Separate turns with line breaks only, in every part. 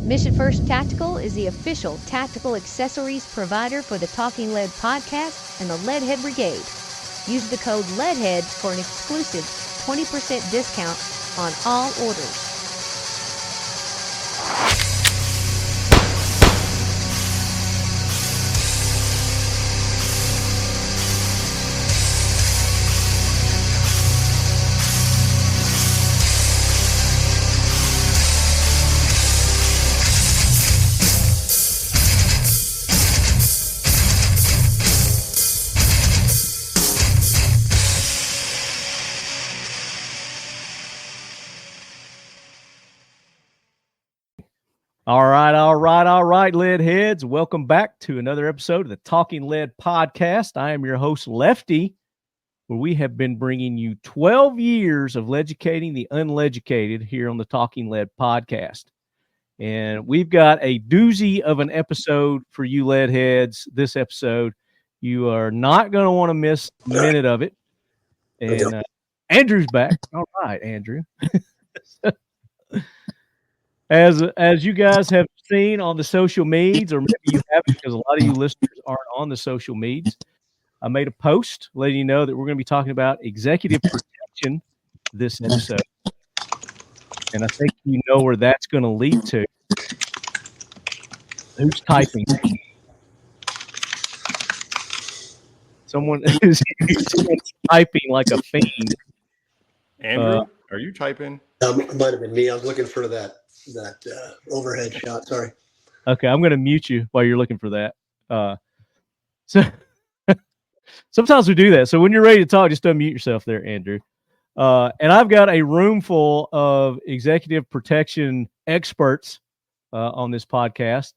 Mission First Tactical is the official tactical accessories provider for the Talking Lead podcast and the Leadhead Brigade. Use the code LEADHEAD for an exclusive 20% discount on all orders.
All right, lead heads. Welcome back to another episode of the Talking Lead podcast. I am your host, Lefty, where we have been bringing you 12 years of educating the uneducated here on the Talking Lead podcast. And we've got a doozy of an episode for you lead heads this episode. You are not going to want to miss a minute of it. And Andrew's back. All right, Andrew. As you guys have seen on the social medias, or maybe you haven't because a lot of you listeners aren't on the social medias, I made a post letting you know that we're going to be talking about executive protection this episode. And I think you know where that's going to lead to. Who's typing? Someone is typing like a fiend.
Andrew, are you typing?
It might have been me. I was looking for that overhead shot. Sorry.
Okay, I'm going to mute you while you're looking for that. So sometimes we do that. So when you're ready to talk, just unmute yourself there, Andrew. And I've got a room full of executive protection experts on this podcast,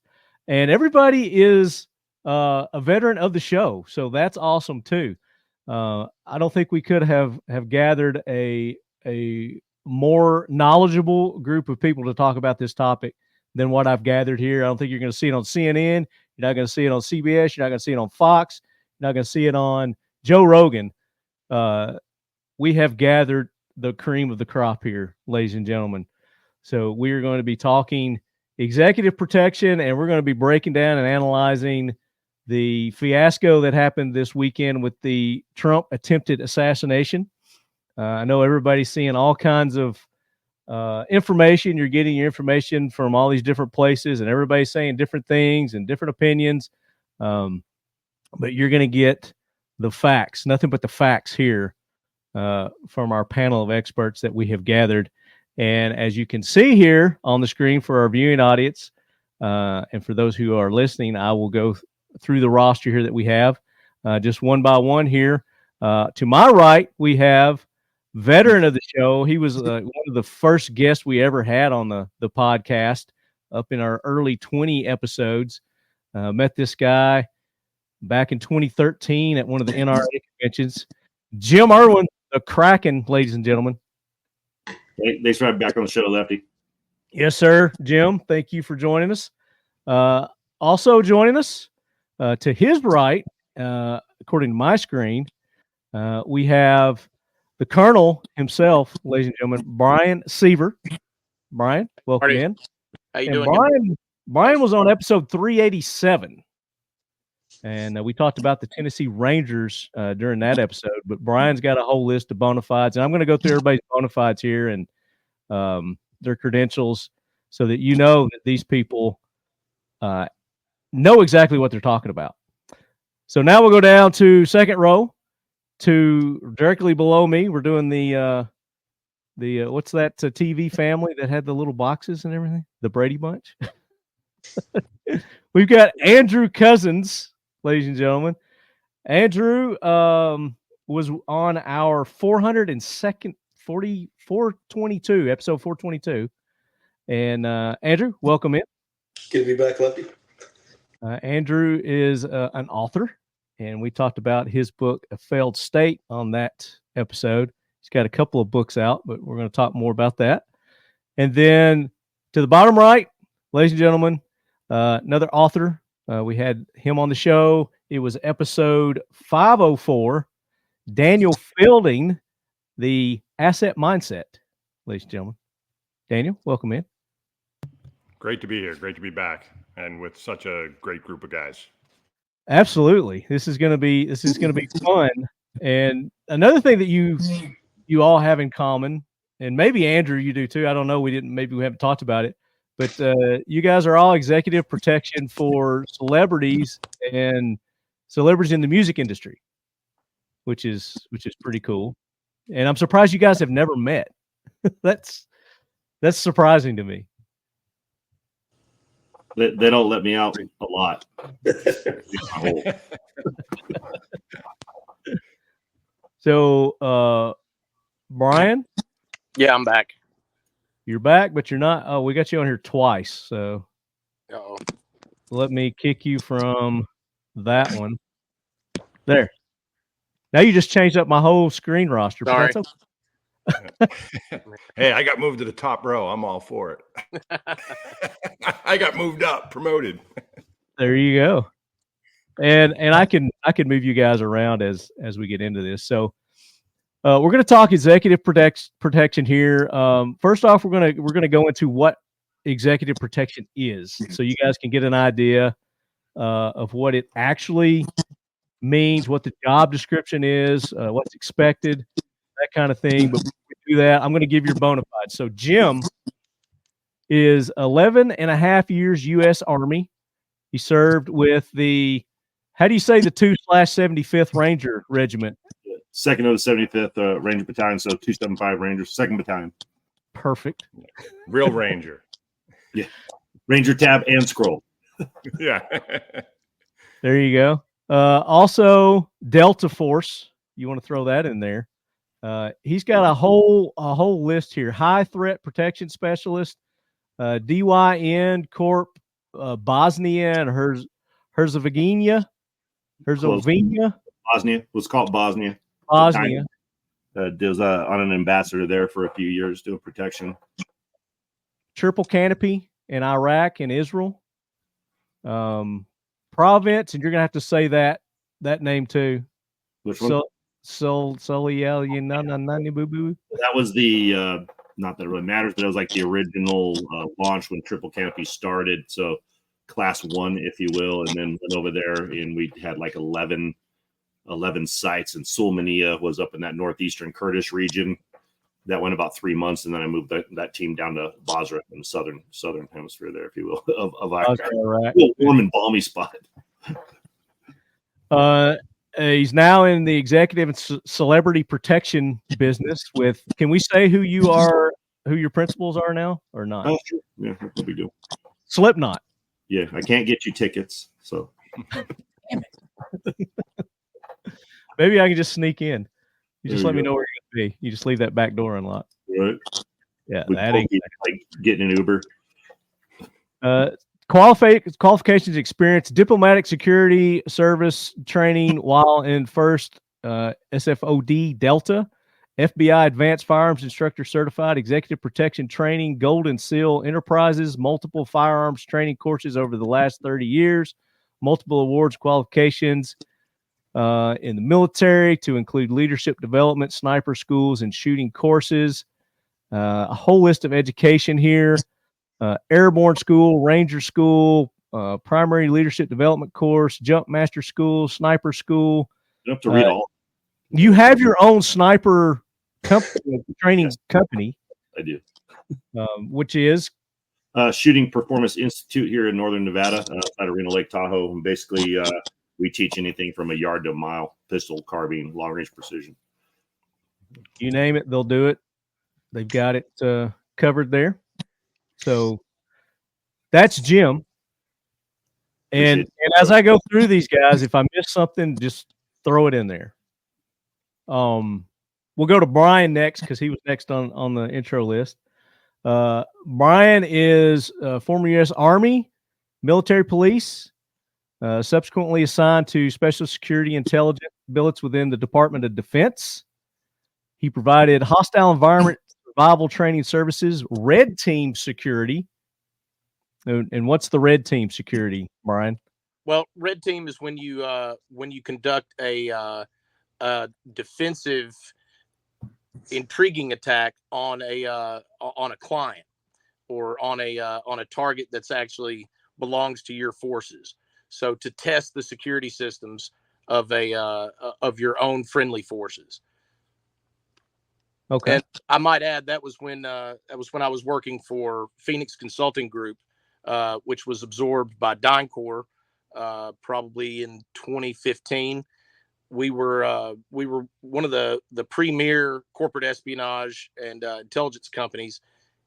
and everybody is a veteran of the show. So that's awesome too. I don't think we could have gathered a more knowledgeable group of people to talk about this topic than what I've gathered here. I don't think you're going to see it on CNN. You're not going to see it on CBS. You're not going to see it on Fox. You're not going to see it on Joe Rogan. We have gathered the cream of the crop here, ladies and gentlemen. So we are going to be talking executive protection, and we're going to be breaking down and analyzing the fiasco that happened this weekend with the Trump attempted assassination. I know everybody's seeing all kinds of information. You're getting your information from all these different places, and everybody's saying different things and different opinions. But you're going to get the facts, nothing but the facts here from our panel of experts that we have gathered. And as you can see here on the screen for our viewing audience, and for those who are listening, I will go through the roster here that we have, just one by one here. To my right, we have veteran of the show. He was one of the first guests we ever had on the podcast up in our early 20 episodes. Met this guy back in 2013 at one of the NRA conventions. Jim Erwin, the Kraken, ladies and gentlemen.
Hey, thanks for having me back on the show, Lefty.
Yes, sir. Jim, thank you for joining us. Also joining us to his right, according to my screen, we have the Colonel himself, ladies and gentlemen, Bryan Seaver. Bryan, welcome in.
How you doing?
Bryan was on episode 387, and we talked about the Tennessee Rangers during that episode. But Bryan's got a whole list of bona fides, and I'm going to go through everybody's bona fides here and their credentials, so that you know that these people know exactly what they're talking about. So now we'll go down to second row. To directly below me, we're doing the what's that TV family that had the little boxes and everything? The Brady Bunch. We've got Andrew Coussens, ladies and gentlemen. Andrew was on our 422 episode 422, and Andrew, welcome in.
Good to be back, Lefty.
Andrew is an author. And we talked about his book, A Failed State, on that episode. He's got a couple of books out, but we're going to talk more about that. And then to the bottom right, ladies and gentlemen, another author. We had him on the show. It was episode 504, Daniel Fielding, the asset mindset, ladies and gentlemen. Daniel, welcome in.
Great to be here. Great to be back, and with such a great group of guys.
Absolutely, this is going to be fun. And another thing that you all have in common, and maybe Andrew, you do too. I don't know. Maybe we haven't talked about it, but you guys are all executive protection for celebrities and celebrities in the music industry, which is pretty cool. And I'm surprised you guys have never met. That's surprising to me.
They don't let me out a lot.
So, Bryan?
Yeah, I'm back.
You're back, but you're not. Oh, we got you on here twice. So
Uh-oh.
let me kick you from that one. There. Now you just changed up my whole screen roster.
Sorry.
But that's okay.
Hey, I got moved to the top row. I'm all for it. I got moved up, promoted.
There you go. And I can move you guys around as we get into this. So we're going to talk executive protection here. First off, we're going to go into what executive protection is, so you guys can get an idea of what it actually means, what the job description is, what's expected, that kind of thing. But before we do that, I'm going to give your bona fides. So Jim is 11 and a half years U.S. Army. He served with the, how do you say, the 2/75th Ranger Regiment?
Second of the 75th Ranger Battalion, so 275 Rangers, 2nd Battalion.
Perfect.
Real Ranger.
Yeah. Ranger tab and scroll.
Yeah.
There you go. Also, Delta Force. You want to throw that in there. He's got a whole list here. High Threat Protection Specialist, DYN Corp, Bosnia and Herzegovina.
Bosnia. Let's call it Bosnia.
Bosnia.
Was on an ambassador there for a few years doing protection.
Triple Canopy in Iraq and Israel. Province, and you're gonna have to say that name too.
Which one?
Boo.
That was the not that it really matters, but it was like the original launch when Triple Canopy started. So class 1, if you will, and then went over there and we had like 11 sites, and Sulmania was up in that northeastern Kurdish region. That went about 3 months, and then I moved that team down to Basra in the southern hemisphere there, if you will, of Iraq.
Right.
Warm and balmy spot.
He's now in the executive and celebrity protection business with, can we say who your principals are now or not?
Oh, sure. Yeah, that's what we do.
Slipknot.
Yeah, I can't get you tickets, so.
Maybe I can just sneak in. You just
There
let
you
me know where you're going to be. You just leave that back door unlocked.
Right.
Yeah,
Would
that ain't
like getting an Uber.
Qualifications, experience, diplomatic security service training while in first SFOD Delta, FBI Advanced Firearms Instructor Certified, Executive Protection Training, Golden Seal Enterprises, multiple firearms training courses over the last 30 years, multiple awards, qualifications in the military to include leadership development, sniper schools, and shooting courses. A whole list of education here. Airborne School, Ranger School, Primary Leadership Development Course, Jump Master School, Sniper School.
You don't have to read all.
You have your own sniper training company.
I do.
Which is?
Shooting Performance Institute here in Northern Nevada, outside of Reno Lake Tahoe. And basically, we teach anything from a yard to a mile, pistol, carbine, long-range precision.
You name it, they'll do it. They've got it covered there. So that's Jim. And as I go through these guys, if I miss something, just throw it in there. We'll go to Bryan next because he was next on the intro list. Bryan is former U.S. Army, military police, subsequently assigned to Special Security Intelligence billets within the Department of Defense. He provided hostile environment survival training services, Red Team security. And what's the Red Team security, Bryan?
Well, Red Team is when you conduct a defensive, intriguing attack on a client. or on a target that's actually belongs to your forces. So to test the security systems of your own friendly forces.
Okay.
And I might add that was when I was working for Phoenix Consulting Group, which was absorbed by DynCorp probably in 2015. We were one of the premier corporate espionage and intelligence companies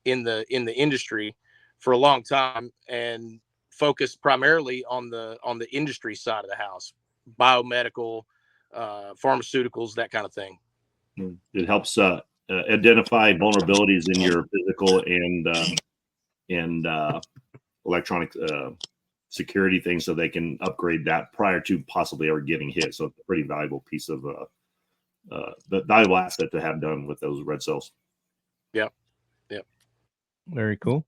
in the industry for a long time, and focused primarily on the industry side of the house, biomedical, pharmaceuticals, that kind of thing.
It helps identify vulnerabilities in your physical and electronic security things, so they can upgrade that prior to possibly ever getting hit. So it's a pretty valuable piece of the valuable asset to have done with those red cells.
Yeah.
Very cool.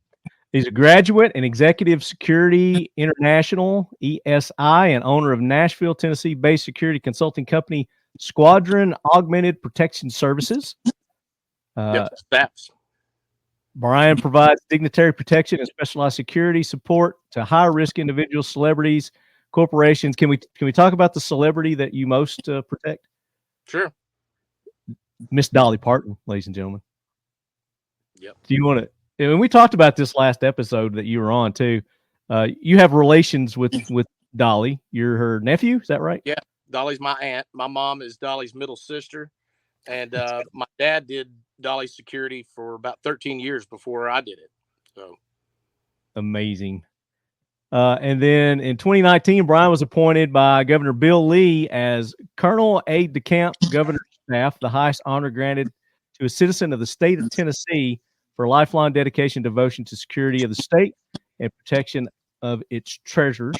He's a graduate in Executive Security International, ESI, and owner of Nashville, Tennessee-based security consulting company Squadron Augmented Protection Services.
SAPS.
Bryan provides dignitary protection and specialized security support to high-risk individuals, celebrities, corporations. Can we talk about the celebrity that you most protect?
Sure.
Miss Dolly Parton, ladies and gentlemen.
Yep.
Do you want to? And we talked about this last episode that you were on too. You have relations with Dolly. You're her nephew, is that right?
Yeah. Dolly's my aunt. My mom is Dolly's middle sister, and my dad did Dolly's security for about 13 years before I did it. So
amazing. And then in 2019, Bryan was appointed by Governor Bill Lee as Colonel Aide-de-Camp Governor's Staff, the highest honor granted to a citizen of the state of Tennessee for lifelong dedication and devotion to security of the state and protection of its treasures.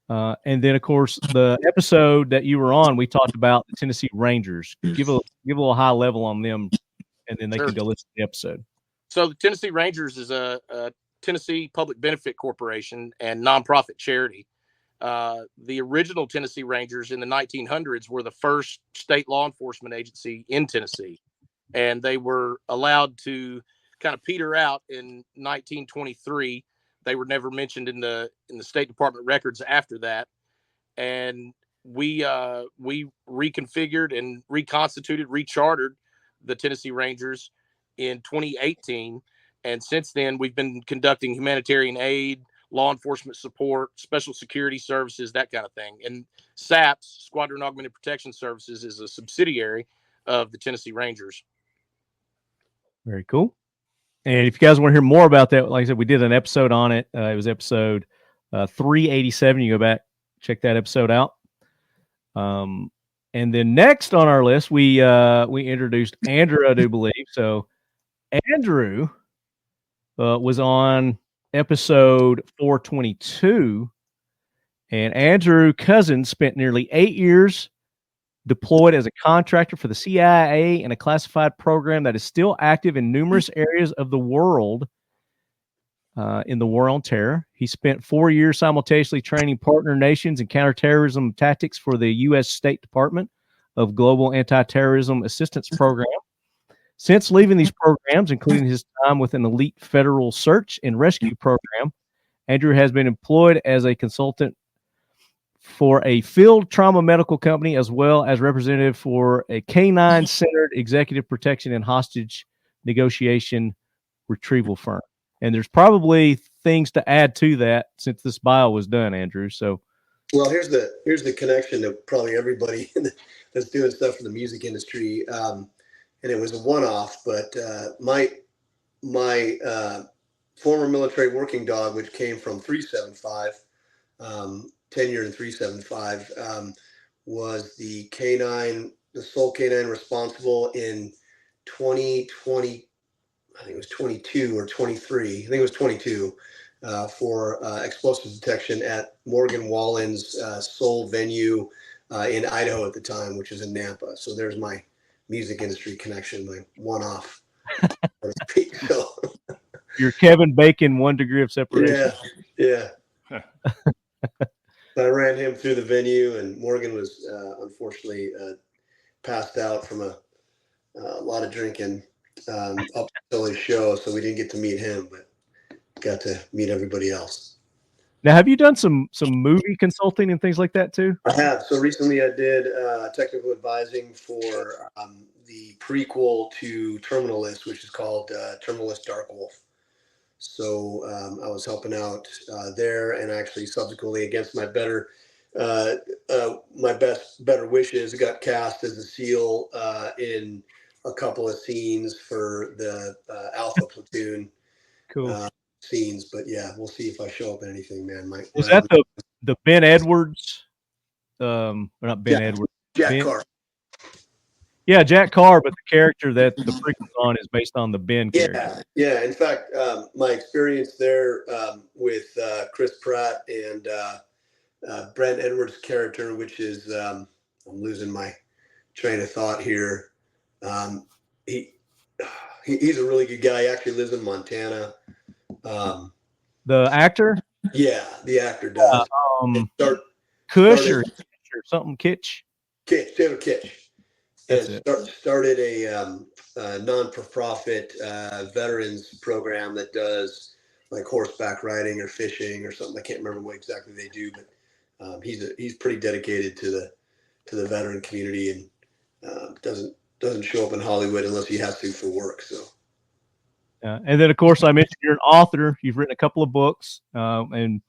And then, of course, the episode that you were on, we talked about the Tennessee Rangers. Give a little high level on them, and then they can go listen to the episode.
So the Tennessee Rangers is a Tennessee Public Benefit Corporation and nonprofit charity. The original Tennessee Rangers in the 1900s were the first state law enforcement agency in Tennessee, and they were allowed to kind of peter out in 1923. They were never mentioned in the State Department records after that, and we reconfigured and reconstituted, rechartered the Tennessee Rangers in 2018, and since then we've been conducting humanitarian aid, law enforcement support, special security services, that kind of thing. And SAPS, Squadron Augmented Protection Services, is a subsidiary of the Tennessee Rangers.
Very cool. And if you guys want to hear more about that, like I said, we did an episode on it. It was episode 387. You go back, check that episode out. And then next on our list, we introduced Andrew, I do believe. So Andrew was on episode 422, and Andrew Coussens spent nearly 8 years deployed as a contractor for the CIA in a classified program that is still active in numerous areas of the world in the war on terror. He spent 4 years simultaneously training partner nations in counter-terrorism tactics for the U.S. State Department of Global Anti-Terrorism Assistance Program. Since leaving these programs, including his time with an elite federal search and rescue program, Andrew has been employed as a consultant for a field trauma medical company, as well as representative for a canine-centered executive protection and hostage negotiation retrieval firm. And there's probably things to add to that since this bio was done, Andrew. So,
well, here's the connection to probably everybody that's doing stuff for the music industry. And it was a one-off, but my former military working dog, which came from 375, tenure in 375, was the sole canine responsible in 2020. I think it was 22 or 23. I think it was 22 for explosive detection at Morgan Wallen's sole venue in Idaho at the time, which is in Nampa. So there's my music industry connection, my one-off. So,
you're Kevin Bacon, 1 degree of separation.
Yeah. I ran him through the venue, and Morgan was unfortunately passed out from a lot of drinking. up until his show, so we didn't get to meet him, but got to meet everybody else.
Now, have you done some movie consulting and things like that too?
I have. So recently I did technical advising for the prequel to Terminalist, which is called Terminalist Dark Wolf. So I was helping out there, and actually subsequently, against my better wishes, got cast as a SEAL in a couple of scenes for the Alpha Platoon.
Cool.
Scenes, but yeah, we'll see if I show up in anything, man.
Was that the Ben Edwards? Or not Ben Edwards.
Jack Carr.
Yeah, Jack Carr, but the character that the prequel's on is based on the Ben character.
Yeah. In fact, my experience there with Chris Pratt and Brent Edwards' character, which is I'm losing my train of thought here. He's a really good guy. He actually lives in Montana.
The actor?
Yeah, the actor does.
Kush or something, Kitch?
Taylor Kitsch. And started a non-for-profit veterans program that does like horseback riding or fishing or something. I can't remember what exactly they do, but he's pretty dedicated to the veteran community, and doesn't show up in Hollywood unless he has to for work. So.
And then, of course, I mentioned you're an author. You've written a couple of books, and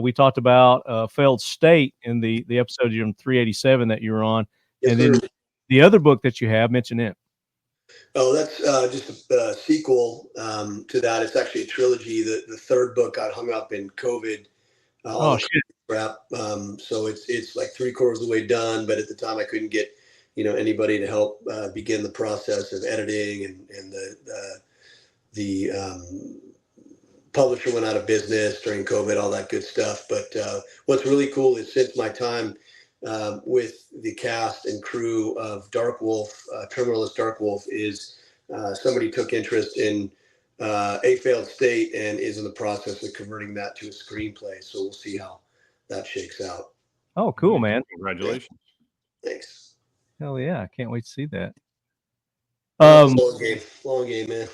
we talked about Failed State in the episode on 387 that you were on.
Yes,
and then the other book that you have, mention it.
Oh, that's just a sequel to that. It's actually a trilogy. The third book got hung up in COVID.
Shit.
Crap. So it's like 3/4 of the way done, but at the time I couldn't get anybody to help begin the process of editing, and the publisher went out of business during COVID, all that good stuff. But what's really cool is since my time with the cast and crew of Dark Wolf, Terminalist Dark Wolf, is somebody took interest in A Failed State and is in the process of converting that to a screenplay. So we'll see how that shakes out.
Oh, cool, man.
Congratulations.
Thanks.
Hell yeah. I can't wait to see that.
Long game, man.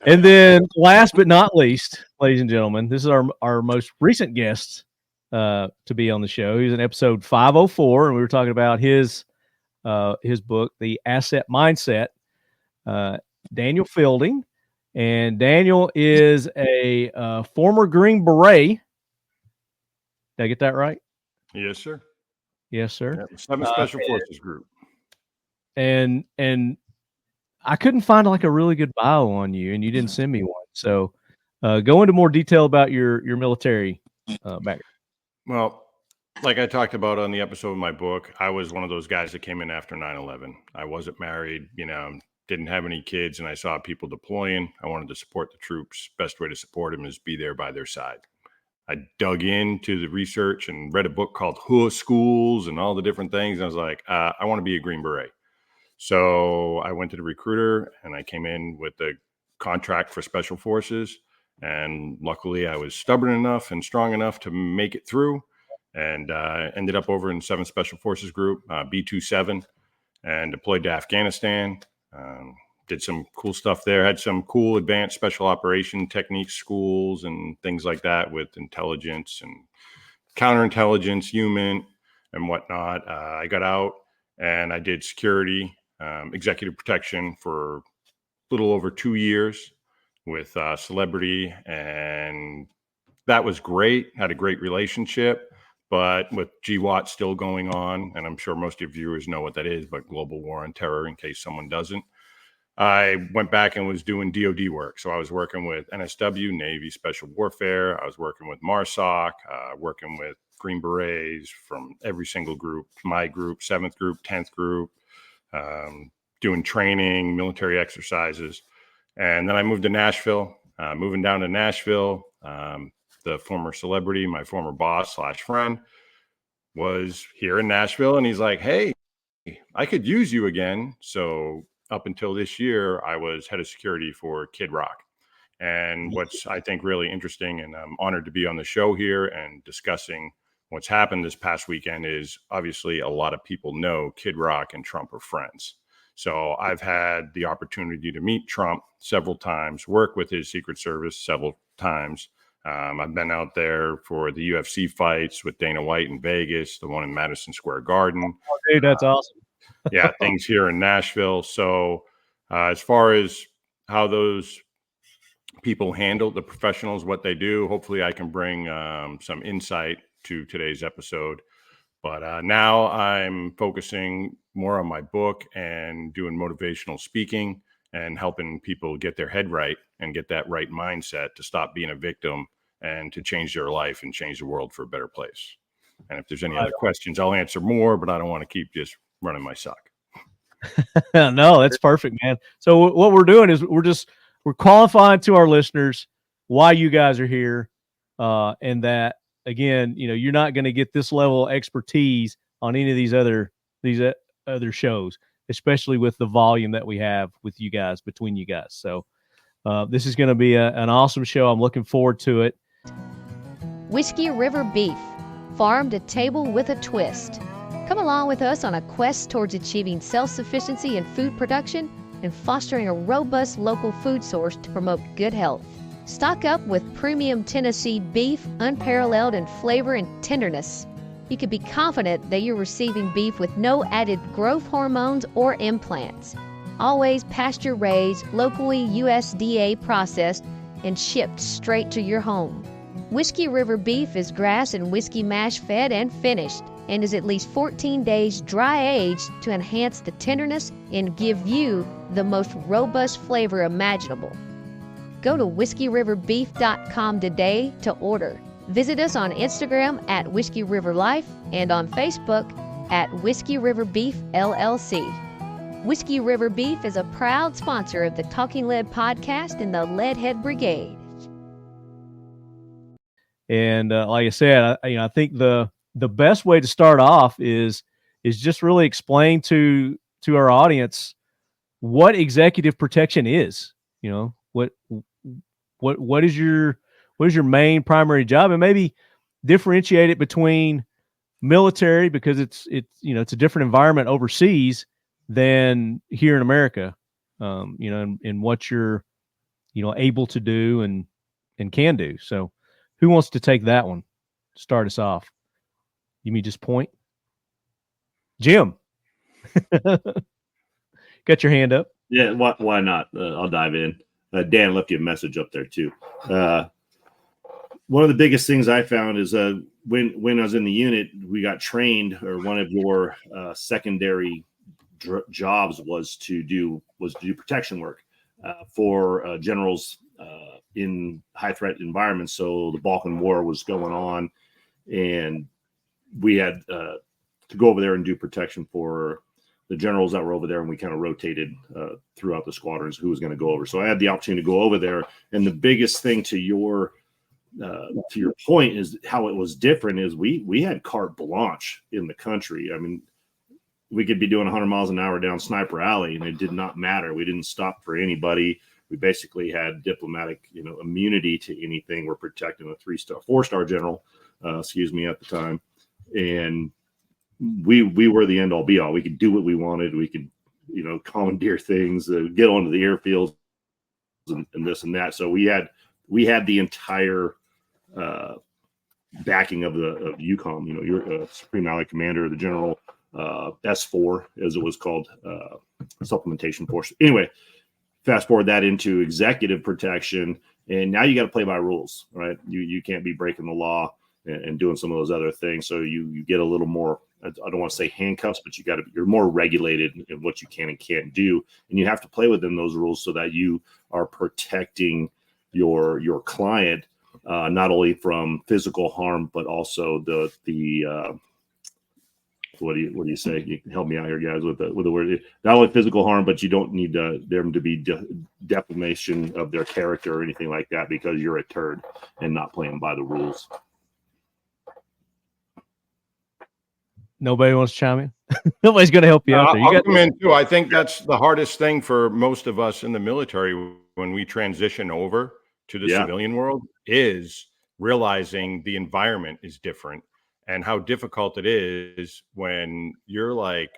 And then last but not least, ladies and gentlemen, this is our most recent guest to be on the show. He's in episode 504, and we were talking about his book, The Asset Mindset. Daniel Fielding, and Daniel is a former Green Beret. Did I get that right?
Yes, sir.
Yes, sir.
Yeah, 7 Special Forces Group.
And I couldn't find like a really good bio on you, and you didn't send me one. So go into more detail about your military background.
Well, like I talked about on the episode of my book, I was one of those guys that came in after 9/11. I wasn't married, didn't have any kids, and I saw people deploying. I wanted to support the troops. Best way to support them is be there by their side. I dug into the research and read a book called Who Schools and all the different things. And I was like, I want to be a Green Beret. So I went to the recruiter and I came in with the contract for Special Forces. And luckily I was stubborn enough and strong enough to make it through, and ended up over in 7 Special Forces Group, B-27, and deployed to Afghanistan. Did some cool stuff there, had some cool advanced special operation techniques schools and things like that with intelligence and counterintelligence, human and whatnot. I got out and I did security, executive protection for a little over 2 years with Celebrity, and that was great. Had a great relationship, but with GWOT still going on, and I'm sure most of your viewers know what that is, but Global War on Terror, in case someone doesn't. I went back and was doing DOD work. So I was working with NSW, Navy Special Warfare. I was working with MARSOC, working with Green Berets from every single group, my group, 7th group, 10th group, doing training, military exercises. And then I moved to Nashville. Moving down to Nashville, the former Celebrity, my former boss / friend, was here in Nashville. And he's like, hey, I could use you again. So up until this year, I was head of security for Kid Rock. And what's, I think, really interesting, and I'm honored to be on the show here and discussing what's happened this past weekend, is obviously a lot of people know Kid Rock and Trump are friends. So I've had the opportunity to meet Trump several times, work with his Secret Service several times. I've been out there for the UFC fights with Dana White in Vegas, the one in Madison Square Garden.
Oh, dude, that's awesome.
Yeah, things here in Nashville. So as far as how those people handle, the professionals, what they do, hopefully I can bring some insight to today's episode. But now I'm focusing more on my book and doing motivational speaking and helping people get their head right and get that right mindset to stop being a victim and to change their life and change the world for a better place. And if there's any other questions, I'll answer more, but I don't want to keep just running my sock.
No, that's perfect, man. So what we're doing is we're qualifying to our listeners why you guys are here, and that, again, you're not going to get this level of expertise on any of these other shows, especially with the volume that we have with you guys, between you guys. So this is going to be an awesome show. I'm looking forward to it.
Whiskey River Beef, farm to table with a twist. Come along with us on a quest towards achieving self-sufficiency in food production and fostering a robust local food source to promote good health. Stock up with premium Tennessee beef, unparalleled in flavor and tenderness. You can be confident that you're receiving beef with no added growth hormones or implants. Always pasture-raised, locally USDA processed, and shipped straight to your home. Whiskey River Beef is grass and whiskey mash fed and finished, and is at least 14 days dry aged to enhance the tenderness and give you the most robust flavor imaginable. Go to whiskeyriverbeef.com today to order. Visit us on Instagram at Whiskey River Life and on Facebook at Whiskey River Beef LLC. Whiskey River Beef is a proud sponsor of the Talking Lead podcast and the Leadhead Brigade.
And like I said, I think the best way to start off is just really explain to our audience what executive protection is. What is your main primary job, and maybe differentiate it between military, because it's a different environment overseas than here in America. And what you're able to do and can do. So who wants to take that one? Start us off. You mean just point? Jim. Got your hand up.
Yeah, why not? I'll dive in. Dan left you a message up there too. One of the biggest things I found is when I was in the unit, we got trained, or one of your secondary jobs was to do protection work for generals in high threat environments. So the Balkan War was going on, and we had to go over there and do protection for the generals that were over there, and we kind of rotated throughout the squadrons who was going to go over. So I had the opportunity to go over there, and the biggest thing to your point is how it was different is we had carte blanche in the country. I mean, we could be doing 100 miles an hour down Sniper Alley, and it did not matter. We didn't stop for anybody. We basically had diplomatic, immunity to anything. We're protecting a 4-star general, at the time, and we were the end all be all. We could do what we wanted. We could, commandeer things, get onto the airfields, and this and that. So we had the entire backing of UCOM. Your Supreme Allied Commander, the General S4, as it was called, supplementation force. Anyway, fast forward that into executive protection, and now you got to play by rules, right? You can't be breaking the law and doing some of those other things. So you get a little more, I don't want to say handcuffs, but you're more regulated in what you can and can't do. And you have to play within those rules so that you are protecting your client, not only from physical harm, but also the what do you say? You can help me out here, guys, with the word. Not only physical harm, but you don't need them to be defamation of their character or anything like that, because you're a turd and not playing by the rules.
Nobody wants to chime in. Nobody's going to help you out there.
I'll come in too. I think that's the hardest thing for most of us in the military when we transition over to the civilian world, is realizing the environment is different and how difficult it is when you're like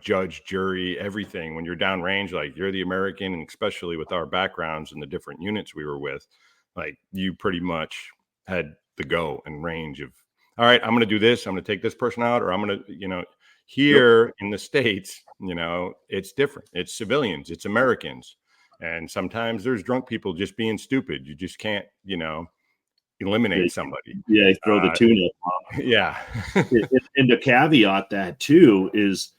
judge, jury, everything. When you're downrange, like you're the American, and especially with our backgrounds and the different units we were with, like you pretty much had the go and range of, all right, I'm going to do this. I'm going to take this person out, or I'm going to, here in the States, it's different. It's civilians, it's Americans. And sometimes there's drunk people just being stupid. You just can't, eliminate somebody.
Yeah, throw the tuna.
Yeah.
And to caveat that too is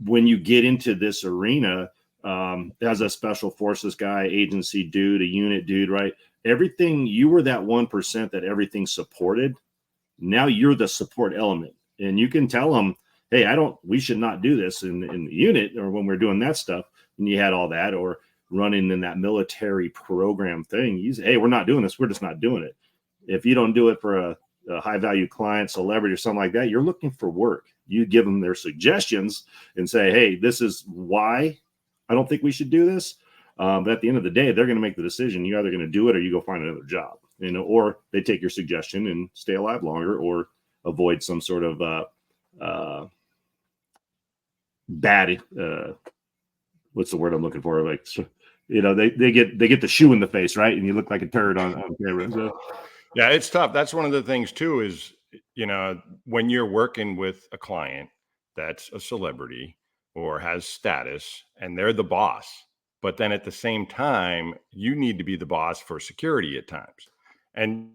when you get into this arena, as a special forces guy, agency dude, a unit dude, right? Everything, you were that 1% that everything supported. Now you're the support element, and you can tell them, hey, we should not do this in the unit, or when we're doing that stuff. And you had all that, or running in that military program thing. You say, hey, we're not doing this. We're just not doing it. If you don't do it for a high value client, celebrity, or something like that, you're looking for work. You give them their suggestions and say, hey, this is why I don't think we should do this. But at the end of the day, they're going to make the decision. You're either going to do it or you go find another job, or they take your suggestion and stay alive longer, or avoid some sort of bad, what's the word I'm looking for? Like, they get the shoe in the face, right? And you look like a turd on camera. So.
Yeah, it's tough. That's one of the things too, is, when you're working with a client that's a celebrity or has status and they're the boss, but then at the same time, you need to be the boss for security at times. And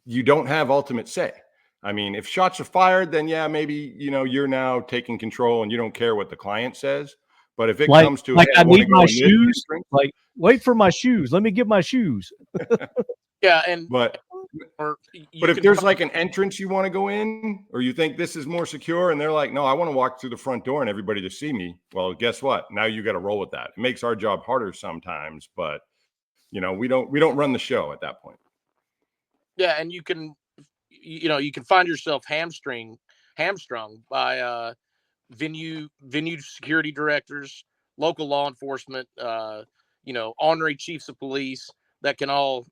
you don't have ultimate say. I mean, if shots are fired, then yeah, maybe, you're now taking control and you don't care what the client says. But if it comes to,
like,
hey,
I need my shoes, like, wait for my shoes. Let me get my shoes.
Yeah. And
but if there's like an entrance you want to go in, or you think this is more secure, and they're like, no, I want to walk through the front door and everybody to see me. Well, guess what? Now you got to roll with that. It makes our job harder sometimes, but we don't run the show at that point.
Yeah. And you can find yourself hamstrung by venue security directors, local law enforcement, honorary chiefs of police that can all,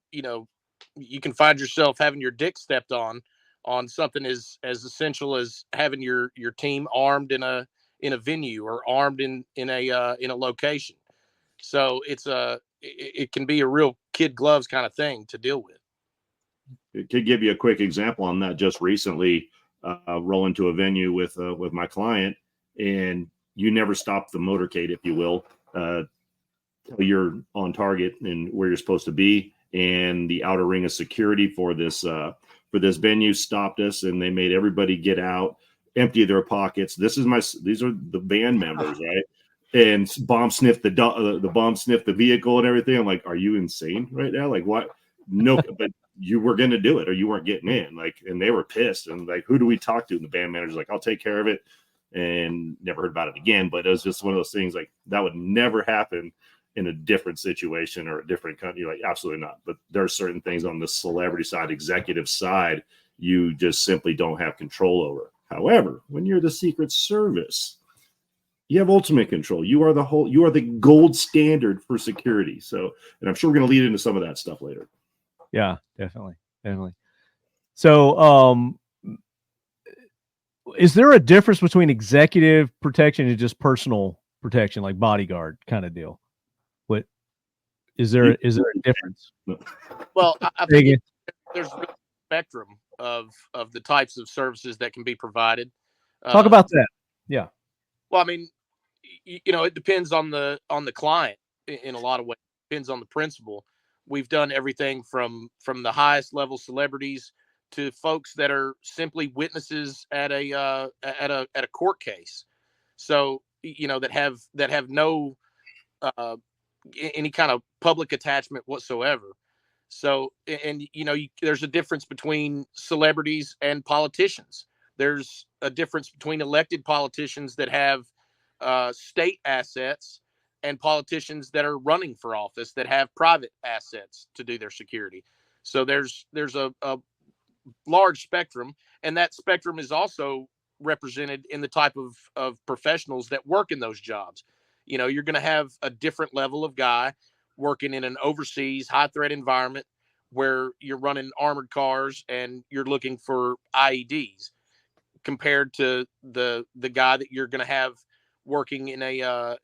you can find yourself having your dick stepped on something as essential as having your team armed in a venue, or armed in a location. So it can be a real kid gloves kind of thing to deal with.
It could give you a quick example on that. Just recently, rolling to a venue with my client, and you never stop the motorcade, if you will, till you're on target and where you're supposed to be. And the outer ring of security for this venue stopped us, and they made everybody get out, empty their pockets. These are the band members, right? And bomb sniff the vehicle and everything. I'm like, are you insane right now? Like, what? No, but you were going to do it, or you weren't getting in. Like, and they were pissed. And like, who do we talk to? And the band manager's like, I'll take care of it. And never heard about it again. But it was just one of those things, like, that would never happen in a different situation or a different country. Like, absolutely not. But there are certain things on the celebrity side, executive side, you just simply don't have control over. However, when you're the Secret Service, you have ultimate control. You are the gold standard for security. So, and I'm sure we're going to lead into some of that stuff later.
Yeah, definitely. So, is there a difference between executive protection and just personal protection, like bodyguard kind of deal? What is there a difference?
Well, I think there's a spectrum of the types of services that can be provided.
Talk about that. Yeah.
Well, I mean, it depends on the client in a lot of ways. It depends on the principal. We've done everything from the highest level celebrities to folks that are simply witnesses at a court case. So, that have no any kind of public attachment whatsoever. So, and there's a difference between celebrities and politicians. There's a difference between elected politicians that have state assets and politicians that are running for office that have private assets to do their security. So there's a large spectrum, and that spectrum is also represented in the type of professionals that work in those jobs. You're going to have a different level of guy working in an overseas high threat environment where you're running armored cars and you're looking for IEDs, compared to the guy that you're going to have working in a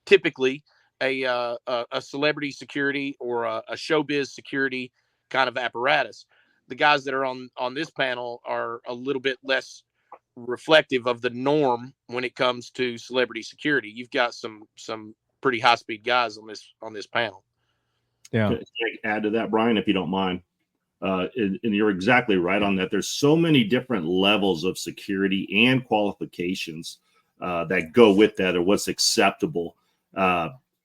typically a celebrity security or a showbiz security kind of apparatus. The guys that are on this panel are a little bit less reflective of the norm when it comes to celebrity security. You've got some pretty high speed guys on this panel.
Yeah.
Can I add to that, Brian, if you don't mind? And you're exactly right on that. There's so many different levels of security and qualifications that go with that, or what's acceptable.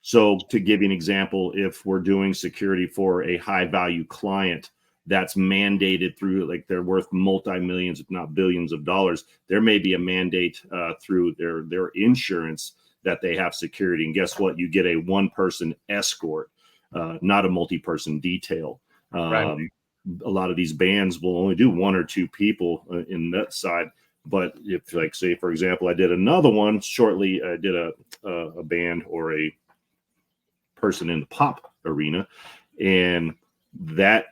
So to give you an example, if we're doing security for a high value client that's mandated through, like, they're worth multi-millions, if not billions of dollars, there may be a mandate through their insurance that they have security. And guess what? You get a one-person escort, not a multi-person detail.
Right.
A lot of these bands will only do one or two people in that side. But if, like, say, for example, I did another one shortly, I did a band or a person in the pop arena, and that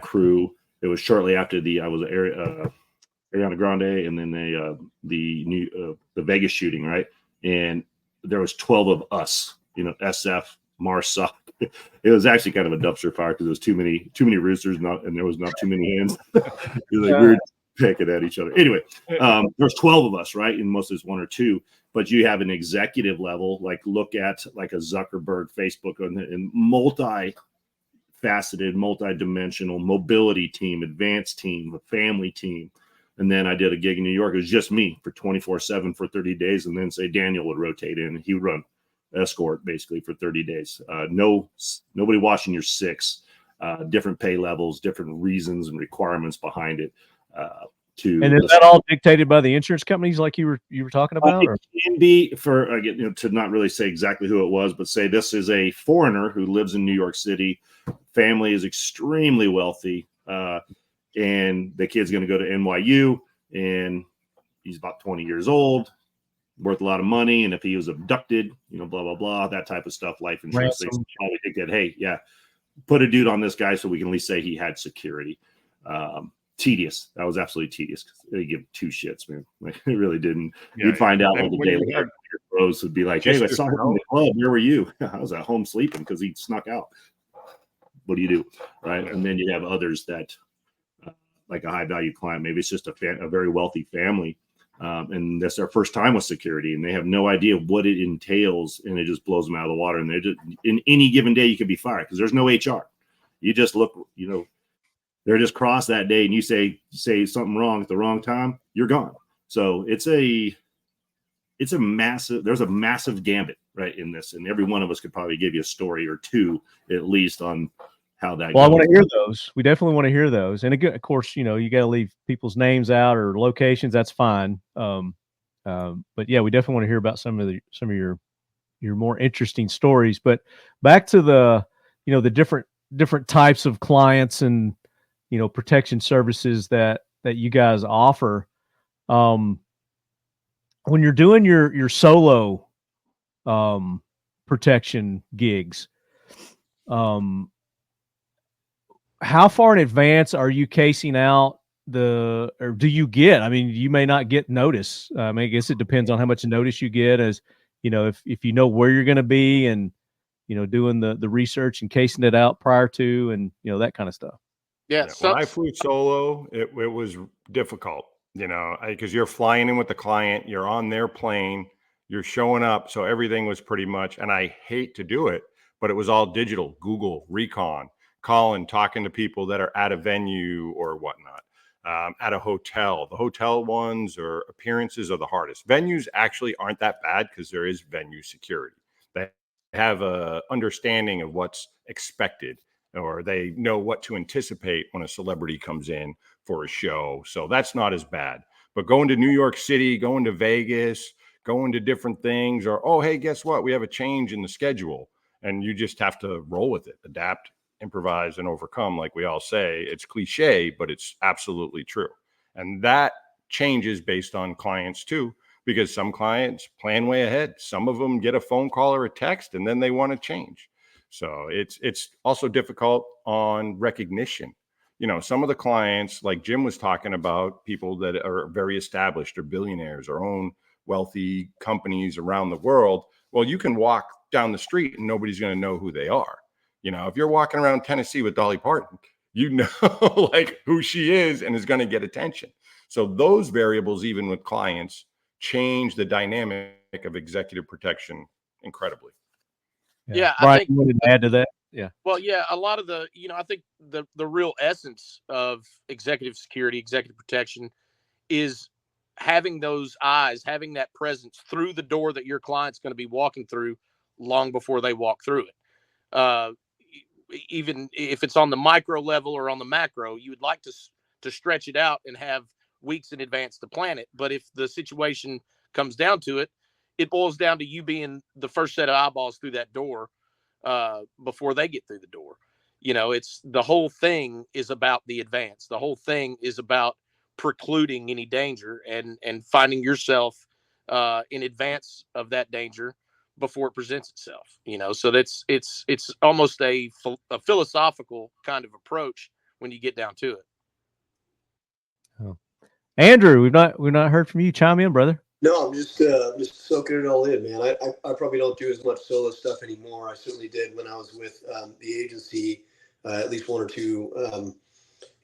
crew, it was shortly after I was Ariana Grande, and then the Vegas shooting, right? And there was 12 of us, SF, MARSOC. It was actually kind of a dumpster fire because there was too many roosters, and there was not too many hands. It was like we were picking at each other. Anyway, there's 12 of us, right? And most of it's one or two. But you have an executive level, like look at like a Zuckerberg, Facebook, and multi-faceted, multi-dimensional mobility team, advanced team, a family team. And then I did a gig in New York. It was just me for 24/7 for 30 days. And then say Daniel would rotate in, and he would run escort basically for 30 days. Nobody watching your six, different pay levels, different reasons and requirements behind it.
And is that all dictated by the insurance companies, like you were talking about?
It can be for to not really say exactly who it was, but say this is a foreigner who lives in New York City. Family is extremely wealthy, and the kid's going to go to NYU, and he's about 20 years old, worth a lot of money. And if he was abducted, blah blah blah, that type of stuff, life insurance. They probably think that, hey, yeah, put a dude on this guy so we can at least say he had security. Tedious. That was absolutely tedious. They give two shits, man. Like, it really didn't. Yeah, you'd find out like a day later. Your bros would be like, "Hey, I saw him in the club. Where were you?" I was at home sleeping because he snuck out. What do you do, right? And then you have others that, like a high value client, maybe it's just a very wealthy family, and that's their first time with security, and they have no idea what it entails, and it just blows them out of the water. And they're just, in any given day, you could be fired because there's no HR. You just look, they're just crossed that day, and you say something wrong at the wrong time, you're gone. So there's a massive gambit right in this, and every one of us could probably give you a story or two at least on how that.
Well, goes. I want to hear those. We definitely want to hear those, and again, of course, you got to leave people's names out or locations. That's fine. But yeah, we definitely want to hear about some of your more interesting stories. But back to the the different types of clients and protection services that you guys offer. When you're doing your solo protection gigs, how far in advance are you casing out or do you get? I mean, you may not get notice. I guess it depends on how much notice you get, as if you know where you're going to be, and doing the research and casing it out prior to, and that kind of stuff.
Yeah, when I flew solo, it was difficult, because you're flying in with the client, you're on their plane, you're showing up. So everything was pretty much, and I hate to do it, but it was all digital, Google, Recon, calling, talking to people that are at a venue or whatnot, at a hotel. The hotel ones or appearances are the hardest. Venues actually aren't that bad because there is venue security. They have a understanding of what's expected, or they know what to anticipate when a celebrity comes in for a show. So that's not as bad. But going to New York City, going to Vegas, going to different things, or, oh, hey, guess what? We have a change in the schedule. And you just have to roll with it, adapt, improvise, and overcome. Like we all say, it's cliche, but it's absolutely true. And that changes based on clients too, because some clients plan way ahead. Some of them get a phone call or a text, and then they want to change. So it's also difficult on recognition. some of the clients, like Jim was talking about, people that are very established or billionaires or own wealthy companies around the world. Well, you can walk down the street and nobody's going to know who they are. If you're walking around Tennessee with Dolly Parton, like who she is and is going to get attention. So those variables, even with clients, change the dynamic of executive protection incredibly.
Yeah,
Bryan,
I think
you wanted to add to that. Yeah.
Well, yeah, a lot of the, I think the real essence of executive security, executive protection is having those eyes, having that presence through the door that your client's going to be walking through long before they walk through it. Even if it's on the micro level or on the macro, you would like to stretch it out and have weeks in advance to plan it. But if the situation comes down to it, it boils down to you being the first set of eyeballs through that door before they get through the door. It's the whole thing is about the advance. The whole thing is about precluding any danger and finding yourself in advance of that danger before it presents itself. So it's almost a philosophical kind of approach when you get down to it.
Oh. Andrew, we've not heard from you. Chime in, brother.
No, I'm just soaking it all in, man. I probably don't do as much solo stuff anymore. I certainly did when I was with the agency, at least one or two,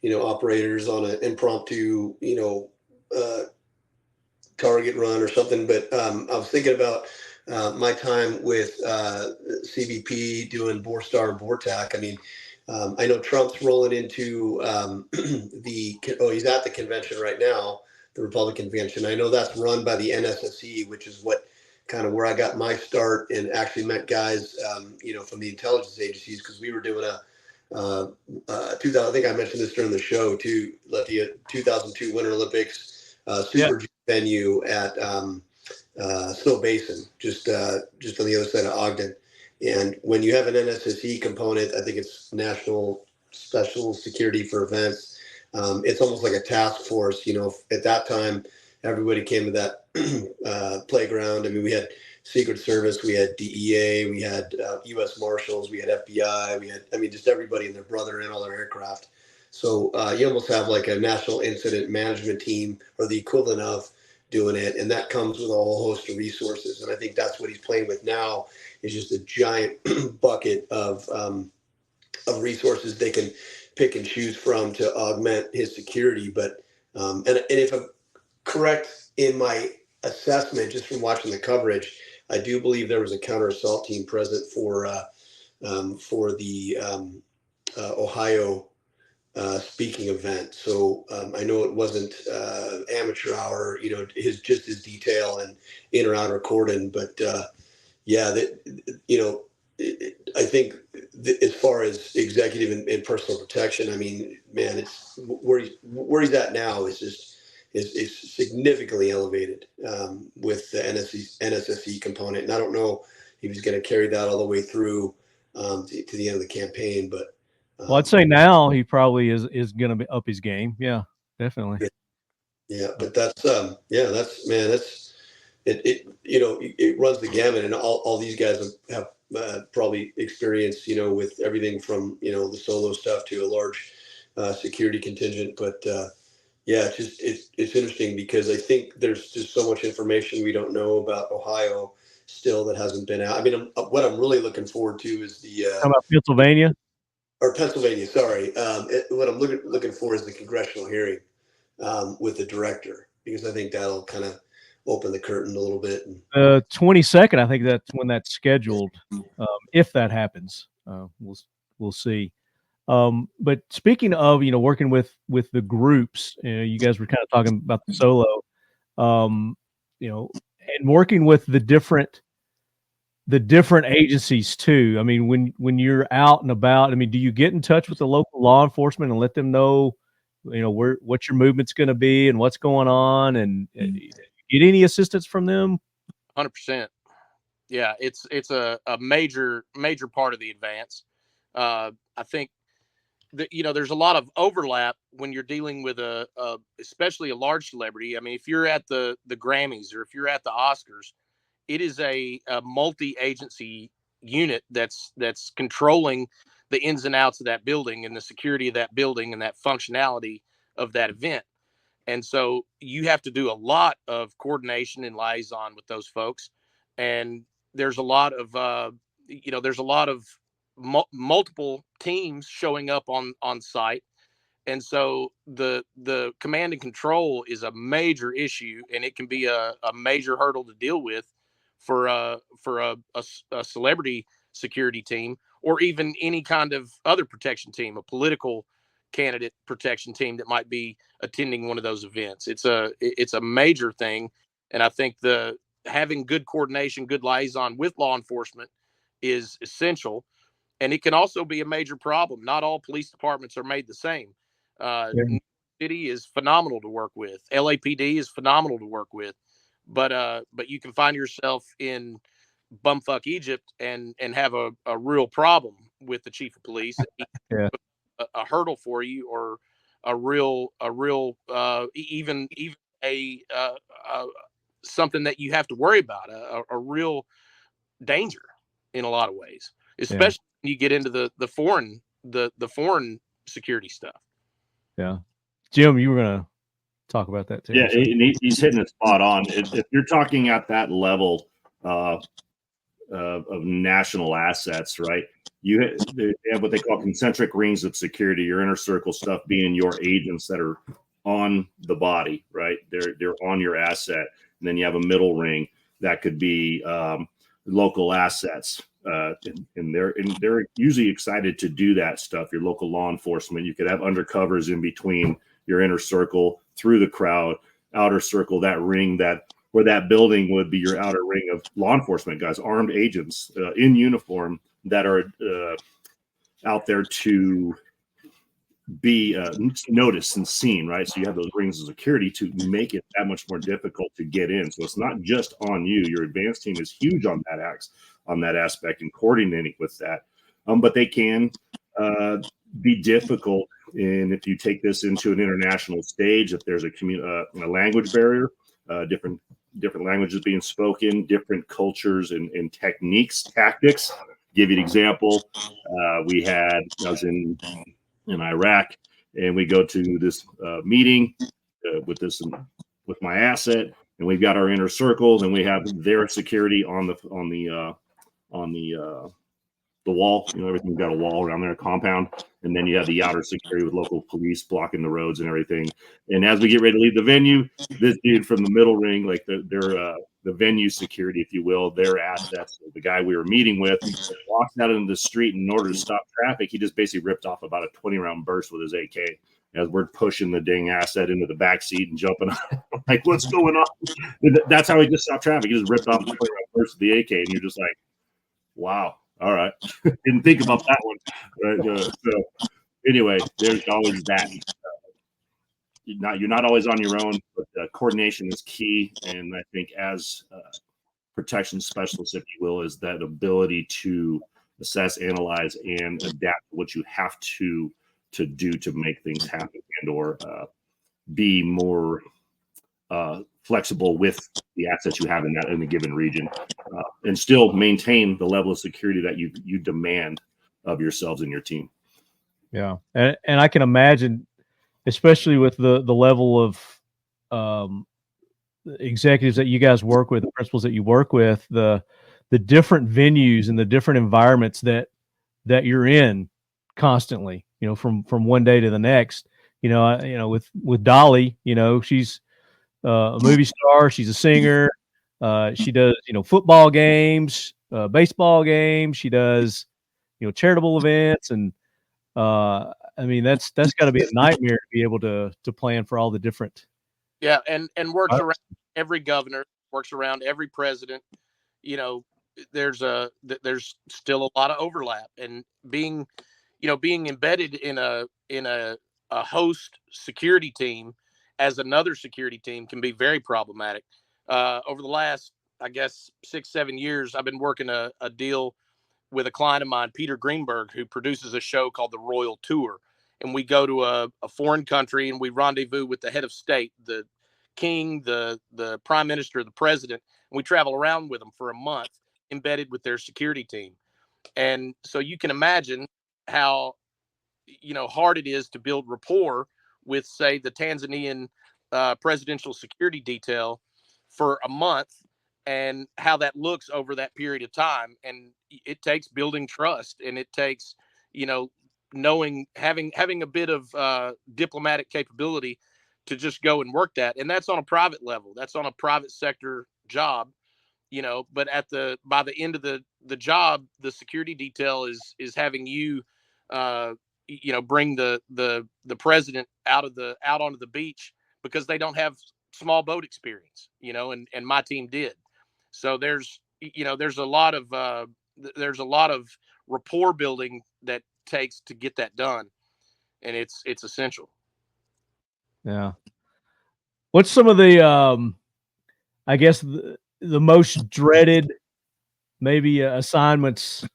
operators on an impromptu, target run or something. But I was thinking about my time with CBP doing Borstar and Bortac. I mean, I know Trump's rolling into he's at the convention right now, the Republican convention. I know that's run by the NSSE, which is what kind of where I got my start and actually met guys, from the intelligence agencies, because we were doing I think I mentioned this during the show too, Lefty, 2002 Winter Olympics Super G venue at Snow Basin, just on the other side of Ogden. And when you have an NSSE component, I think it's National Special Security for Events. It's almost like a task force. At that time, everybody came to that playground. I mean, we had Secret Service, we had DEA, we had U.S. Marshals, we had FBI, just everybody and their brother in all their aircraft. So you almost have like a national incident management team or the equivalent of doing it. And that comes with a whole host of resources. And I think that's what he's playing with now, is just a giant bucket of resources they can pick and choose from to augment his security. But and if I'm correct in my assessment, just from watching the coverage, I do believe there was a counter assault team present for the Ohio speaking event. So I know it wasn't amateur hour, his detail and in or out recording, but I think as far as executive and personal protection, I mean, man, it's where he's at now is significantly elevated with the NSSE component. And I don't know if he's going to carry that all the way through to the end of the campaign, but
well, I'd say now he probably is going to be up his game. Yeah, definitely.
Yeah, but that's it runs the gamut, and all these guys have probably experience, with everything from, the solo stuff to a large security contingent. But it's interesting because I think there's just so much information we don't know about Ohio still that hasn't been out. I mean, what I'm really looking forward to is
how about Pennsylvania?
Or Pennsylvania, sorry. What I'm looking for is the congressional hearing with the director, because I think that'll kind of open the curtain a little bit.
22nd, I think that's when that's scheduled. If that happens, we'll see. But speaking of, working with the groups, you guys were kind of talking about the solo, and working with the different agencies too. I mean, when you're out and about, I mean, do you get in touch with the local law enforcement and let them know, what your movement's going to be and what's going on, and get any assistance from them?
100%. Yeah, it's a major part of the advance. I think that, there's a lot of overlap when you're dealing with especially a large celebrity. I mean, if you're at the Grammys or if you're at the Oscars, it is a multi-agency unit that's controlling the ins and outs of that building and the security of that building and that functionality of that event. And so you have to do a lot of coordination and liaison with those folks. And there's a lot of, multiple teams showing up on site. And so the command and control is a major issue, and it can be a major hurdle to deal with for a celebrity security team, or even any kind of other protection team, a political candidate protection team that might be attending one of those events. It's a major thing. And I think having good coordination, good liaison with law enforcement is essential. And it can also be a major problem. Not all police departments are made the same. New York City is phenomenal to work with. LAPD is phenomenal to work with. But you can find yourself in bumfuck Egypt and have a real problem with the chief of police. A hurdle for you, or even something that you have to worry about, a real danger in a lot of ways, especially when you get into the foreign security stuff. Yeah.
Jim, you were going to talk about that too.
Yeah, he's hitting it spot on. If you're talking at that level of national assets, right? They have what they call concentric rings of security. Your inner circle stuff being your agents that are on the body, right? They're on your asset. And then you have a middle ring that could be local assets. And they're usually excited to do that stuff. Your local law enforcement. You could have undercovers in between your inner circle, through the crowd, outer circle, that ring where that building would be your outer ring of law enforcement guys, armed agents in uniform that are out there to be noticed and seen, right? So you have those rings of security to make it that much more difficult to get in. So it's not just on you. Your advance team is huge on that aspect and coordinating with that. But they can be difficult. And if you take this into an international stage, if there's a language barrier, different languages being spoken, different cultures and techniques, tactics. Give you an example. I was in Iraq, and we go to this meeting with my asset, and we've got our inner circles, and we have their security on the wall. Everything's got a wall around there, a compound, and then you have the outer security with local police blocking the roads and everything. And as we get ready to leave the venue, this dude from the middle ring, like the venue security, if you will, their assets, the guy we were meeting with, walks out into the street, and in order to stop traffic, he just basically ripped off about a 20-round burst with his AK as we're pushing the dang asset into the back seat and jumping on. Like, what's going on? That's how he just stopped traffic. He just ripped off a 20-round burst with the AK, and you're just like, wow. All right. Didn't think about that one. Right? So anyway, there's always that. You're not always on your own, but coordination is key. And I think as protection specialists, if you will, is that ability to assess, analyze, and adapt what you have to do to make things happen and or be more flexible with the assets you have in a given region, and still maintain the level of security that you demand of yourselves and your team.
Yeah, and I can imagine, especially with the level of executives that you guys work with, the principals that you work with, the different venues and the different environments that you're in constantly. From one day to the next. With Dolly, she's a movie star. She's a singer. She does, football games, baseball games. She does, charitable events. And that's got to be a nightmare to be able to plan for all the different.
Yeah. And works around every governor, works around every president. There's still a lot of overlap, and being embedded in a host security team as another security team can be very problematic. Over the last, I guess, 6-7 years, I've been working a deal with a client of mine, Peter Greenberg, who produces a show called The Royal Tour. And we go to a foreign country and we rendezvous with the head of state, the king, the prime minister, the president. And we travel around with them for a month, embedded with their security team. And so you can imagine how, hard it is to build rapport with, say, the Tanzanian presidential security detail for a month, and how that looks over that period of time. And it takes building trust, and it takes, knowing, having a bit of diplomatic capability to just go and work that. And that's on a private level. That's on a private sector job, but by the end of the job, the security detail is having you, bring the president out onto the beach, because they don't have small boat experience, and my team did. So there's a lot of rapport building that takes to get that done, and it's essential.
Yeah. What's some of the I guess the most dreaded maybe assignments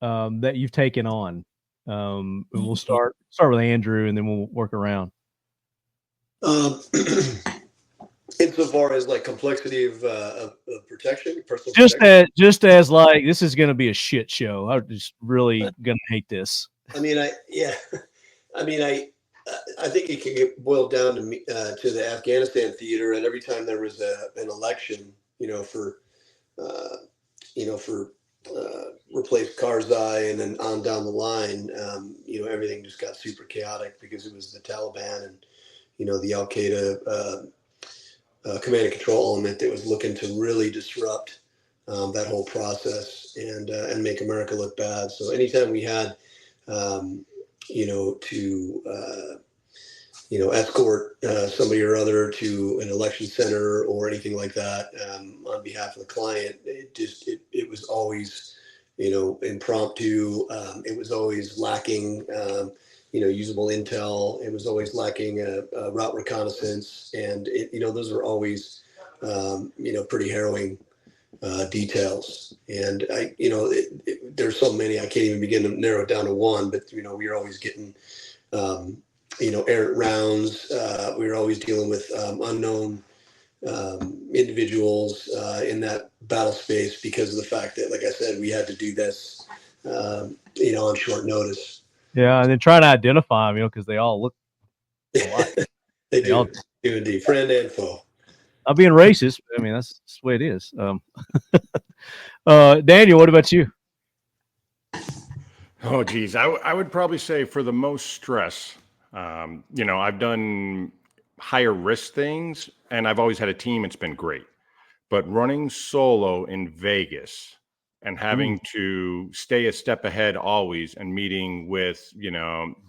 that you've taken on? And we'll start with Andrew, and then we'll work around.
Insofar as like complexity of protection, personal
protection? Just as like, this is going to be a shit show. I'm just really going to hate this.
I think it can get boiled down to the Afghanistan theater. And every time there was an election, for replace Karzai, and then on down the line, everything just got super chaotic, because it was the Taliban and, the Al Qaeda command and control element that was looking to really disrupt that whole process and make America look bad. So anytime we had, to escort somebody or other to an election center or anything like that on behalf of the client, it was always, impromptu. It was always lacking, usable intel. It was always lacking route reconnaissance, and those are always, pretty harrowing details. And there's so many, I can't even begin to narrow it down to one. But we're always getting, errant rounds. We were always dealing with unknown individuals in that battle space, because of the fact that, like I said, we had to do this, on short notice.
Yeah, and then try to identify them, because they all look alike.
They do indeed, friend and foe.
I'm being racist. I mean, that's the way it is. Daniel, what about you?
Oh, geez. I would probably say, for the most stress, I've done higher risk things, and I've always had a team. It's been great. But running solo in Vegas and having to stay a step ahead always, and meeting with,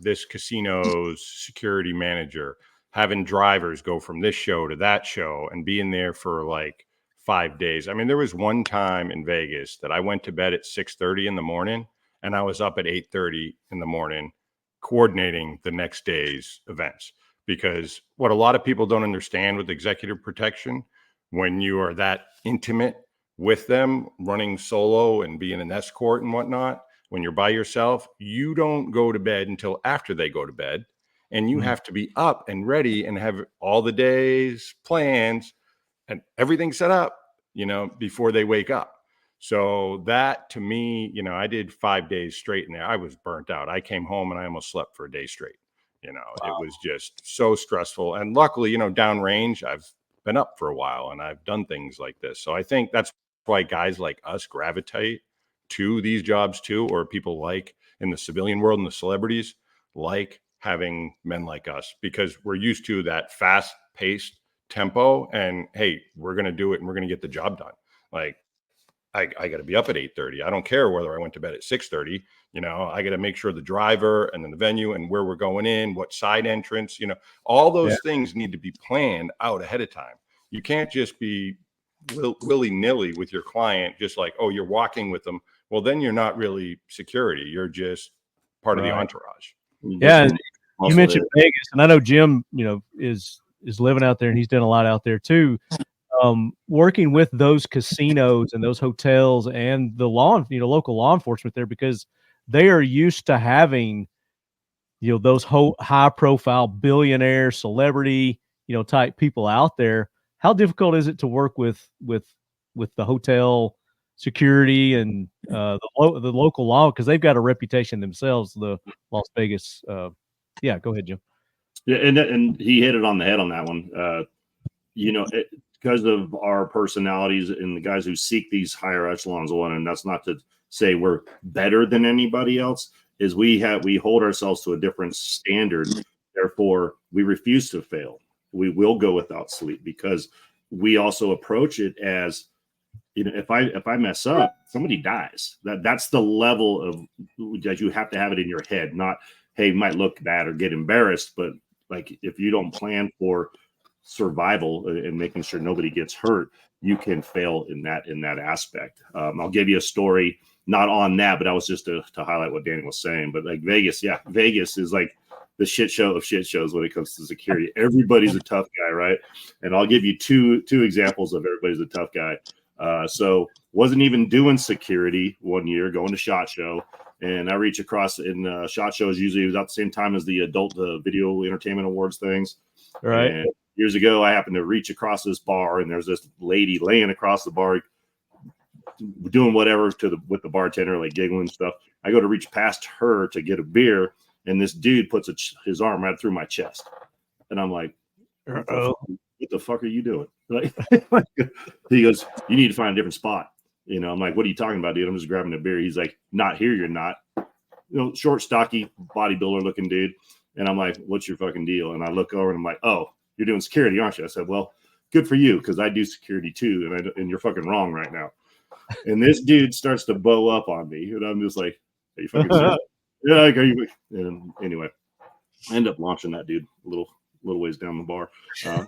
this casino's security manager, having drivers go from this show to that show, and being there for like 5 days. I mean, there was one time in Vegas that I went to bed at 6:30 in the morning, and I was up at 8:30 in the morning coordinating the next day's events. Because what a lot of people don't understand with executive protection, when you are that intimate with them, running solo and being an escort and whatnot, when you're by yourself, you don't go to bed until after they go to bed. And you have to be up and ready and have all the day's plans and everything set up, before they wake up. So that, to me, I did 5 days straight in there. I was burnt out. I came home and I almost slept for a day straight. Wow. It was just so stressful. And luckily, downrange, I've been up for a while and I've done things like this. So I think that's why guys like us gravitate to these jobs too, or people like in the civilian world and the celebrities like having men like us, because we're used to that fast paced tempo, and hey, we're going to do it and we're going to get the job done. Like, I got to be up at 8:30. I don't care whether I went to bed at 6:30. I got to make sure the driver and then the venue and where we're going in, what side entrance, all those things need to be planned out ahead of time. You can't just be willy-nilly with your client, just like, oh, you're walking with them. Well, then you're not really security. You're just part of the entourage.
Yeah. And you mentioned Vegas, and I know Jim, is living out there, and he's done a lot out there too. Working with those casinos and those hotels and the local law enforcement there, because they are used to having, those high profile billionaire celebrity, type people out there. How difficult is it to work with the hotel security and the local law, because they've got a reputation themselves. The Las Vegas. Yeah, go ahead, Jim.
Yeah, and he hit it on the head on that one. Because of our personalities and the guys who seek these higher echelons one, and that's not to say we're better than anybody else, is we hold ourselves to a different standard. Therefore, we refuse to fail. We will go without sleep because we also approach it as, if I mess up, somebody dies. That's the level of that you have to have it in your head. Not, hey, you might look bad or get embarrassed, but like if you don't plan for survival and making sure nobody gets hurt, you can fail in that aspect. I'll give you a story, not on that, but that was just to highlight what Danny was saying. But like Vegas is like the shit show of shit shows when it comes to security. Everybody's a tough guy, right? And I'll give you two examples of everybody's a tough guy. So wasn't even doing security one year, going to SHOT Show, and I reach across in SHOT Shows. Usually it was at the same time as the adult video entertainment awards things.
Right.
And years ago, I happened to reach across this bar, and there's this lady laying across the bar, doing whatever with the bartender, like giggling and stuff. I go to reach past her to get a beer, and this dude puts his arm right through my chest, and I'm like, what the fuck are you doing? Like, he goes, you need to find a different spot. I'm like, what are you talking about, dude? I'm just grabbing a beer. He's like, not here, you're not. Short, stocky, bodybuilder looking dude. And I'm like, what's your fucking deal? And I look over and I'm like, oh, you're doing security, aren't you? I said, well, good for you, because I do security too, and you're fucking wrong right now. And this dude starts to bow up on me, and I'm just like, are you fucking serious? Yeah, like, are you? And anyway, I end up launching that dude a little ways down the bar. Nice.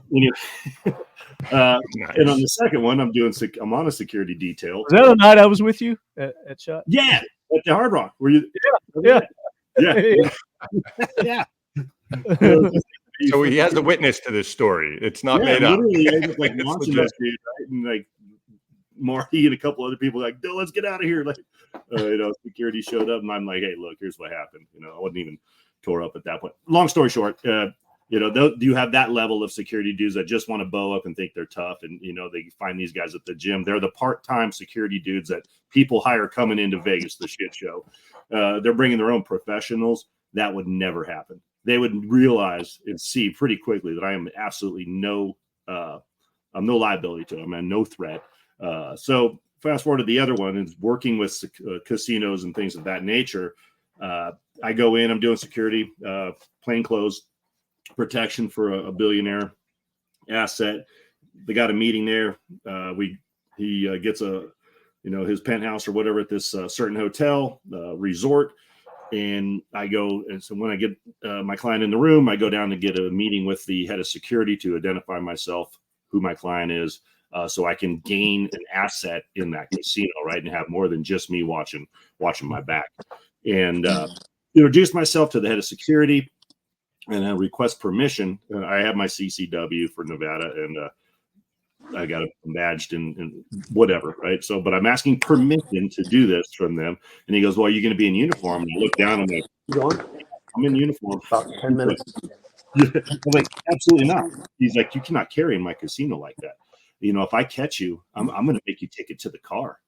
And on the second one, I'm on a security detail.
Was that the night I was with you at SHOT?
Yeah, at the Hard Rock. Were you?
Yeah.
Yeah.
So he has a witness to this story. It's not made up.
Literally, I was like launching that dude, right? And like Marty and a couple other people like, no, let's get out of here. Like, security showed up, and I'm like, hey, look, here's what happened. I wasn't even tore up at that point. Long story short, do you have that level of security dudes that just want to bow up and think they're tough, and they find these guys at the gym. They're the part-time security dudes that people hire coming into Vegas, the shit show. They're bringing their own professionals. That would never happen. They would realize and see pretty quickly that I am absolutely I'm no liability to them and no threat. So fast forward to the other one, is working with casinos and things of that nature. I go in, I'm doing security, plainclothes protection for a billionaire asset. They got a meeting there. He gets his penthouse or whatever at this certain hotel resort. And I go, and so when I get my client in the room, I go down to get a meeting with the head of security to identify myself, who my client is, so I can gain an asset in that casino, right, and have more than just me watching my back. And introduce myself to the head of security, and I request permission. I have my CCW for Nevada, and I got it badged and whatever, right? So, but I'm asking permission to do this from them. And he goes, well, are you going to be in uniform? And I look down, and I'm like, I'm in uniform.
About 10 minutes.
I'm like, absolutely not. He's like, you cannot carry in my casino like that. If I catch you, I'm going to make you take it to the car.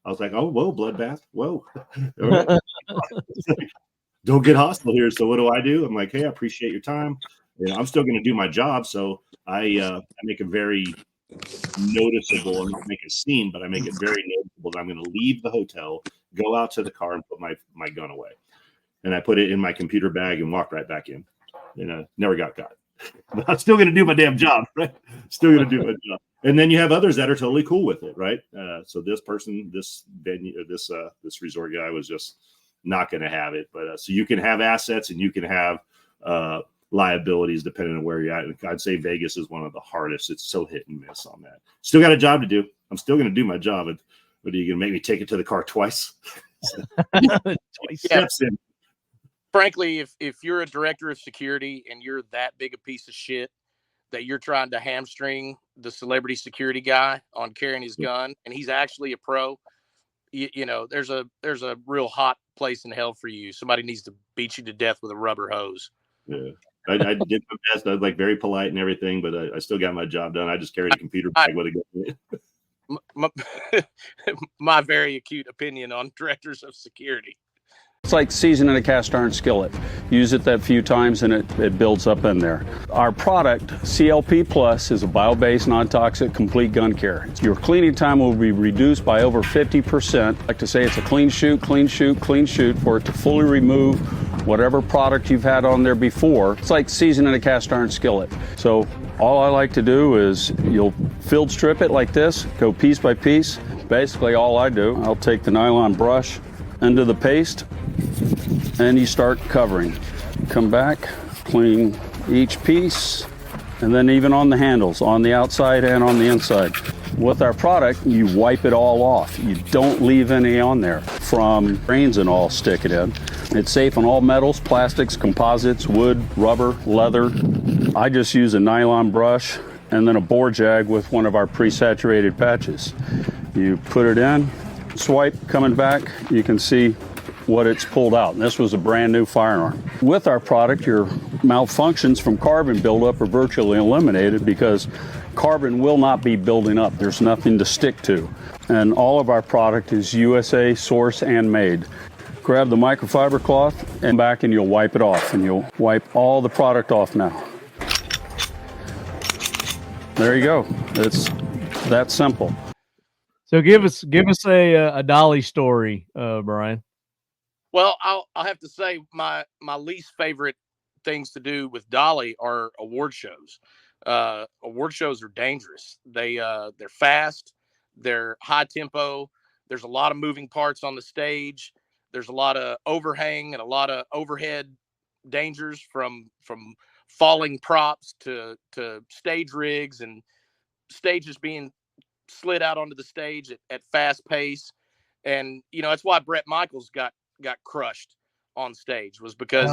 I was like, oh, whoa, bloodbath. Whoa. Don't get hostile here. So what do? I'm like, hey, I appreciate your time. I'm still going to do my job. So I make a very noticeable, and not make a scene, but I make it very noticeable that I'm going to leave the hotel, go out to the car, and put my gun away. And I put it in my computer bag and walked right back in. Never got caught. But I'm still going to do my damn job, right? Still going to do my job. And then you have others that are totally cool with it, right? So this person, this venue, this resort guy was just not going to have it. But so you can have assets and you can have liabilities depending on where you're at. And I'd say Vegas is one of the hardest. It's so hit and miss on that. Still got a job to do. I'm still going to do my job. But are you going to make me take it to the car twice?
Steps in. Frankly, if you're a director of security and you're that big a piece of shit that you're trying to hamstring the celebrity security guy on carrying his gun, and he's actually a pro, there's a real hot place in hell for you. Somebody needs to beat you to death with a rubber hose.
Yeah, I did my best. I was like very polite and everything, but I still got my job done. I just carried a computer bag with a gun.
my, my very acute opinion on directors of security.
It's like seasoning a cast iron skillet. Use it that few times and it builds up in there. Our product, CLP Plus, is a bio-based, non-toxic, complete gun care. Your cleaning time will be reduced by over 50%. I like to say it's a clean shoot, clean shoot, clean shoot for it to fully remove whatever product you've had on there before. It's like seasoning a cast iron skillet. So all I like to do is you'll field strip it like this, go piece by piece. Basically all I do, I'll take the nylon brush into the paste, and you start covering. Come back, clean each piece, and then even on the handles, on the outside and on the inside. With our product, you wipe it all off. You don't leave any on there. From grains and all, stick it in. It's safe on all metals, plastics, composites, wood, rubber, leather. I just use a nylon brush and then a bore jag with one of our pre-saturated patches. You put it in, swipe, coming back, you can see what it's pulled out. And this was a brand new firearm. With our product, your malfunctions from carbon buildup are virtually eliminated because carbon will not be building up. There's nothing to stick to. And all of our product is USA source and made. Grab the microfiber cloth and back and you'll wipe it off, and you'll wipe all the product off now. There you go. It's that simple.
So give us a Dolly story, Bryan.
Well, I'll have to say my least favorite things to do with Dolly are award shows. Award shows are dangerous. They're fast, they're high tempo. There's a lot of moving parts on the stage. There's a lot of overhang and a lot of overhead dangers from falling props to stage rigs and stages being slid out onto the stage at fast pace. And that's why Bret Michaels got crushed on stage, was because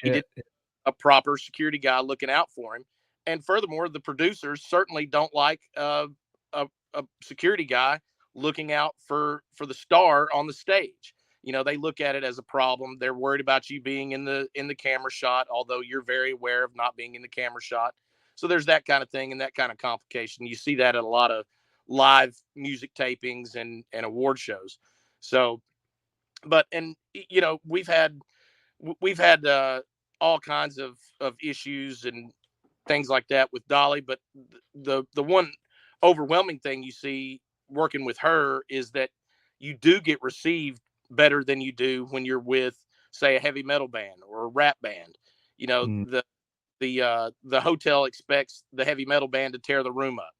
he didn't have a proper security guy looking out for him. And furthermore, the producers certainly don't like a security guy looking out for the star on the stage. They look at it as a problem. They're worried about you being in the camera shot, although you're very aware of not being in the camera shot. So there's that kind of thing and that kind of complication. You see that at a lot of live music tapings and award shows. So, we've had all kinds of issues and things like that with Dolly. But the one overwhelming thing you see working with her is that you do get received better than you do when you're with, say, a heavy metal band or a rap band. The hotel expects the heavy metal band to tear the room up.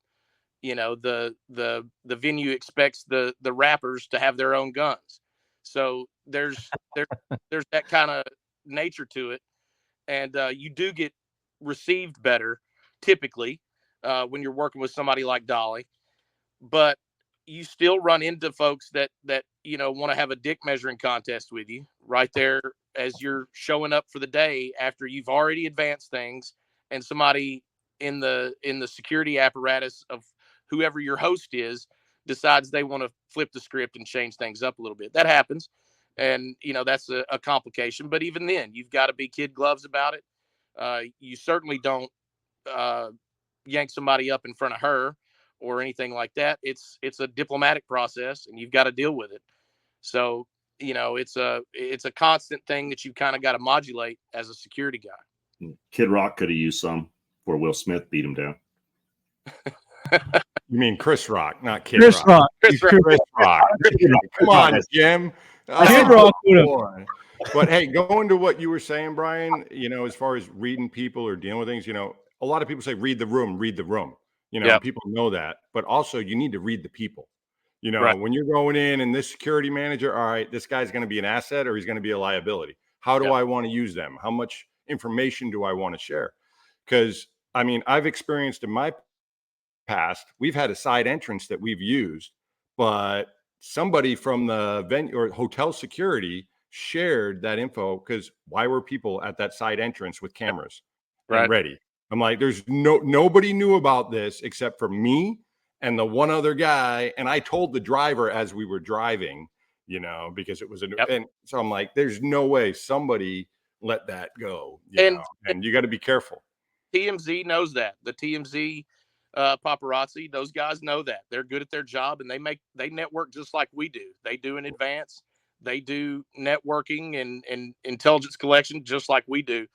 The venue expects the rappers to have their own guns. So there's that kind of nature to it, and you do get received better typically when you're working with somebody like Dolly. But you still run into folks that want to have a dick measuring contest with you right there as you're showing up for the day after you've already advanced things, and somebody in the security apparatus of whoever your host is decides they want to flip the script and change things up a little bit. That happens. And, that's a complication. But even then, you've got to be kid gloves about it. You certainly don't yank somebody up in front of her or anything like that. It's a diplomatic process, and you've got to deal with it. So, it's a constant thing that you've kind of got to modulate as a security guy.
Kid Rock could have used some before Will Smith beat him down.
You mean Chris Rock, not Kid
Chris
Rock.
Rock.
Chris Rock. Come on, Jim.
Kid Rock would have.
But hey, going to what you were saying, Bryan, as far as reading people or dealing with things, a lot of people say read the room. People know that, but also you need to read the people.
Right.
When you're going in and this security manager, all right, this guy's going to be an asset or he's going to be a liability. How do I want to use them? How much information do I want to share? Because I've experienced in my past, we've had a side entrance that we've used, but somebody from the venue or hotel security shared that info, because why were people at that side entrance with cameras and ready? I'm like, there's nobody knew about this except for me and the one other guy. And I told the driver as we were driving, because it was and so I'm like, there's no way somebody let that go. And you got to be careful.
TMZ knows that. The TMZ paparazzi. Those guys know that. They're good at their job, and they network just like we do. They do in advance. They do networking and intelligence collection just like we do.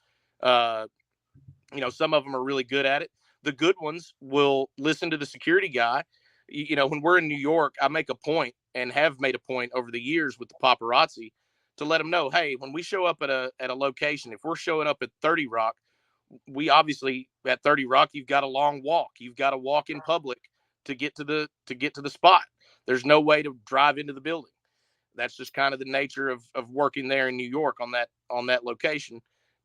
Some of them are really good at it. The good ones will listen to the security guy. When we're in New York, I make a point and have made a point over the years with the paparazzi to let them know, hey, when we show up at a location, if we're showing up at 30 Rock, we obviously at 30 Rock, you've got a long walk. You've got to walk in public to get to the spot. There's no way to drive into the building. That's just kind of the nature of working there in New York on that location.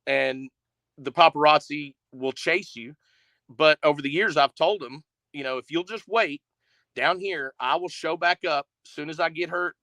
And the paparazzi will chase you. But over the years, I've told them, if you'll just wait down here, I will show back up as soon as I get her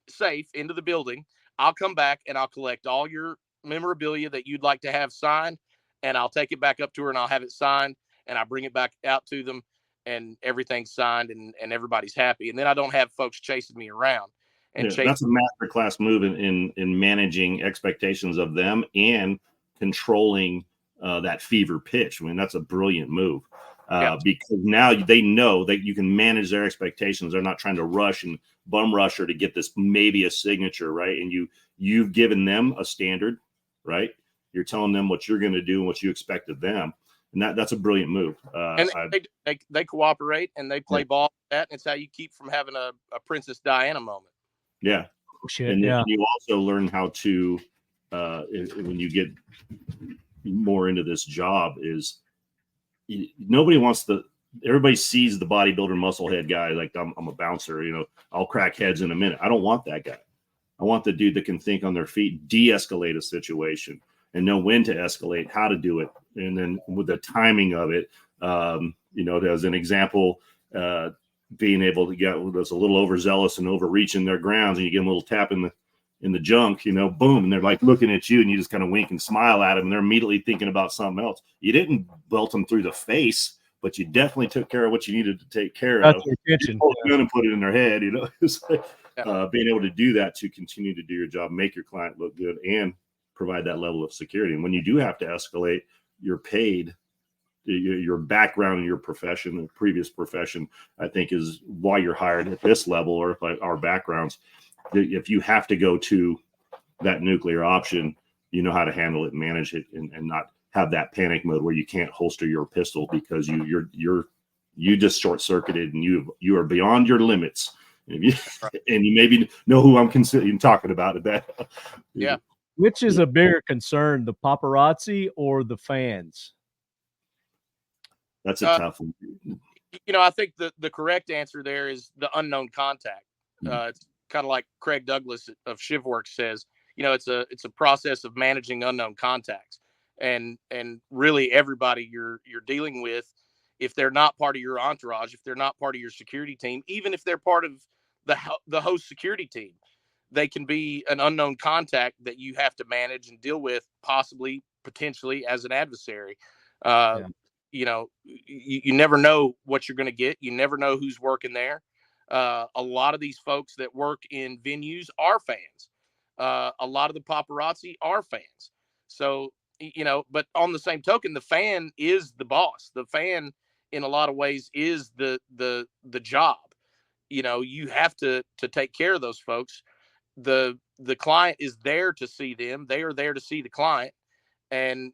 safe into the building. I'll come back and I'll collect all your memorabilia that you'd like to have signed, and I'll take it back up to her and I'll have it signed, and I bring it back out to them, and everything's signed and everybody's happy. And then I don't have folks chasing me around. And
that's a masterclass move in managing expectations of them and controlling that fever pitch. I mean, that's a brilliant move because now they know that you can manage their expectations. They're not trying to rush and bum rush her to get this, maybe a signature, right? And you've given them a standard, right? You're telling them what you're going to do and what you expect of them. And that's a brilliant move.
And they cooperate and they play ball with that. And it's how you keep from having a Princess Diana moment.
Yeah. And then you also learn how to, when you get more into this job, is everybody sees the bodybuilder musclehead guy like I'm a bouncer, I'll crack heads in a minute. I don't want that guy. I want the dude that can think on their feet, de-escalate a situation and know when to escalate, how to do it, and then with the timing of it. As an example, being able to get that's a little overzealous and overreaching their grounds, and you get them a little tap in the junk, boom, and they're like looking at you, and you just kind of wink and smile at them, and they're immediately thinking about something else. You didn't belt them through the face, but you definitely took care of what you needed to take care of.
Attention.
And put it in their head, It's like, being able to do that to continue to do your job, make your client look good, and provide that level of security. And when you do have to escalate, you're paid. Your background in your profession, the previous profession, I think is why you're hired at this level, or if our backgrounds. If you have to go to that nuclear option, you know how to handle it and manage it, and not have that panic mode where you can't holster your pistol because you just short circuited and you are beyond your limits. And you maybe know who I'm talking about at that.
Yeah.
Which is a bigger concern, the paparazzi or the fans?
That's a tough one.
I think the correct answer there is the unknown contact. It's kind of like Craig Douglas of ShivWorks says, it's a process of managing unknown contacts, and really everybody you're dealing with, if they're not part of your entourage, if they're not part of your security team, even if they're part of the host security team, they can be an unknown contact that you have to manage and deal with, potentially as an adversary. You never know what you're going to get. You never know who's working there. A lot of these folks that work in venues are fans. A lot of the paparazzi are fans. So, but on the same token, the fan is the boss. The fan, in a lot of ways, is the job. You have to take care of those folks. The client is there to see them. They are there to see the client. And,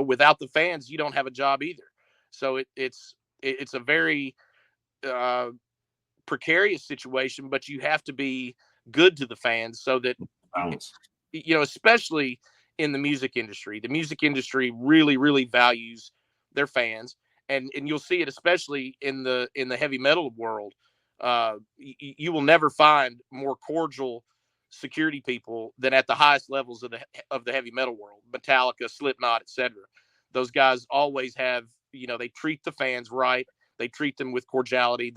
without the fans, you don't have a job either. So it's a very precarious situation, but you have to be good to the fans so that, especially in the music industry really, really values their fans. And you'll see it, especially in the heavy metal world. You will never find more cordial security people than at the highest levels of the heavy metal world, Metallica, Slipknot, etc. Those guys always have, they treat the fans right. They treat them with cordiality.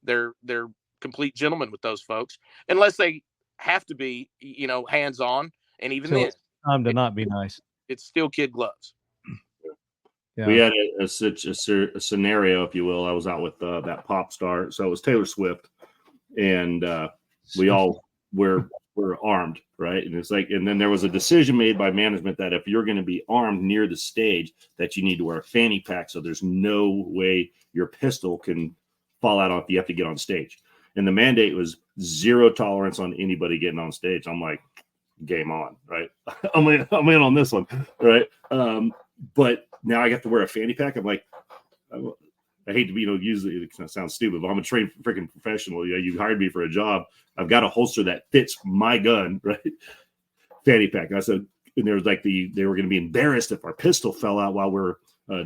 They're complete gentlemen with those folks, unless they have to be, hands-on. And even then,
time to not be nice.
It's still kid gloves.
Yeah. We had a scenario, if you will. I was out with that pop star. So it was Taylor Swift, and we're were armed, right? And it's like, and then there was a decision made by management that if you're going to be armed near the stage, that you need to wear a fanny pack, so there's no way your pistol can fall out if you have to get on stage. And the mandate was 0 tolerance on anybody getting on stage. I'm like, game on, right? I'm in on this one, right? But now I have to wear a fanny pack. I'm like, I hate to be, usually it sounds stupid, but I'm a trained freaking professional. You hired me for a job. I've got a holster that fits my gun, right? Fanny pack. And I said, and there was like they were going to be embarrassed if our pistol fell out while we're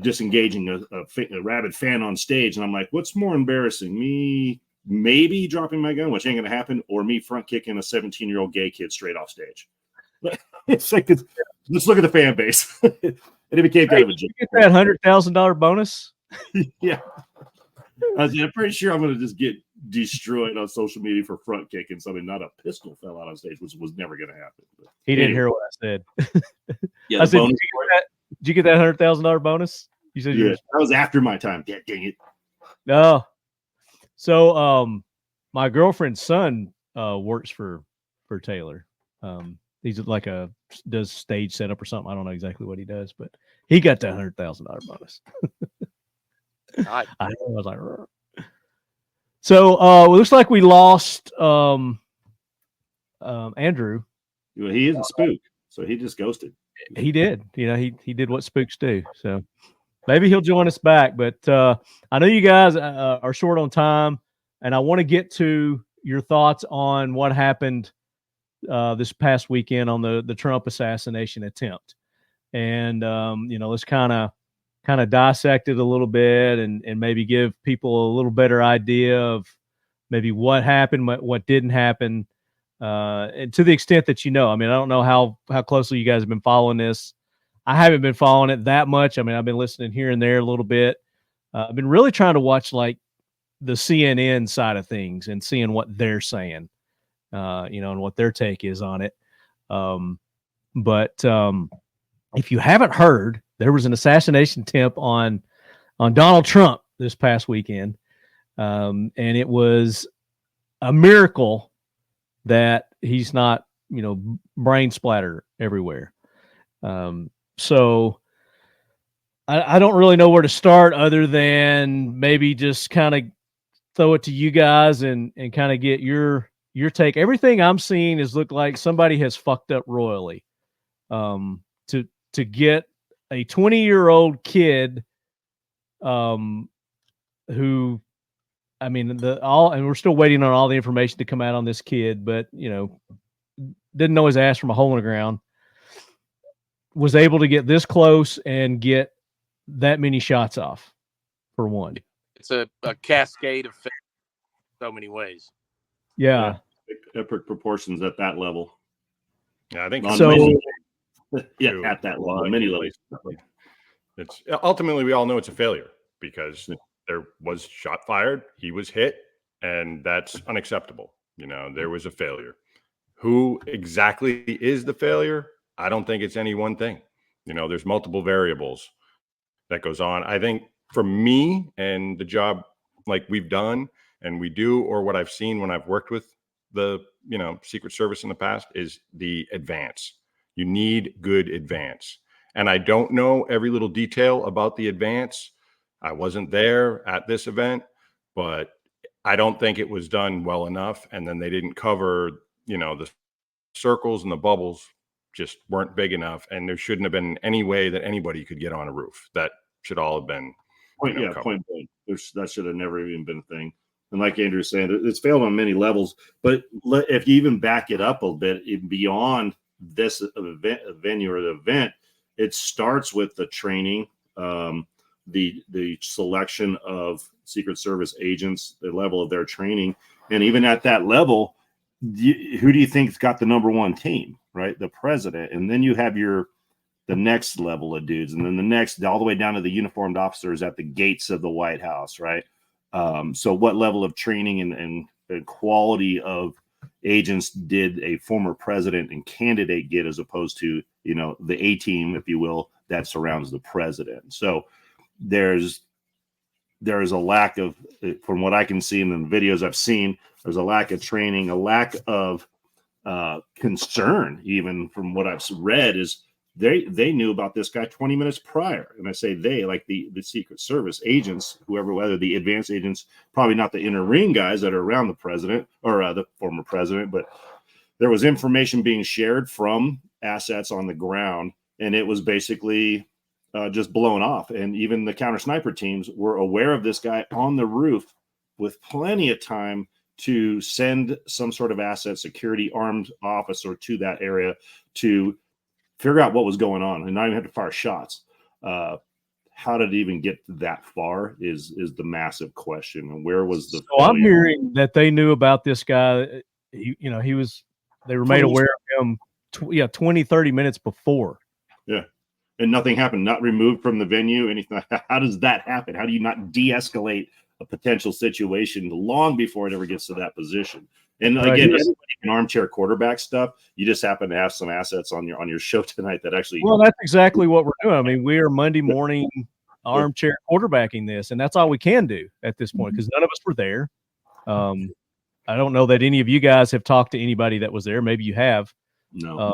disengaging a rabid fan on stage. And I'm like, what's more embarrassing, me maybe dropping my gun, which ain't going to happen, or me front kicking a 17-year-old gay kid straight off stage? It's like, let's look at the fan base. And it became kind of a joke.
You get that $100,000 bonus?
Yeah. I'm pretty sure I'm going to just get destroyed on social media for front kicking something. Not a pistol fell out on stage, which was never going to happen. But
he didn't hear what I said.
Yeah,
I said, did you get that $100,000 bonus? You said
that was after my time. Yeah, dang it.
No. So my girlfriend's son works for Taylor. He's like does stage setup or something. I don't know exactly what he does, but he got that $100,000 bonus. I was like, rrr. So it looks like we lost Andrew.
Well, he is a spook, so he just ghosted.
He did. He did what spooks do. So maybe he'll join us back. But I know you guys are short on time, and I want to get to your thoughts on what happened this past weekend on the Trump assassination attempt. And let's kind of dissect it a little bit and maybe give people a little better idea of maybe what happened, what didn't happen, and to the extent that I don't know how closely you guys have been following this. I haven't been following it that much. I mean, I've been listening here and there a little bit. I've been really trying to watch like the CNN side of things and seeing what they're saying, and what their take is on it. But if you haven't heard, there was an assassination attempt on Donald Trump this past weekend. And it was a miracle that he's not, brain splatter everywhere. So I don't really know where to start other than maybe just kind of throw it to you guys and kind of get your take. Everything I'm seeing is look like somebody has fucked up royally. To get a 20-year-old kid, who, and we're still waiting on all the information to come out on this kid, but didn't know his ass from a hole in the ground, was able to get this close and get that many shots off for one.
It's a cascade of so many ways.
Yeah.
Epic proportions at that level.
Yeah, I think
so.
At that level, many levels.
It's ultimately, we all know it's a failure because there was shot fired, he was hit, and that's unacceptable. There was a failure. Who exactly is the failure? I don't think it's any one thing. There's multiple variables that goes on. I think for me and the job like we've done and we do, or what I've seen when I've worked with the Secret Service in the past, is the advance. You need good advance. And I don't know every little detail about the advance. I wasn't there at this event, but I don't think it was done well enough. And then they didn't cover, the circles and the bubbles just weren't big enough. And there shouldn't have been any way that anybody could get on a roof. That should all have been
point blank. That should have never even been a thing. And like Andrew's saying, it's failed on many levels. But if you even back it up a bit beyond this venue or the event, it starts with the training, the selection of Secret Service agents, the level of their training, and even at that level, who do you think's got the number one team? Right, the president, and then you have the next level of dudes, and then the next all the way down to the uniformed officers at the gates of the White House. Right, so what level of training and quality of agents did a former president and candidate get, as opposed to the A team, if you will, that surrounds the president? So there is a lack of, from what I can see in the videos I've seen, there's a lack of training, a lack of concern, even from what I've read, is they knew about this guy 20 minutes prior. And I say they, like the Secret Service agents, whoever, whether the advanced agents, probably not the inner ring guys that are around the president or the former president, but there was information being shared from assets on the ground, and it was basically just blown off. And even the counter sniper teams were aware of this guy on the roof with plenty of time to send some sort of asset security armed officer to that area to figure out what was going on and not even have to fire shots. How did it even get that far is the massive question. And where was the
So I'm hearing that they knew about this guy. They were made aware of him 20, 30 minutes before.
Yeah. And nothing happened, not removed from the venue, anything. How does that happen? How do you not de-escalate a potential situation long before it ever gets to that position? And again, everybody can armchair quarterback stuff. You just happen to have some assets on your show tonight that actually.
Well, that's exactly what we're doing. I mean, we are Monday morning armchair quarterbacking this, and that's all we can do at this point because none of us were there. I don't know that any of you guys have talked to anybody that was there. Maybe you have.
No.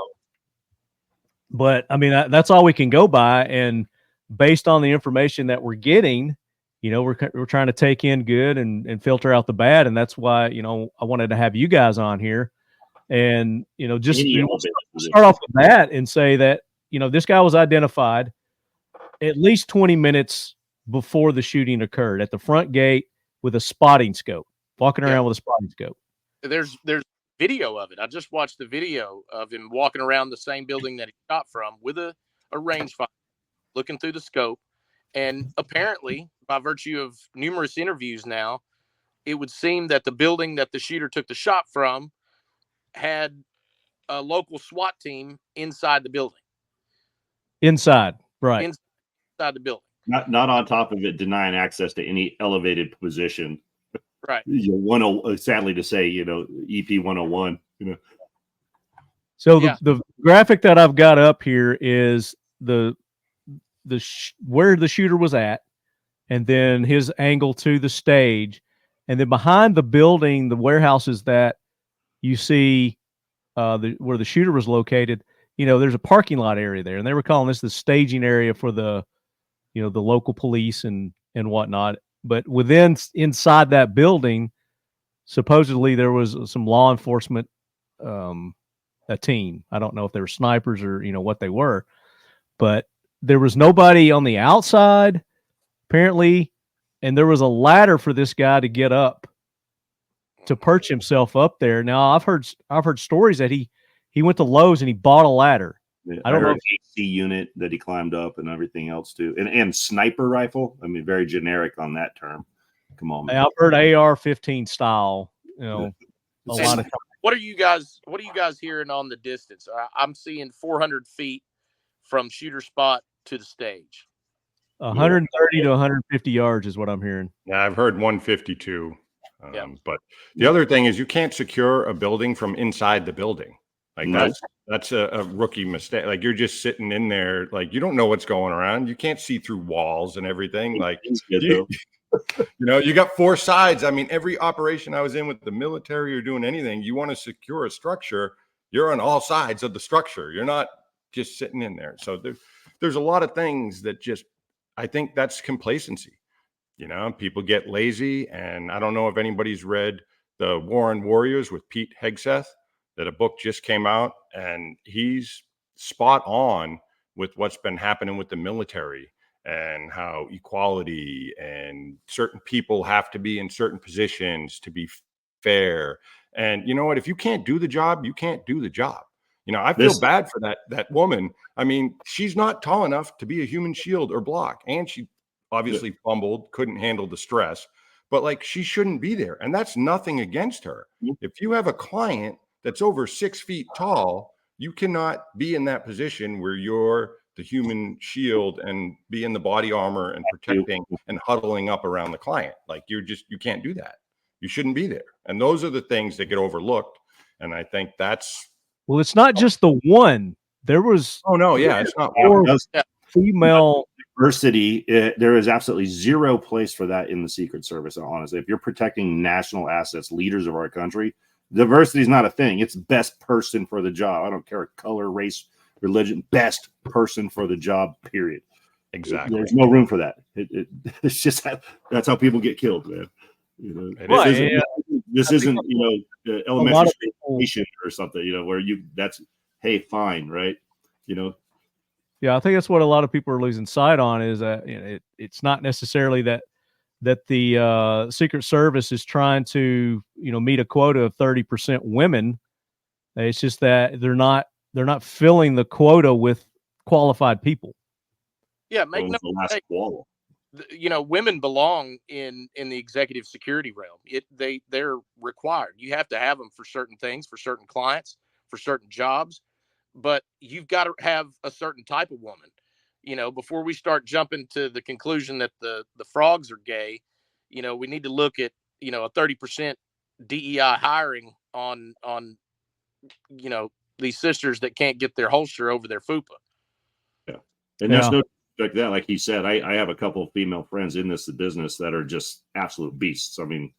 But I mean, that's all we can go by. And based on the information that we're getting, we're trying to take in good and filter out the bad. And that's why, I wanted to have you guys on here and, just start off with that and say that, this guy was identified at least 20 minutes before the shooting occurred at the front gate with a spotting scope, walking around with a spotting scope.
There's video of it. I just watched the video of him walking around the same building that he shot from with a rangefinder, looking through the scope. And apparently, by virtue of numerous interviews now, it would seem that the building that the shooter took the shot from had a local SWAT team inside the building.
Inside, right.
Inside the building.
Not on top of it, denying access to any elevated position.
Right.
Sadly to say, EP 101.
So the graphic that I've got up here is where the shooter was at, and then his angle to the stage, and then behind the building, the warehouses that you see, where the shooter was located. There's a parking lot area there, and they were calling this the staging area for the local police and whatnot. But inside that building, supposedly there was some law enforcement, a team. I don't know if they were snipers or what they were, but there was nobody on the outside apparently, and there was a ladder for this guy to get up to perch himself up there. Now I've heard stories that he went to Lowe's and he bought a ladder.
Yeah, I don't know HC unit that he climbed up and everything else too, and sniper rifle. I mean, very generic on that term. Come on, man.
I've heard AR-15 style. A lot of.
What are you guys hearing on the distance? I'm seeing 400 feet from shooter spot to the stage.
130 to 150 yards is what I'm hearing.
Yeah, I've heard 152. But the other thing is you can't secure a building from inside the building. That's a rookie mistake. Like you're just sitting in there, like you don't know what's going around. You can't see through walls and everything. Like you got four sides. I mean, every operation I was in with the military or doing anything, you want to secure a structure, you're on all sides of the structure. You're not just sitting in there. So there's a lot of things that I think that's complacency. People get lazy, and I don't know if anybody's read The War on Warriors with Pete Hegseth. That a book just came out, and he's spot on with what's been happening with the military and how equality and certain people have to be in certain positions to be fair. And you know what? If you can't do the job, you can't do the job. I feel bad for that woman. I mean, she's not tall enough to be a human shield or block, and she obviously fumbled, couldn't handle the stress. But she shouldn't be there, and that's nothing against her. If you have a client that's over 6 feet tall, you cannot be in that position where you're the human shield and be in the body armor and protecting and huddling up around the client. You can't do that. You shouldn't be there. And those are the things that get overlooked. And I think that's.
Well, it's not just the one. There was.
Oh, no. Yeah. It's not
female
diversity. There is absolutely zero place for that in the Secret Service. Honestly, if you're protecting national assets, leaders of our country, Diversity is not a thing. It's best person for the job. I don't care color, race, religion. Best person for the job. Period.
Exactly.
There's no room for that. It's just that's how people get killed, man. You know, this isn't elementary education or something. You know, where that's hey, fine, right? You know.
Yeah, I think that's what a lot of people are losing sight on is that it's not necessarily that the Secret Service is trying to meet a quota of 30% women. It's just that they're not filling the quota with qualified people.
Yeah, make no mistake. Women belong in the executive security realm. They're required. You have to have them for certain things, for certain clients, for certain jobs, but you've got to have a certain type of woman. Before we start jumping to the conclusion that the frogs are gay, we need to look at a 30% DEI hiring on these sisters that can't get their holster over their fupa.
Yeah, and that's no like that. Like he said, I have a couple of female friends in this business that are just absolute beasts. I mean,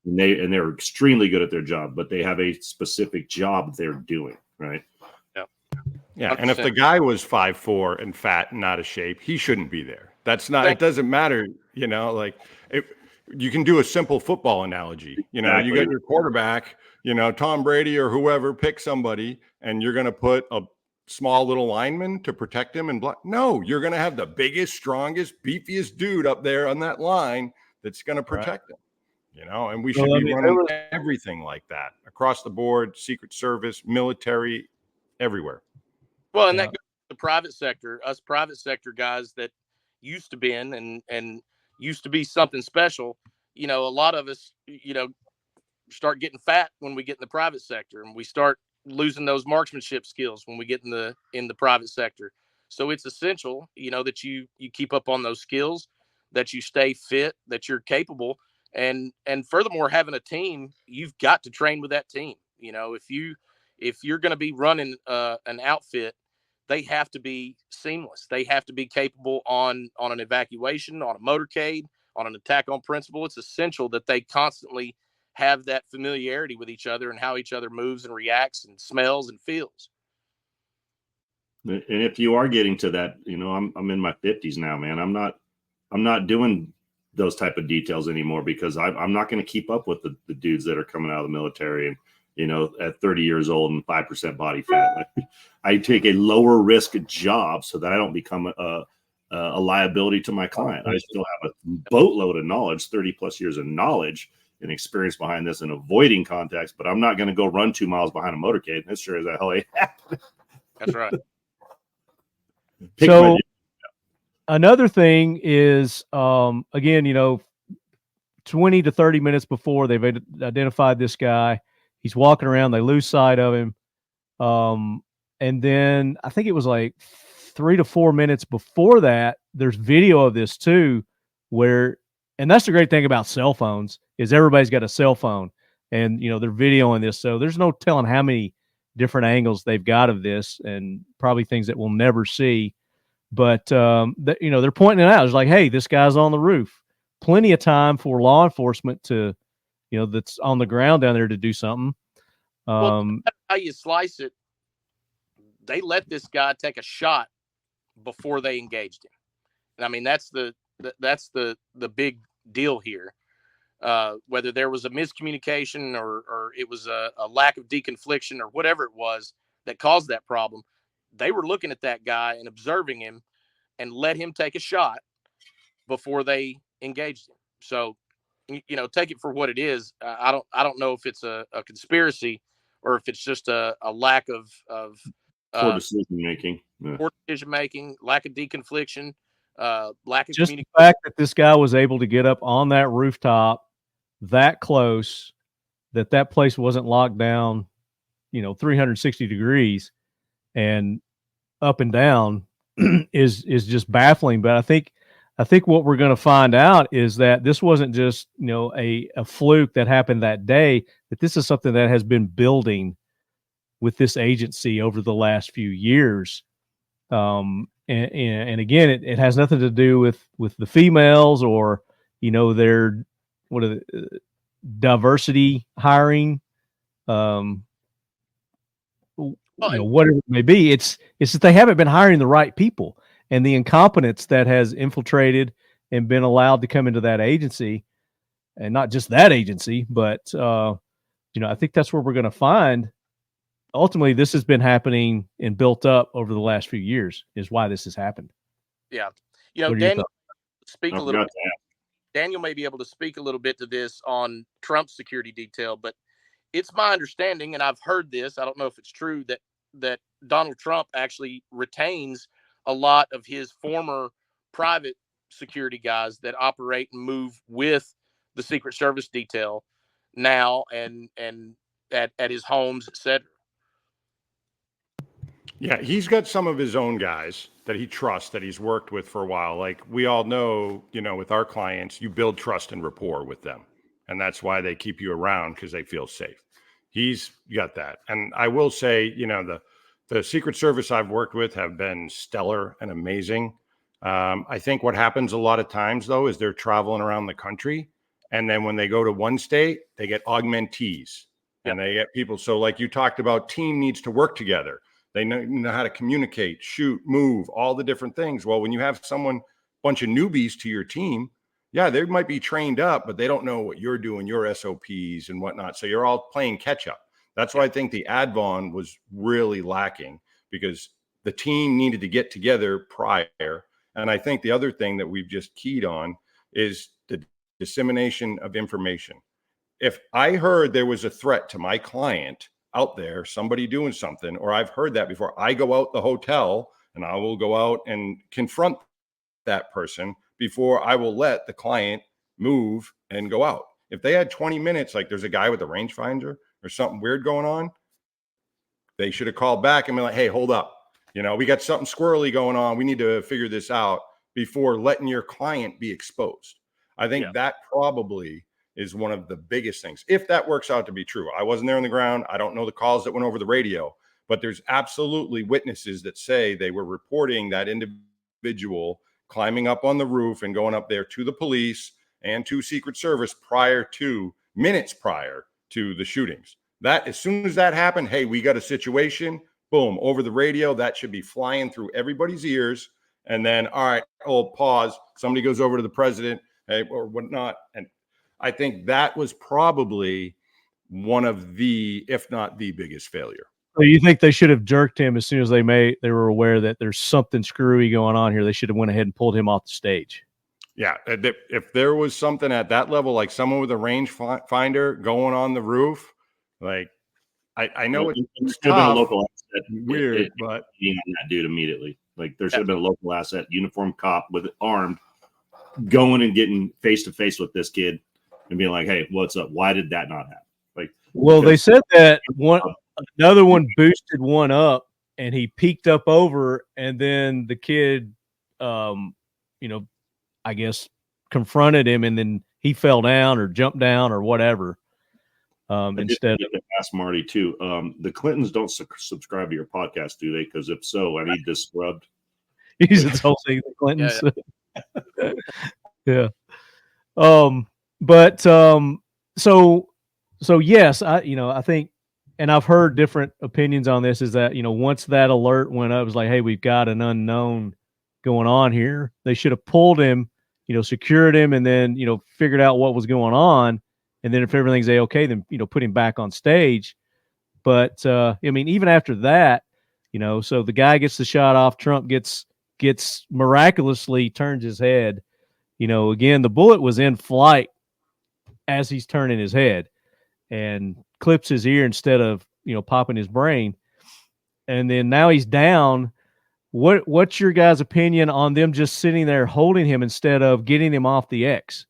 they're extremely good at their job, but they have a specific job they're doing, right?
Yeah, and if the guy was 5'4" and fat and out of shape, he shouldn't be there. That's not. It doesn't matter. You can do a simple football analogy. You got your quarterback. Tom Brady or whoever, pick somebody, and you're going to put a small little lineman to protect him and block. No, you're going to have the biggest, strongest, beefiest dude up there on that line that's going to protect him. And we should be running everything like that across the board: Secret Service, military, everywhere.
Well, and that goes to the private sector, us private sector guys that used to be and used to be something special. A lot of us, start getting fat when we get in the private sector, and we start losing those marksmanship skills when we get in the private sector. So it's essential, that you keep up on those skills, that you stay fit, that you're capable, and furthermore, having a team, you've got to train with that team. If you're going to be running an outfit, they have to be seamless. They have to be capable on an evacuation, on a motorcade, on an attack on principle. It's essential that they constantly have that familiarity with each other and how each other moves and reacts and smells and feels.
And if you are getting to that, I'm in my 50s now, man. I'm not doing those type of details anymore because I'm not going to keep up with the dudes that are coming out of the military and at 30 years old and 5% body fat. I take a lower risk job so that I don't become a liability to my client. I still have a boatload of knowledge, 30 plus years of knowledge and experience behind this and avoiding contacts, but I'm not going to go run 2 miles behind a motorcade. That's sure as hell ain't happening.
That's right.
So another thing is, again, 20 to 30 minutes before they've identified this guy, he's walking around, they lose sight of him. And then I think it was like 3 to 4 minutes before that, there's video of this too, and that's the great thing about cell phones is everybody's got a cell phone and, they're videoing this. So there's no telling how many different angles they've got of this and probably things that we'll never see. But, they're pointing it out. It's like, hey, this guy's on the roof. Plenty of time for law enforcement to, that's on the ground down there to do something.
Well, how you slice it, they let this guy take a shot before they engaged him. And I mean, that's the big deal here. Whether there was a miscommunication or it was a lack of deconfliction or whatever it was that caused that problem, they were looking at that guy and observing him and let him take a shot before they engaged him. So, take it for what it is. I don't know if it's a conspiracy or if it's just a lack of
poor decision making,
lack of deconfliction, lack of
just
communication.
The fact that this guy was able to get up on that rooftop that close, that place wasn't locked down, 360 degrees and up and down is just baffling. But I think what we're going to find out is that this wasn't just, a fluke that happened that day, that this is something that has been building with this agency over the last few years. And again, it has nothing to do with the females or, their diversity hiring. you know, whatever it may be. It's that they haven't been hiring the right people, and the incompetence that has infiltrated and been allowed to come into that agency, and not just that agency, but you know, I think that's where we're going to find. Ultimately, this has been happening and built up over the last few years. Is why this has happened.
Yeah, you know, Daniel, speak a little bit. Daniel may be able to speak a little bit to this on Trump's security detail, but it's my understanding, and I've heard this, I don't know if it's true, that Donald Trump actually retains a lot of his former private security guys that operate and move with the Secret Service detail now and at his homes, etc.
Yeah, he's got some of his own guys that he trusts, that he's worked with for a while. Like we all know, you know, with our clients, you build trust and rapport with them. And that's why they keep you around, because they feel safe. He's got that. And I will say, you know, the Secret Service I've worked with have been stellar and amazing. I think what happens a lot of times, though, is they're traveling around the country. And then when they go to one state, they get augmentees and they get people. So like you talked about, team needs to work together. They know how to communicate, shoot, move, all the different things. Well, when you have bunch of newbies to your team, yeah, they might be trained up, but they don't know what you're doing, your SOPs and whatnot. So you're all playing catch up. That's why I think the ADVON was really lacking, because the team needed to get together prior. And I think the other thing that we've just keyed on is the dissemination of information. If I heard there was a threat to my client out there, somebody doing something, or I've heard that before, I go out the hotel and I will go out and confront that person before I will let the client move and go out. If they had 20 minutes, like there's a guy with a rangefinder or something weird going on, they should have called back and been like, hey, hold up. You know, we got something squirrely going on. We need to figure this out before letting your client be exposed. I think that probably is one of the biggest things, if that works out to be true. I wasn't there on the ground. I don't know the calls that went over the radio, but there's absolutely witnesses that say they were reporting that individual climbing up on the roof and going up there to the police and to Secret Service minutes prior to the shootings. That as soon as that happened, hey, we got a situation, boom, over the radio, that should be flying through everybody's ears. And then, all right, pause. Somebody goes over to the president, hey, or whatnot. And I think that was probably one of the, if not the biggest failure.
So you think they should have jerked him as soon as they were aware that there's something screwy going on here? They should have went ahead and pulled him off the stage.
Yeah, if there was something at that level, like someone with a range finder going on the roof, like I know it should have been a local asset.
Weird, but being on that dude immediately, like there should have been a local asset, uniformed cop with it armed, going and getting face to face with this kid and being like, "Hey, what's up? Why did that not happen?" Like,
well, they said that another one boosted one up, and he peeked up over, and then the kid, you know, I guess confronted him, and then he fell down or jumped down or whatever. Instead of
ask Marty too. The Clintons don't subscribe to your podcast, do they? Because if so, I need this scrubbed.
He's insulting the Clintons. Yeah. So yes, I think, and I've heard different opinions on this, is that, once that alert went up, it was like, hey, we've got an unknown going on here. They should have pulled him, secured him, and then, figured out what was going on. And then if everything's okay, then, put him back on stage. But, even after that, so the guy gets the shot off, Trump gets miraculously turns his head. Again, the bullet was in flight as he's turning his head and clips his ear instead of, popping his brain. And then now he's down. What's your guys' opinion on them just sitting there holding him instead of getting him off the X?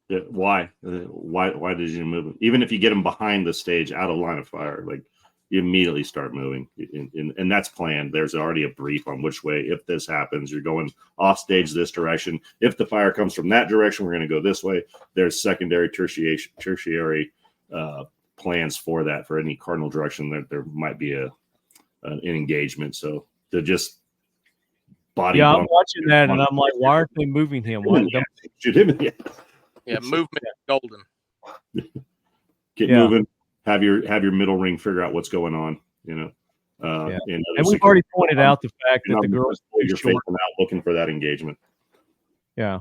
Yeah, why? Why did you move him? Even if you get him behind the stage, out of line of fire, like you immediately start moving, and that's planned. There's already a brief on which way. If this happens, you're going off stage this direction. If the fire comes from that direction, we're going to go this way. There's secondary, tertiary plans for that. For any cardinal direction, that there might be an engagement. So to just body.
Yeah, I'm watching that, and I'm like, why aren't they moving him? Why
shoot him? Yeah.
Yeah, movement is golden.
Get moving. Have your middle ring figure out what's going on.
And we've already pointed out the fact that the girls
you're facing out looking for that engagement.
Yeah,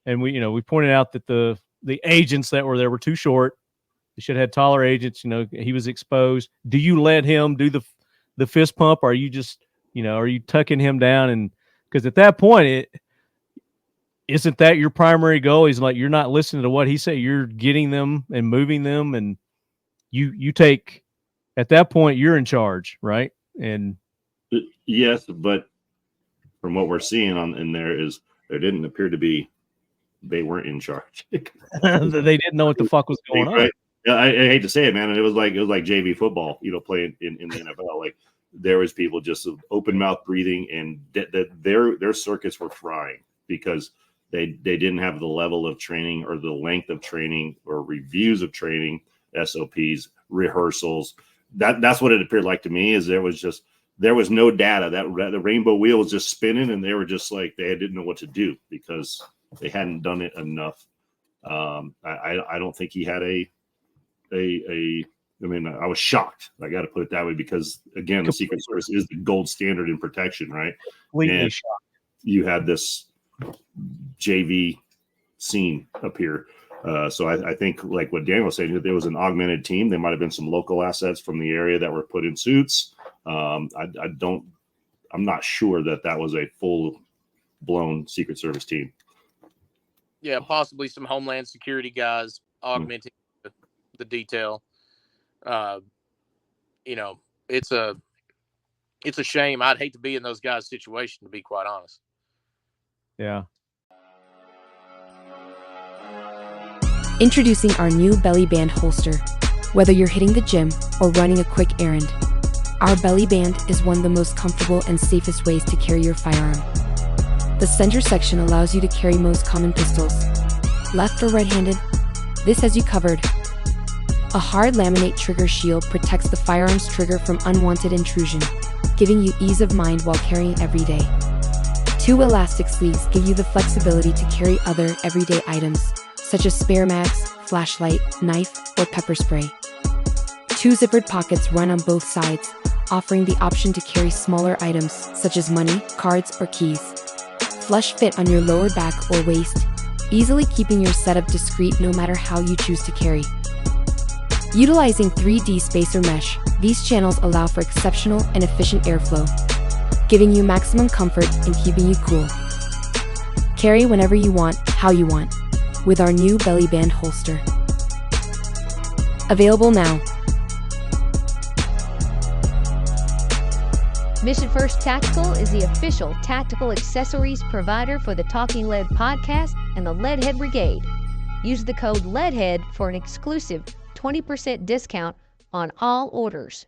and we pointed out that the agents that were there were too short. They should have had taller agents. He was exposed. Do you let him do the fist pump? Or are you just are you tucking him down? And because at that point, isn't that your primary goal? He's like, you're not listening to what he said. You're getting them and moving them, and you take. At that point, you're in charge, right? And
yes, but from what we're seeing in there is there didn't appear to be. They weren't in charge.
They didn't know what the fuck was going on.
Yeah, I hate to say it, man. And it was like JV football, playing in the NFL. Like there was people just open mouth breathing, and their circuits were frying because they didn't have the level of training or the length of training or reviews of training, SOPs, rehearsals. That's what it appeared like to me. Is there was no data. That the rainbow wheel was just spinning, and they were just like they didn't know what to do because they hadn't done it enough. I don't think he had I was shocked. I got to put it that way because again, the Secret Service is the gold standard in protection, right?
Completely shocked.
You had this JV scene appear. So I think like what Daniel was saying, there was an augmented team. There might have been some local assets from the area that were put in suits. I'm not sure that was a full blown Secret Service team.
Yeah, possibly some Homeland Security guys augmenting the detail. It's a shame. I'd hate to be in those guys' situation, to be quite honest.
Yeah.
Introducing our new belly band holster. Whether you're hitting the gym or running a quick errand, our belly band is one of the most comfortable and safest ways to carry your firearm. The center section allows you to carry most common pistols. Left or right-handed, this has you covered. A hard laminate trigger shield protects the firearm's trigger from unwanted intrusion, giving you ease of mind while carrying every day. 2 elastic sleeves give you the flexibility to carry other everyday items, such as spare mags, flashlight, knife, or pepper spray. 2 zippered pockets run on both sides, offering the option to carry smaller items such as money, cards, or keys. Flush fit on your lower back or waist, easily keeping your setup discreet no matter how you choose to carry. Utilizing 3D spacer mesh, these channels allow for exceptional and efficient airflow, giving you maximum comfort and keeping you cool. Carry whenever you want, how you want, with our new belly band holster. Available now.
Mission First Tactical is the official tactical accessories provider for the Talking Lead podcast and the Leadhead Brigade. Use the code LEADHEAD for an exclusive 20% discount on all orders.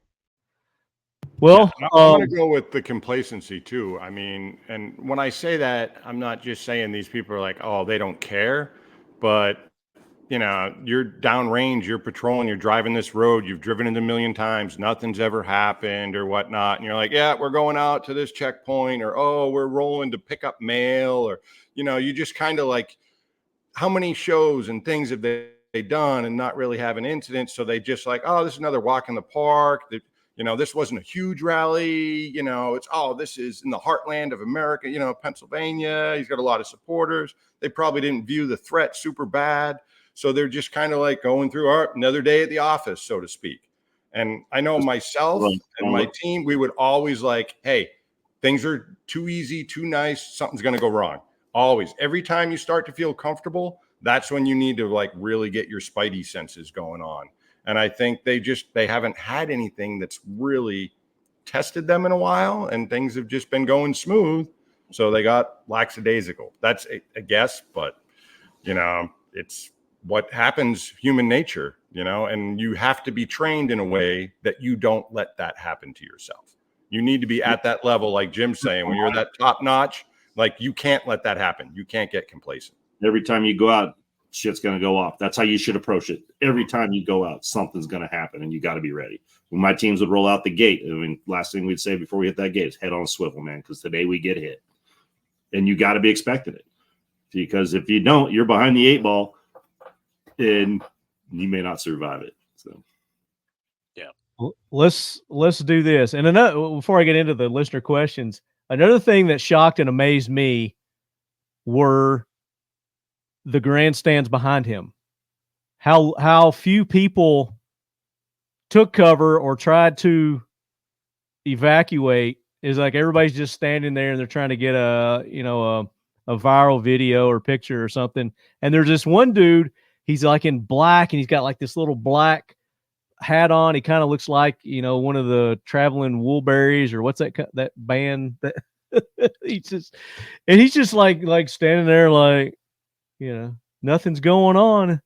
Well,
I'm going to go with the complacency too. I mean, and when I say that, I'm not just saying these people are like, oh, they don't care, but you're downrange, you're patrolling, you're driving this road, you've driven it a million times, nothing's ever happened or whatnot. And you're like, yeah, we're going out to this checkpoint, or, oh, we're rolling to pick up mail, or, you just kind of like, how many shows and things have they done and not really have an incident? So they just like, oh, this is another walk in the park. This wasn't a huge rally. This is in the heartland of America, Pennsylvania. He's got a lot of supporters. They probably didn't view the threat super bad. So they're just kind of like going through another day at the office, so to speak. And I know myself and my team, we would always like, hey, things are too easy, too nice. Something's going to go wrong. Always. Every time you start to feel comfortable, that's when you need to like really get your spidey senses going on. And I think they haven't had anything that's really tested them in a while, and things have just been going smooth. So they got lackadaisical. That's a guess, but it's what happens, human nature, and you have to be trained in a way that you don't let that happen to yourself. You need to be at that level, like Jim's saying, when you're that top notch, like you can't let that happen. You can't get complacent.
Every time you go out, shit's going to go off. That's how you should approach it. Every time you go out, something's going to happen, and you got to be ready. When my teams would roll out the gate, last thing we'd say before we hit that gate is head on a swivel, man, because today we get hit. And you got to be expecting it. Because if you don't, you're behind the 8 ball. and you may not survive it. So,
let's do this. And another, before I get into the listener questions, another thing that shocked and amazed me were the grandstands behind him. How few people took cover or tried to evacuate. Is like everybody's just standing there and they're trying to get a viral video or picture or something. And there's this one dude, he's like in black and he's got like this little black hat on. He kind of looks like, one of the Traveling Woolberries, or what's that band that he's just like standing there like, nothing's going on.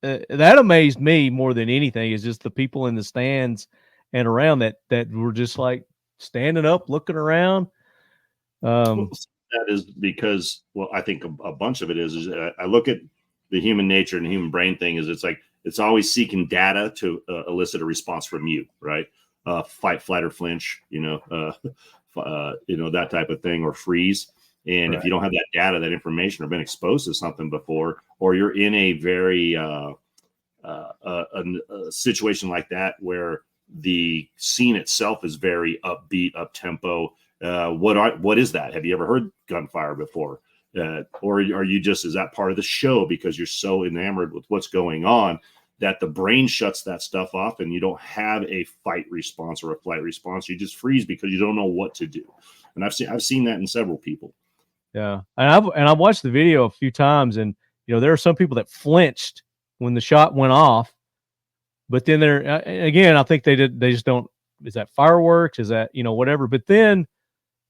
That amazed me more than anything, is just the people in the stands and around that were just like standing up, looking around.
That is because, I think a bunch of it is I look at the human nature and the human brain thing is it's always seeking data to elicit a response from you, right? Fight, flight, or flinch, that type of thing, or freeze. And if you don't have that data, that information, or been exposed to something before, or you're in a very a situation like that where the scene itself is very upbeat, up tempo. What is that? Have you ever heard gunfire before? Or are you just, is that part of the show because you're so enamored with what's going on that the brain shuts that stuff off and you don't have a fight response or a flight response? You just freeze because you don't know what to do. And I've seen that in several people.
Yeah, and I've watched the video a few times, and there are some people that flinched when the shot went off, but then again, I think they just don't. Is that fireworks? Is that whatever? But then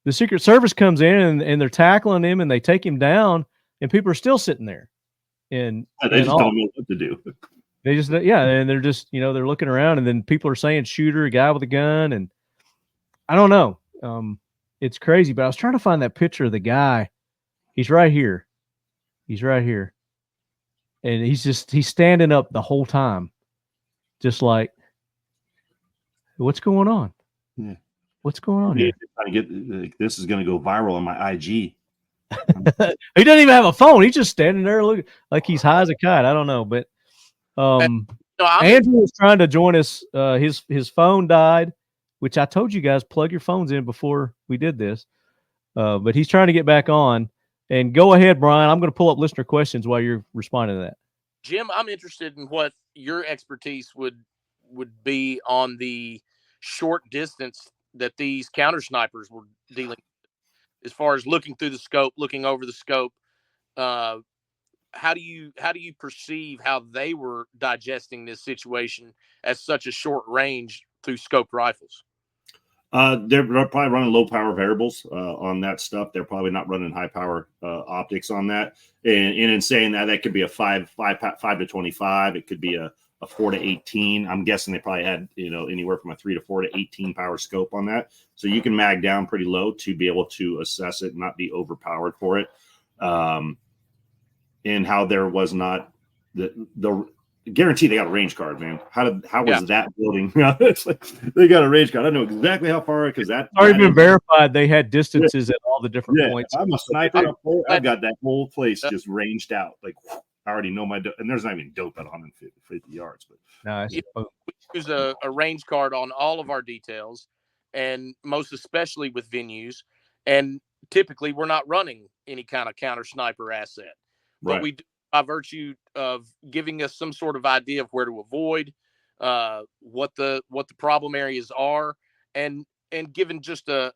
the Secret Service comes in and they're tackling him and they take him down, and people are still sitting there, and
they just don't know what to do.
They just and they're just they're looking around, and then people are saying shooter, a guy with a gun, and I don't know. It's crazy, but I was trying to find that picture of the guy. He's right here. And he's standing up the whole time. Just like, what's going on?
Yeah.
What's going on here?
This is going to go viral on my IG.
He doesn't even have a phone. He's just standing there looking like he's high as a kite. I don't know, but Andrew was trying to join us. His phone died, which I told you guys, plug your phones in before we did this. But he's trying to get back on. And go ahead, Brian. I'm going to pull up listener questions while you're responding to that.
Jim, I'm interested in what your expertise would be on the short distance that these counter snipers were dealing with, as far as looking through the scope, looking over the scope. How do you perceive how they were digesting this situation at such a short range through scoped rifles?
They're probably running low power variables on that stuff. They're probably not running high power optics on that. And in saying that could be a 5 to 25. It could be a 4 to 18. I'm guessing they probably had anywhere from a 3 to 4 to 18 power scope on that. So you can mag down pretty low to be able to assess it and not be overpowered for it. And how there was not the guarantee they got a range card, man. How was that building? It's like they got a range card. I know exactly how far, because that's
already been verified. They had distances at all the different points.
I'm a sniper up there. I've got that whole place just ranged out. Like, I already know my and there's not even dope at 150 yards. But
nice.
We use a range card on all of our details, and most especially with venues. And typically, we're not running any kind of counter sniper asset, but we do, by virtue of giving us some sort of idea of where to avoid, what the problem areas are, and given just a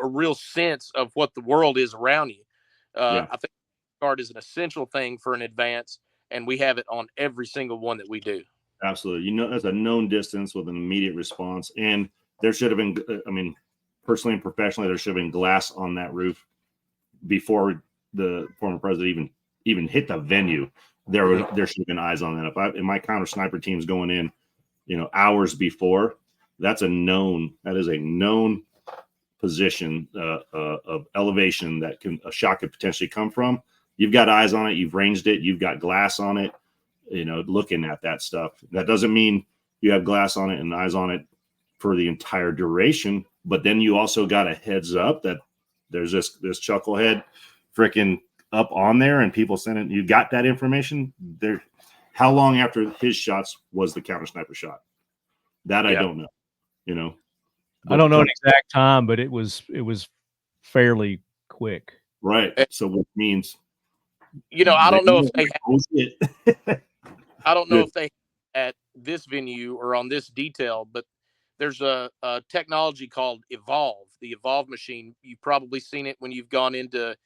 real sense of what the world is around you. I think card is an essential thing for an advance, and we have it on every single one that we do.
Absolutely. There's a known distance with an immediate response, and there should have been, personally and professionally, there should have been glass on that roof before the former president even hit the venue. There should have been eyes on that. If my counter sniper team's going in, hours before, that is a known position of elevation that a shot could potentially come from. You've got eyes on it. You've ranged it. You've got glass on it. Looking at that stuff. That doesn't mean you have glass on it and eyes on it for the entire duration. But then you also got a heads up that there's this chucklehead freaking up on there and people sending, you got that information there. How long after his shots was the counter sniper shot? That I don't know, you know.
I don't know an exact time, but it was fairly quick.
Right. So which means,
you know, I don't know if they I don't know
Good.
if they at this venue or on this detail, but there's a technology called Evolve, the Evolve machine. You've probably seen it when you've gone into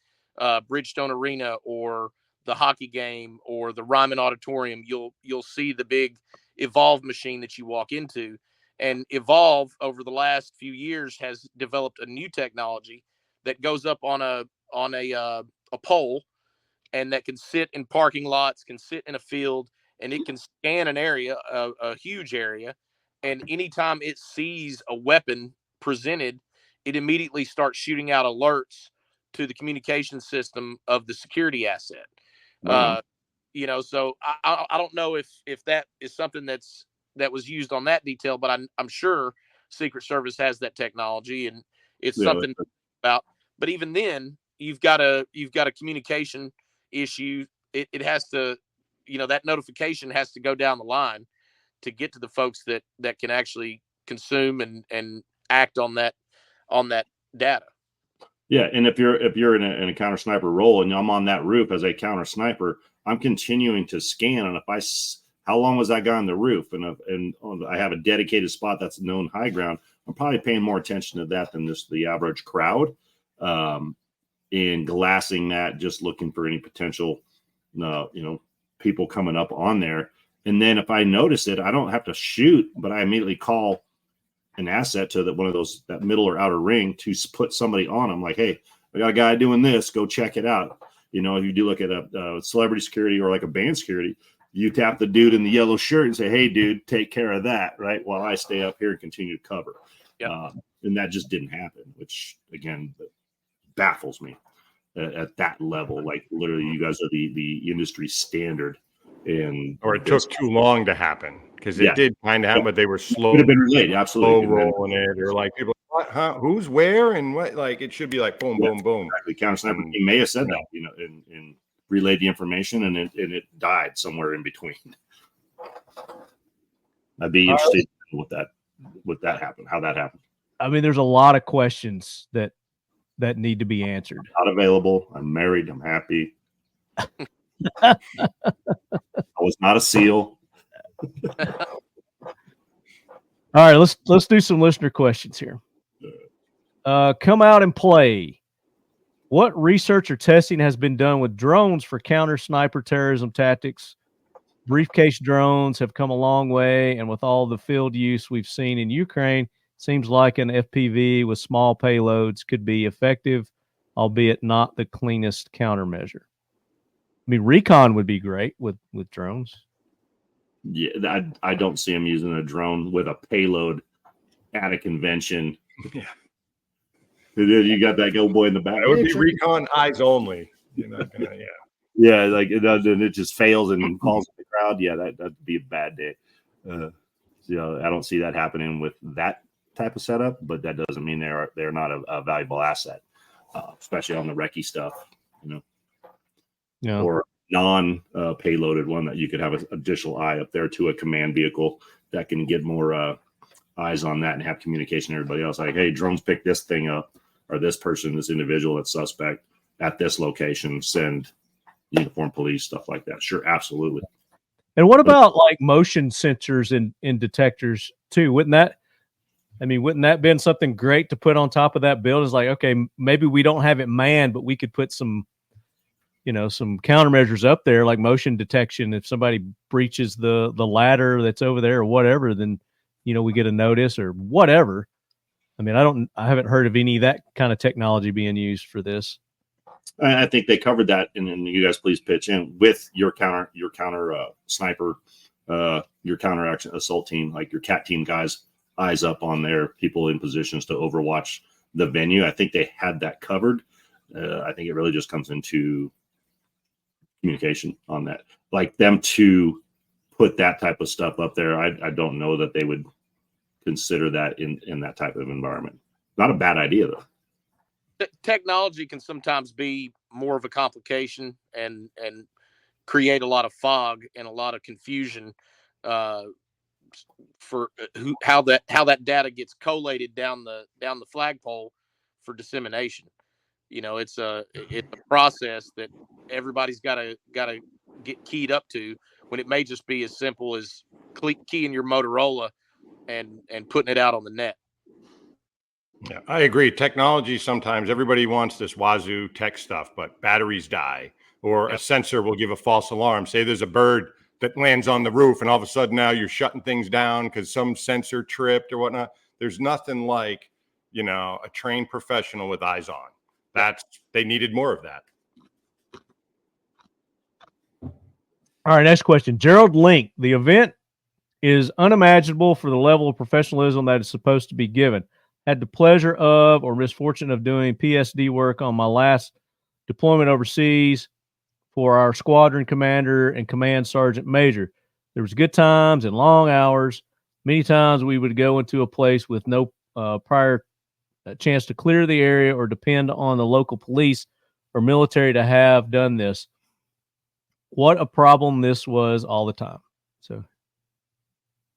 Bridgestone Arena or the hockey game or the Ryman Auditorium. You'll see the big Evolve machine that you walk into. And Evolve over the last few years has developed a new technology that goes up on a pole, and that can sit in parking lots, can sit in a field, and it can scan an area, a huge area. And anytime it sees a weapon presented, it immediately starts shooting out alerts to the communication system of the security asset.
Wow.
You know, so I don't know if that is something that was used on that detail, but I'm sure Secret Service has that technology, and it's something about. But even then, you've got a communication issue. It has to, you know, that notification has to go down the line to get to the folks that can actually consume and act on that data.
Yeah, and if you're in a counter sniper role and I'm on that roof as a counter sniper, I'm continuing to scan. And how long was that guy on the roof? And I have a dedicated spot that's known high ground. I'm probably paying more attention to that than just the average crowd. In glassing that, just looking for any potential, people coming up on there. And then if I notice it, I don't have to shoot, but I immediately call an asset to that middle or outer ring to put somebody on them. Like, hey, I got a guy doing this. Go check it out. You know, if you do look at a celebrity security or like a band security, you tap the dude in the yellow shirt and say, hey, dude, take care of that, right? While I stay up here and continue to cover. Yep. And that just didn't happen, which, again, baffles me at that level. Like, literally, you guys are the industry standard.
Or it took too long to happen, because it did kind of happen, but they were slow.
Could have been related, absolutely.
Slow rolling it, or like people, what, huh? Who's where and what? Like, it should be like boom, boom, boom.
Exactly. Counter sniper team may have said that, you know, and relayed the information, and it died somewhere in between. I'd be interested in what that happened, how that happened.
I mean, there's a lot of questions that need to be answered.
Not available. I'm married. I'm happy. I was not a SEAL.
All right, let's do some listener questions here. Come out and play. What research or testing has been done with drones for counter sniper terrorism tactics? Briefcase drones have come a long way, and with all the field use we've seen in Ukraine, seems like an FPV with small payloads could be effective, albeit not the cleanest countermeasure. I mean, recon would be great with drones.
Yeah, I don't see them using a drone with a payload at a convention.
Yeah.
You got that old boy in the back.
It would be recon eyes only. You're not gonna,
Yeah, like it just fails and calls the crowd. Yeah, that'd be a bad day. I don't see that happening with that type of setup, but that doesn't mean they're not a valuable asset, especially on the recce stuff, or non-payloaded one that you could have an additional eye up there to a command vehicle that can get more eyes on that and have communication with everybody else. Like, hey, drones pick this thing up, or this person, this individual, that's suspect at this location, send uniformed police, stuff like that. Sure, absolutely.
And what about like motion sensors in detectors too? Wouldn't that been something great to put on top of that build? Is like, okay, maybe we don't have it manned, but we could put some countermeasures up there, like motion detection. If somebody breaches the ladder that's over there or whatever, then, we get a notice or whatever. I mean, I haven't heard of any of that kind of technology being used for this.
I think they covered that, and you guys please pitch in with your counter sniper, your counter action assault team, like your CAT team guys, eyes up on their people in positions to overwatch the venue. I think they had that covered. I think it really just comes into communication on that, like them to put that type of stuff up there. I don't know that they would consider that in that type of environment. Not a bad idea though.
technology can sometimes be more of a complication and create a lot of fog and a lot of confusion for how that data gets collated down the flagpole for dissemination. It's a process that everybody's got to get keyed up to, when it may just be as simple as keying your Motorola and putting it out on the net.
Yeah, I agree. Technology, sometimes everybody wants this wazoo tech stuff, but batteries die, or a sensor will give a false alarm. Say there's a bird that lands on the roof, and all of a sudden now you're shutting things down because some sensor tripped or whatnot. There's nothing like, a trained professional with eyes on. They needed more of that.
All right, next question. Gerald Link, the event is unimaginable for the level of professionalism that is supposed to be given. Had the pleasure of or misfortune of doing PSD work on my last deployment overseas for our squadron commander and command sergeant major. There was good times and long hours. Many times we would go into a place with no prior chance to clear the area or depend on the local police or military to have done this. What a problem this was all the time. So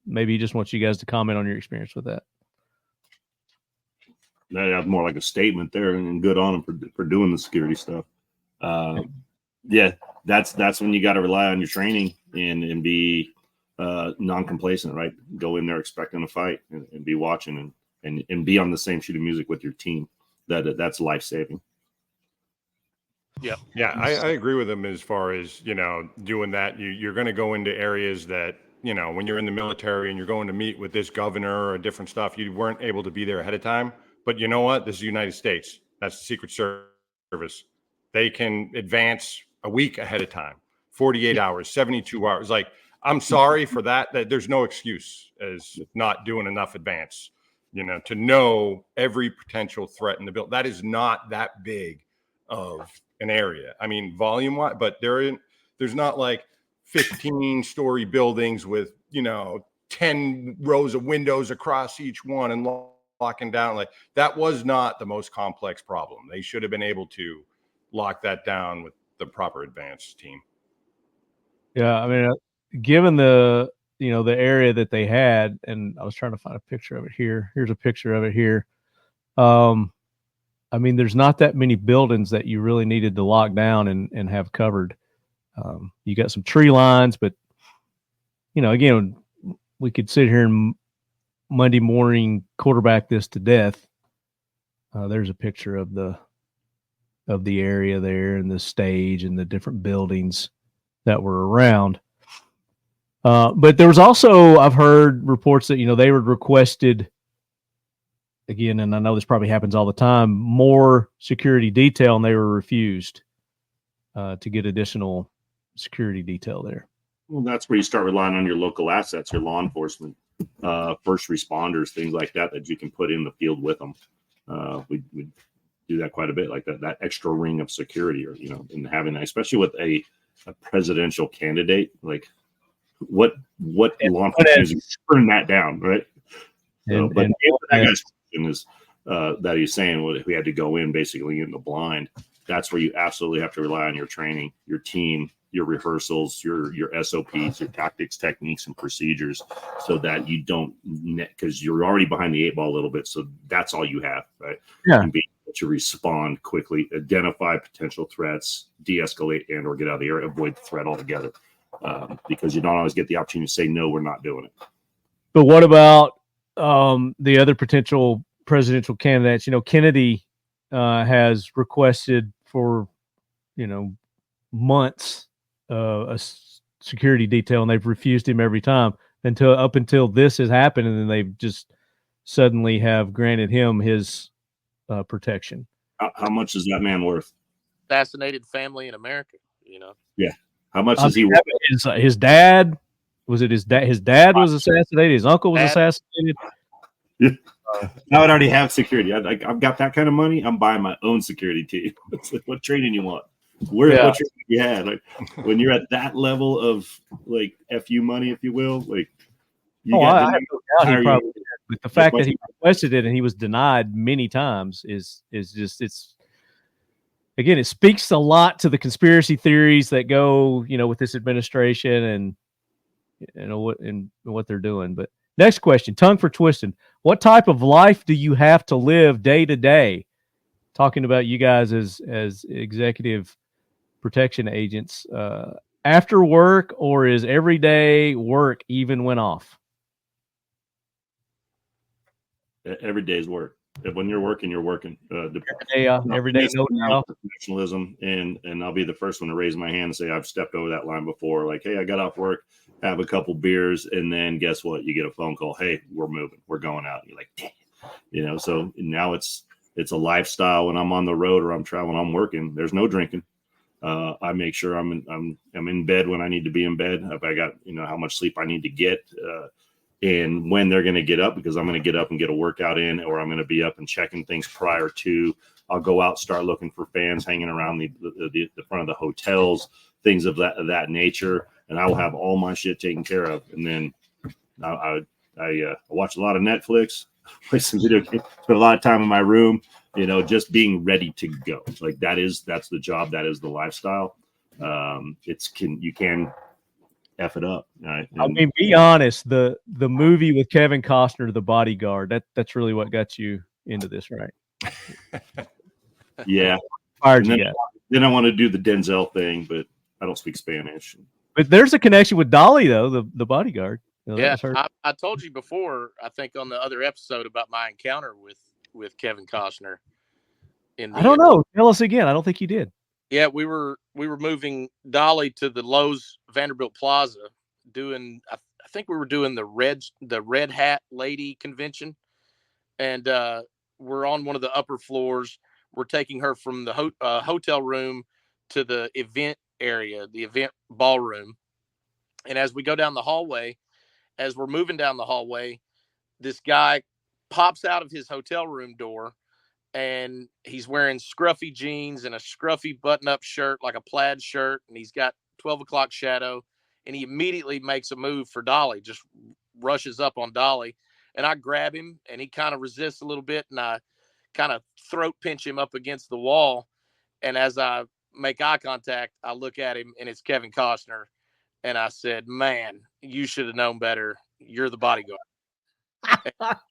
maybe he just wants you guys to comment on your experience with that.
That's more like a statement there, and good on them for doing the security stuff. Yeah, that's when you got to rely on your training and be non-complacent, right? Go in there expecting a fight and be watching and be on the same sheet of music with your team. That's life-saving.
Yeah.
Yeah, I agree with him as far as, doing that. You're going to go into areas that, when you're in the military and you're going to meet with this governor or different stuff, you weren't able to be there ahead of time. But you know what? This is the United States. That's the Secret Service. They can advance a week ahead of time, 48 hours, 72 hours. Like, I'm sorry for that. There's no excuse as not doing enough advance, to know every potential threat in the building. That is not that big of an area. I mean, volume-wise, but there's not like 15-story buildings with, 10 rows of windows across each one and locking down. Like, that was not the most complex problem. They should have been able to lock that down with the proper advance team.
Yeah, I mean, given the area that they had, and I was trying to find a picture of it here. Here's a picture of it here. I mean, there's not that many buildings that you really needed to lock down and have covered. You got some tree lines, but again, we could sit here and Monday morning quarterback this to death. There's a picture of the area there and the stage and the different buildings that were around. But there was also, I've heard reports that, they were requested again, and I know this probably happens all the time, more security detail, and they were refused to get additional security detail there.
Well, that's where you start relying on your local assets, your law enforcement, first responders, things like that you can put in the field with them. We do that quite a bit, like that extra ring of security, or and having, especially with a presidential candidate, like what law enforcement is turn that down, right? So, but that guy's question is that he's saying, well, if we had to go in basically in the blind, that's where you absolutely have to rely on your training, your team, your rehearsals, your SOPs, your tactics, techniques, and procedures, so that you don't, because you're already behind the 8 ball a little bit. So that's all you have, right?
Yeah.
And be able to respond quickly, identify potential threats, de-escalate, and or get out of the area, avoid the threat altogether, because you don't always get the opportunity to say, no, we're not doing it.
But what about the other potential presidential candidates? Kennedy has requested for, months a security detail, and they've refused him every time until this has happened, and then they've just suddenly have granted him his protection.
How much is that man worth?
Assassinated family in America,
Yeah. How much is he worth?
His dad, was it his dad? His dad was assassinated. His uncle was assassinated.
Yeah. I would already have security. I've got that kind of money. I'm buying my own security team. What training you want? What training you had? Like, when you're at that level of like FU money, if you will, like
I have no doubt he probably did. But the fact that he requested it and he was denied many times is just, it's again, it speaks a lot to the conspiracy theories that go, with this administration and what they're doing. But next question, tongue for twisting. What type of life do you have to live day to day? Talking about you guys as executive protection agents, after work, or is everyday work even when off?
Every day's work. When you're working, you're working.
Every day, no
professionalism, and I'll be the first one to raise my hand and say I've stepped over that line before. Like, hey, I got off work, have a couple beers, and then guess what? You get a phone call. Hey, we're moving. We're going out. And you're like, damn. So now it's a lifestyle. When I'm on the road or I'm traveling, I'm working. There's no drinking. I make sure I'm in bed when I need to be in bed. If I got how much sleep I need to get. And when they're going to get up, because I'm going to get up and get a workout in, or I'm going to be up and checking things prior to. I'll go out, start looking for fans hanging around the front of the hotels, things of that nature, and I will have all my shit taken care of. And then I watch a lot of Netflix, play some video games, spend a lot of time in my room, just being ready to go. Like that's the job, that is the lifestyle. You can F it up. Right?
I mean, be honest. The movie with Kevin Costner, The Bodyguard, that's really what got you into this, right?
Yeah. Then I want to do the Denzel thing, but I don't speak Spanish.
But there's a connection with Dolly, though, the Bodyguard.
Yeah, I told you before, I think on the other episode, about my encounter with Kevin Costner.
I don't know. Tell us again. I don't think you did.
Yeah, we were moving Dolly to the Lowe's Vanderbilt Plaza, doing I think we were doing the Red Hat Lady convention, and we're on one of the upper floors. We're taking her from the hotel room to the event area, the event ballroom, and as we go down the hallway, as we're moving down the hallway, this guy pops out of his hotel room door. And he's wearing scruffy jeans and a scruffy button-up shirt, like a plaid shirt, and he's got 12 o'clock shadow, and he immediately makes a move for Dolly, just rushes up on Dolly, and I grab him, and he kind of resists a little bit, and I kind of throat pinch him up against the wall, and as I make eye contact, I look at him, and it's Kevin Costner, and I said, man, you should have known better. You're the bodyguard.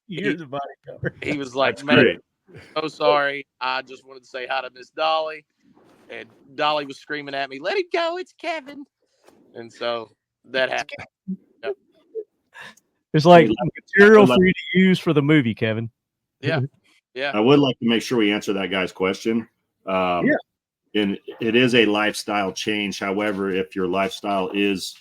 You're the bodyguard.
He was like,
That's
man,
great.
so sorry. I just wanted to say hi to Miss Dolly. And Dolly was screaming at me, let it go, it's Kevin. And so that happened. Yep.
It's like material for you to use for the movie, Kevin.
Yeah. Yeah.
I would like to make sure we answer that guy's question. And it is a lifestyle change. However, if your lifestyle is,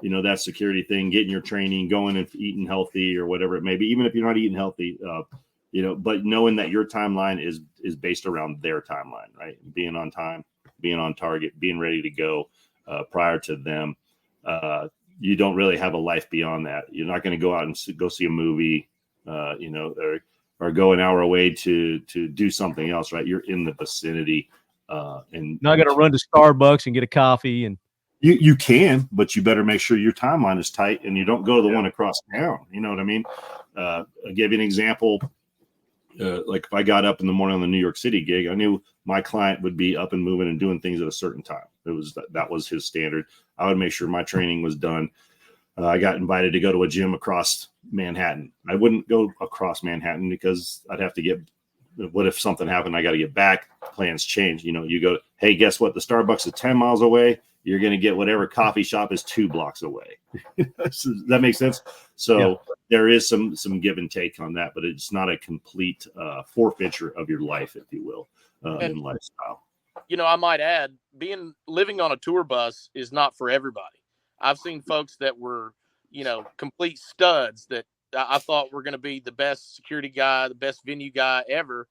that security thing, getting your training, going and eating healthy or whatever it may be, even if you're not eating healthy, but knowing that your timeline is based around their timeline, right? Being on time, being on target, being ready to go prior to them. You don't really have a life beyond that. You're not going to go out and go see a movie, or go an hour away to do something else, right? You're in the vicinity, and
not going to run to Starbucks and get a coffee. And
you can, but you better make sure your timeline is tight and you don't go to the one across town. You know what I mean? I'll give you an example. Like if I got up in the morning on the New York City gig, I knew my client would be up and moving and doing things at a certain time. That was his standard. I would make sure my training was done. I got invited to go to a gym across Manhattan. I wouldn't go across Manhattan because I'd have to get, what if something happened? I got to get back. Plans change. You go, hey, guess what? The Starbucks is 10 miles away. You're going to get whatever coffee shop is 2 blocks away. Does that make sense? So there is some give and take on that, but it's not a complete forfeiture of your life, if you will, in lifestyle.
I might add, living on a tour bus is not for everybody. I've seen folks that were, complete studs that I thought were going to be the best security guy, the best venue guy ever.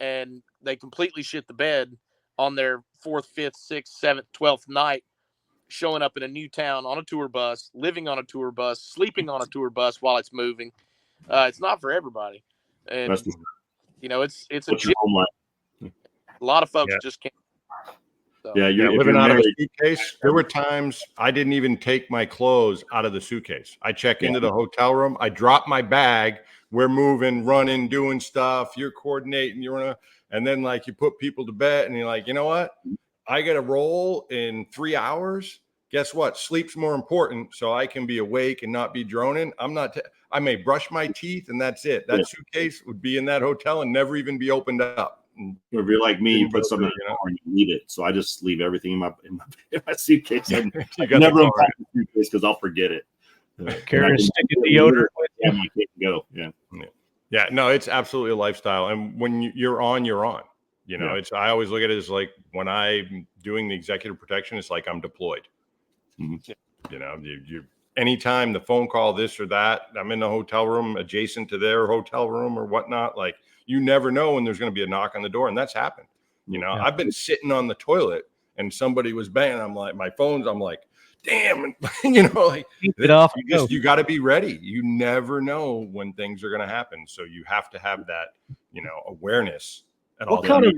And they completely shit the bed on their 4th, 5th, 6th, 7th, 12th night, showing up in a new town on a tour bus, living on a tour bus, sleeping on a tour bus while it's moving. It's not for everybody. And, it's a lot of folks just can't. So.
Yeah, you're living out of a suitcase. There were times I didn't even take my clothes out of the suitcase. I check into the hotel room. I drop my bag. We're moving, running, doing stuff. You're coordinating. You're And then like you put people to bed and you're like, you know what? I got to roll in 3 hours. Guess what? Sleep's more important. So I can be awake and not be droning. I may brush my teeth and that's it. That suitcase would be in that hotel and never even be opened up.
If you're like me, you put something in the car and you need it. So I just leave everything in my suitcase. I never unpack the suitcase because I'll forget it.
Carry a stick of deodorant with you.
You can't go.
Yeah. No, it's absolutely a lifestyle. And when you're on, you're on. You know, I always look at it as like when I'm doing the executive protection, it's like I'm deployed. Mm-hmm. You know, you anytime the phone call, this or that, I'm in the hotel room adjacent to their hotel room or whatnot. Like you never know when there's going to be a knock on the door, and that's happened. You know, I've been sitting on the toilet and somebody was banging. I'm like, my phone's. I'm like, damn, you know, like
it off.
You got to be ready. You never know when things are going to happen, so you have to have that, you know, awareness.
What kind of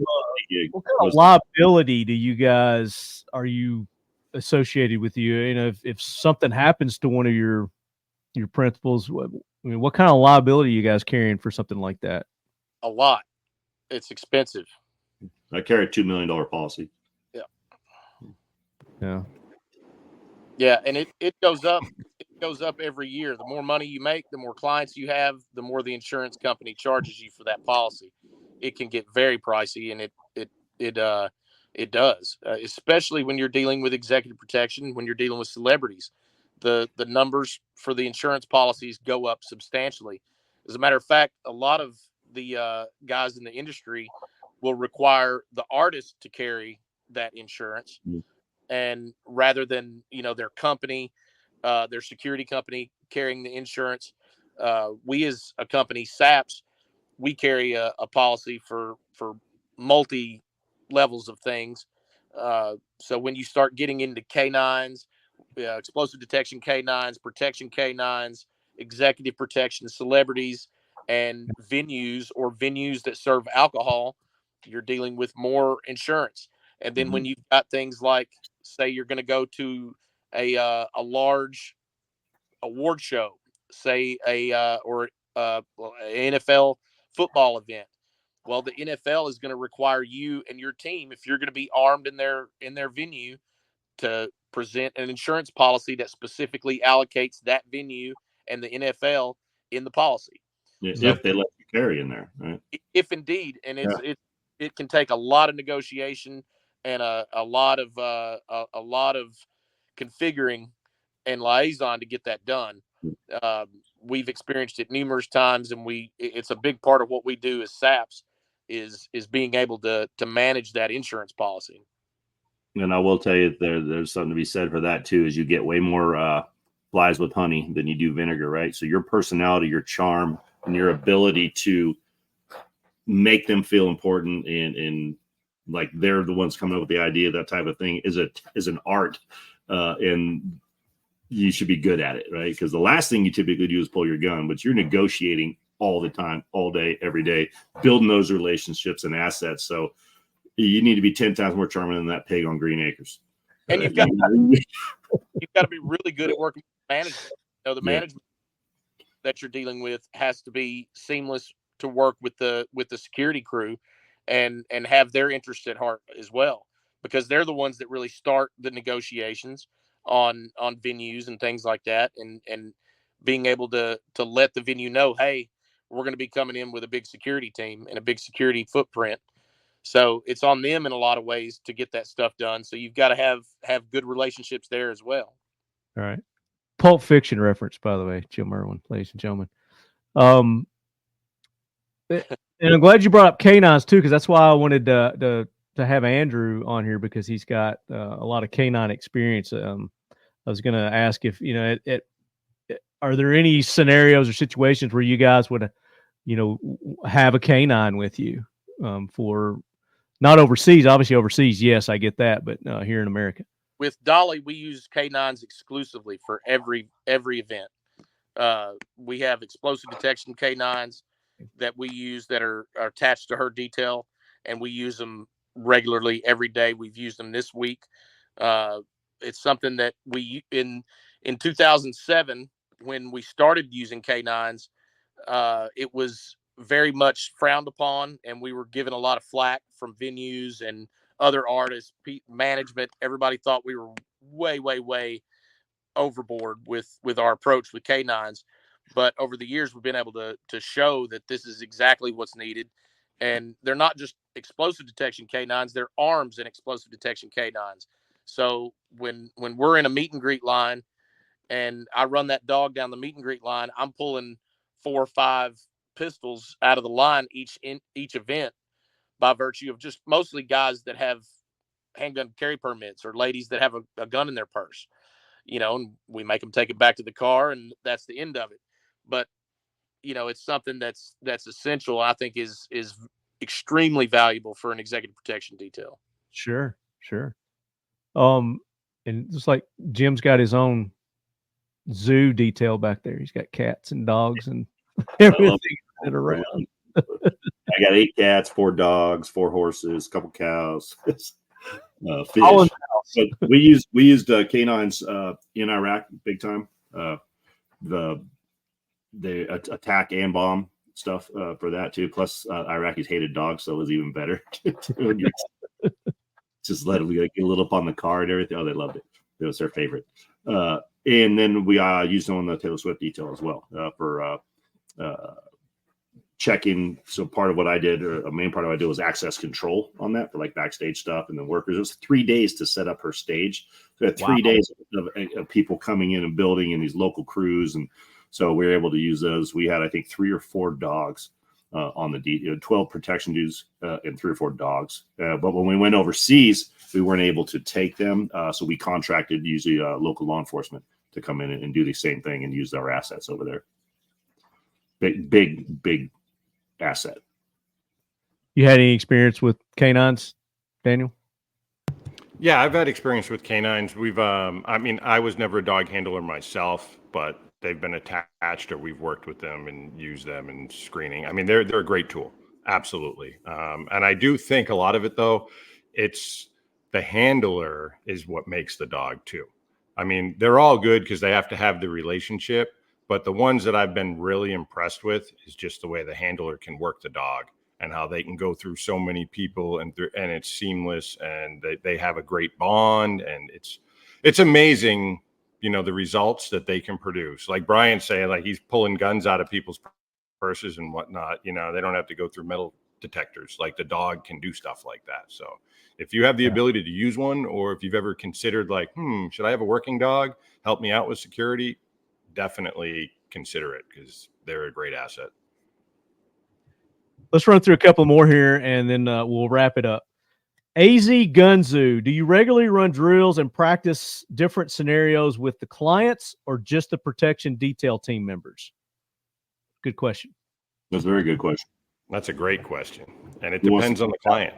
liability do you guys are you associated with you? You know, if something happens to one of your principals, what kind of liability are you guys carrying for something like that?
A lot. It's expensive.
I carry a $2 million policy.
Yeah, and it goes up. It goes up every year. The more money you make, the more clients you have, the more the insurance company charges you for that policy. It can get very pricey, and it does, especially when you're dealing with executive protection, when you're dealing with celebrities. The numbers for the insurance policies go up substantially. As a matter of fact, a lot of the guys in the industry will require the artist to carry that insurance, and rather than their company, their security company carrying the insurance, we as a company, SAPS, we carry a policy for multi levels of things. So when you start getting into canines, explosive detection canines, protection canines, executive protection, celebrities, and venues that serve alcohol, you're dealing with more insurance. And then when you've got things like, say, you're going to go to a large award show, say or an NFL football event. Well, the NFL is going to require you and your team, if you're going to be armed in their venue, to present an insurance policy that specifically allocates that venue and the NFL in the policy.
Yeah, so, if they let you carry in there, right?
If indeed, and it can take a lot of negotiation and a lot of configuring and liaison to get that done. We've experienced it numerous times, and it's a big part of what we do as SAPS is being able to manage that insurance policy.
And I will tell you there's something to be said for that too, is you get way more flies with honey than you do vinegar, right? So your personality, your charm, and your ability to make them feel important and like they're the ones coming up with the idea, that type of thing is an art, and you should be good at it, right? Because the last thing you typically do is pull your gun, but you're negotiating all the time, all day, every day, building those relationships and assets. So you need to be 10 times more charming than that pig on Green Acres.
And you've got to be really good at working with management. The management that you're dealing with has to be seamless to work with the security crew and have their interests at heart as well, because they're the ones that really start the negotiations on venues and things like that, and being able to let the venue know, hey, we're going to be coming in with a big security team and a big security footprint. So it's on them in a lot of ways to get that stuff done. So you've got to have good relationships there as well.
All right. Pulp Fiction reference, by the way, Jim Erwin, ladies and gentlemen. And I'm glad you brought up canines too, because that's why I wanted to have Andrew on here, because he's got a lot of canine experience. I was going to ask if, are there any scenarios or situations where you guys would, have a canine with you for not overseas? Obviously overseas, yes, I get that, but here in America.
With Dolly, we use canines exclusively for every event. We have explosive detection canines that we use that are attached to her detail, and we use them regularly every day. We've used them this week. It's something that we in 2007, when we started using canines, it was very much frowned upon, and we were given a lot of flack from venues and other artists, management. Everybody thought we were way overboard with our approach with canines. But over the years, we've been able to show that this is exactly what's needed. And they're not just explosive detection canines, they're arms and explosive detection canines. So when we're in a meet and greet line and I run that dog down the meet and greet line, I'm pulling 4 or 5 pistols out of the line each event, by virtue of just mostly guys that have handgun carry permits or ladies that have a gun in their purse, and we make them take it back to the car, and that's the end of it. But it's something that's essential. I think is extremely valuable for an executive protection detail.
Sure. And just like Jim's got his own zoo detail back there. He's got cats and dogs and everything around.
I got 8 cats, 4 dogs, 4 horses, a couple cows, fish. But we used canines in Iraq big time. The attack and bomb stuff for that too. Plus, Iraqis hated dogs, so it was even better. Just let them get a little up on the car and everything. Oh, they loved it. It was their favorite. And then we used them on the Taylor Swift detail as well for checking. So part of what I did, or a main part of what I did, was access control on that for like backstage stuff and the workers. It was 3 days to set up her stage. So we had 3 days of people coming in and building in these local crews. And so we were able to use those. We had, I think, 3 or 4 dogs on the 12 protection dudes and 3 or 4 dogs. But when we went overseas, we weren't able to take them. So we contracted usually local law enforcement to come in and do the same thing and use our assets over there. Big asset.
You had any experience with canines, Daniel?
Yeah, I've had experience with canines. We've, I was never a dog handler myself, but they've been attached, or we've worked with them and used them in screening. I mean, they're a great tool. Absolutely. And I do think a lot of it, though, it's the handler is what makes the dog too. I mean, they're all good because they have to have the relationship, but the ones that I've been really impressed with is just the way the handler can work the dog and how they can go through so many people and it's seamless, and they have a great bond, and it's amazing, the results that they can produce. Like Bryan saying, like he's pulling guns out of people's purses and whatnot. They don't have to go through metal detectors. Like the dog can do stuff like that. So if you have the ability to use one, or if you've ever considered like, should I have a working dog help me out with security? Definitely consider it, because they're a great asset.
Let's run through a couple more here, and then we'll wrap it up. AZ Gunzoo, do you regularly run drills and practice different scenarios with the clients or just the protection detail team members? Good question.
That's a very good question.
That's a great question. And it depends on the client.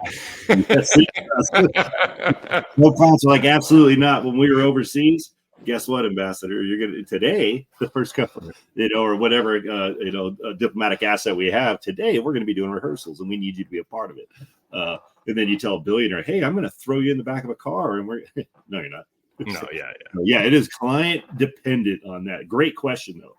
No clients are like, absolutely not. When we were overseas, guess what, Ambassador? You're going to today, the first couple, or whatever, a diplomatic asset we have today, we're going to be doing rehearsals, and we need you to be a part of it. And then you tell a billionaire, hey, I'm going to throw you in the back of a car, and we're no, you're not.
No,
yeah, it is client dependent on that. Great question though.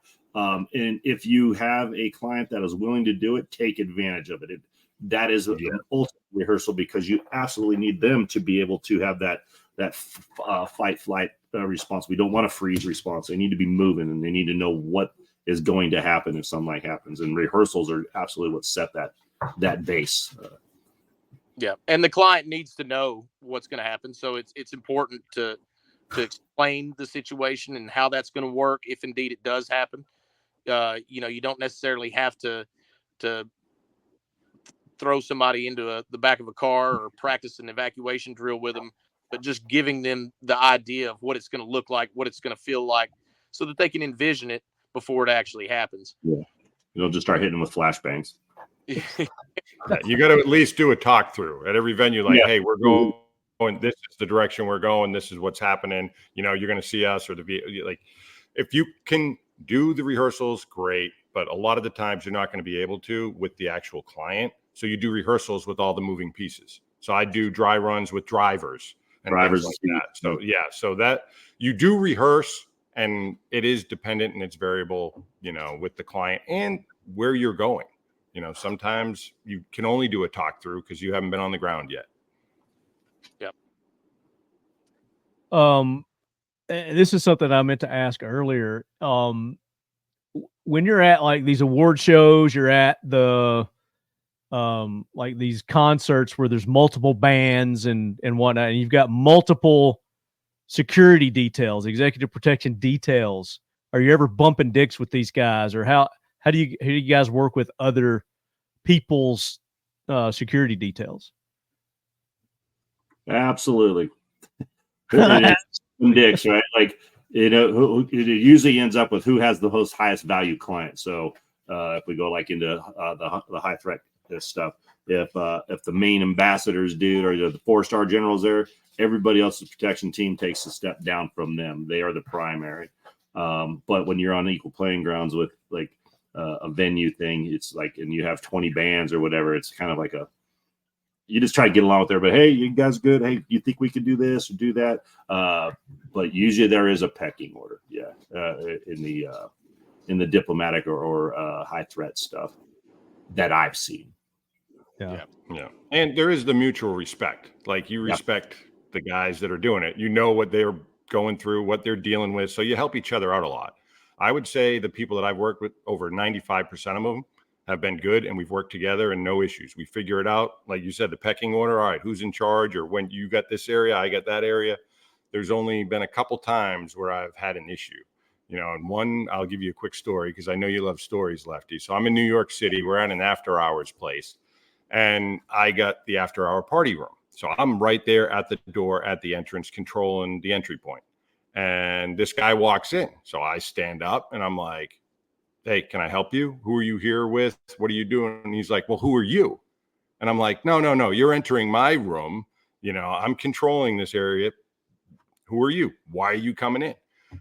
And if you have a client that is willing to do it, take advantage of it. That is an ultimate rehearsal, because you absolutely need them to be able to have that fight flight response. We don't want a freeze response. They need to be moving, and they need to know what is going to happen if something happens. And rehearsals are absolutely what set that base.
Yeah, and the client needs to know what's going to happen. So it's important to explain the situation and how that's going to work if indeed it does happen. You don't necessarily have to throw somebody into the back of a car or practice an evacuation drill with them, but just giving them the idea of what it's going to look like, what it's going to feel like, so that they can envision it before it actually happens.
Yeah, you don't just start hitting them with flashbangs.
You got to at least do a talk through at every venue. Like, hey, we're going. This is the direction we're going. This is what's happening. You're going to see us, or like, if you can do the rehearsals, great. But a lot of the times you're not going to be able to with the actual client. So you do rehearsals with all the moving pieces. So I do dry runs with drivers and things like that. So so that you do rehearse, and it is dependent and it's variable, with the client and where you're going. You know, sometimes you can only do a talk through because you haven't been on the ground yet.
Yep.
This is something I meant to ask earlier. When you're at like these award shows, you're at the like these concerts where there's multiple bands and whatnot, and you've got multiple security details, executive protection details. Are you ever bumping dicks with these guys, or how do you guys work with other people's security details?
Absolutely. It is dicks, right? Like, you know, it usually ends up with who has the most highest value client. So if we go like into the high threat stuff, if the main ambassadors dude or the 4-star generals there, everybody else's protection team takes a step down from them. They are the primary. But when you're on equal playing grounds with like a venue thing, it's like, and you have 20 bands or whatever, it's kind of like you just try to get along with everybody. Hey, you guys good? Hey, you think we could do this or do that? But usually there is a pecking order. Yeah. In the diplomatic or high threat stuff that I've seen.
Yeah. And there is the mutual respect. Like you respect the guys that are doing it. You know what they're going through, what they're dealing with. So you help each other out a lot. I would say the people that I've worked with, over 95% of them have been good, and we've worked together and no issues. We figure it out. Like you said, the pecking order. All right, who's in charge? Or when you got this area, I got that area. There's only been a couple times where I've had an issue. You know, and one, I'll give you a quick story because I know you love stories, Lefty. So I'm in New York City. We're at an after hours place, and I got the after hour party room. So I'm right there at the door at the entrance, controlling the entry point. And this guy walks in. So I stand up and I'm like, hey, can I help you? Who are you here with? What are you doing? And he's like, well, who are you? And I'm like, no, you're entering my room. You know, I'm controlling this area. Who are you? Why are you coming in?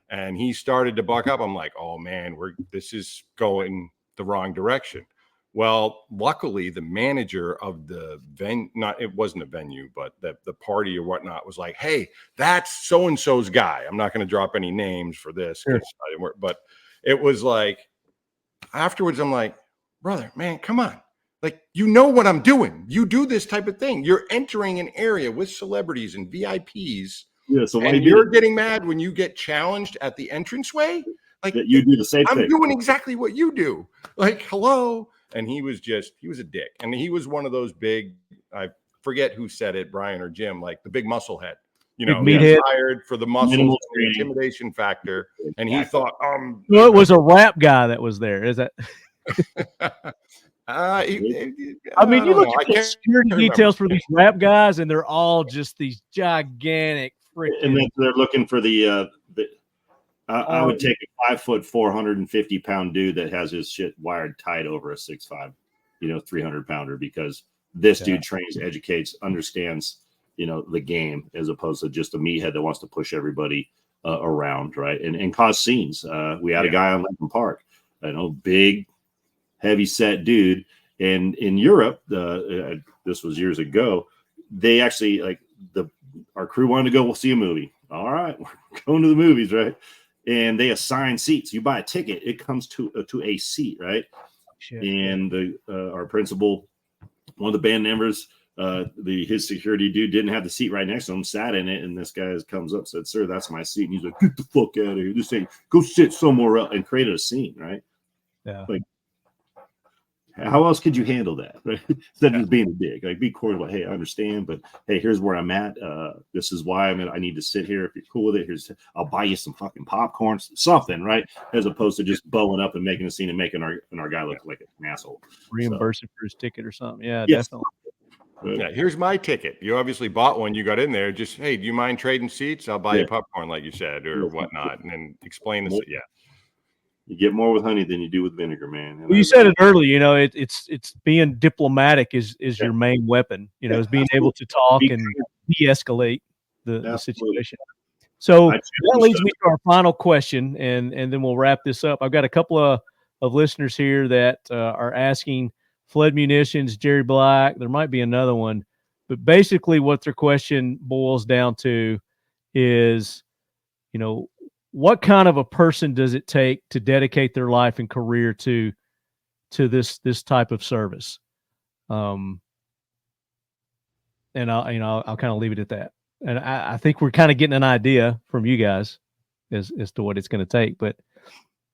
And he started to buck up. I'm like, oh man, this is going the wrong direction. Well, luckily the manager of the it wasn't a venue, but the party or whatnot was like, hey, that's so-and-so's guy. I'm not going to drop any names for this,
Sure.
But it was like, afterwards, I'm like, brother, man, come on. Like, you know what I'm doing. You do this type of thing. You're entering an area with celebrities and VIPs.
Yeah, so
and you're getting mad when you get challenged at the entranceway. Like,
that you do the same thing.
I'm doing exactly what you do. Like, hello. And he was a dick. And he was one of those big, I forget who said it, Brian or Jim, like the big muscle head. You know, he's hired for the muscles, the intimidation factor. And he thought,
well, it was a rap guy that was there. Is that?
I
mean, you look at the security details for these rap guys, and they're all just these gigantic freaking.
And then they're looking for I would take a 5 foot, 450 pound dude that has his shit wired tight over a 6'5", 300 pounder, because this dude trains, educates, understands, the game, as opposed to just a meathead that wants to push everybody around, right? And cause scenes. We had a guy on Lincoln Park, big, heavy set dude. And in Europe, this was years ago, they actually our crew wanted to go see a movie. All right, we're going to the movies, right? And they assign seats. You buy a ticket, it comes to a seat, right? Shit. And our principal, one of the band members, his security dude didn't have the seat right next to him, sat in it, and this guy comes up and said, "Sir, that's my seat." And he's like, "Get the fuck out of here! Just say, go sit somewhere else," and created a scene, right?
Yeah.
Like, how else could you handle that, right? Instead of just being a dick, like, be cordial. Hey, I understand, but hey, here's where I'm at. This is why I need to sit here. If you're cool with it, I'll buy you some fucking popcorn, something, right? As opposed to just bowing up and making a scene and making our guy look like an asshole.
Reimburse him for his ticket or something. Yeah, yes. Definitely.
Yeah, here's my ticket. You obviously bought one. You got in there. Just, hey, do you mind trading seats? I'll buy you popcorn, like you said, or whatnot, and then explain this. Yeah.
You get more with honey than you do with vinegar, man. And
well, you said it earlier. It's being diplomatic is your main weapon. Is being able to talk and de-escalate the situation. So that leads me to our final question, and then we'll wrap this up. I've got a couple of listeners here that are asking Fled Munitions, Jerry Black. There might be another one, but basically what their question boils down to is, what kind of a person does it take to dedicate their life and career to to this type of service. And I'll kind of leave it at that. And I think we're kind of getting an idea from you guys as to what it's going to take, but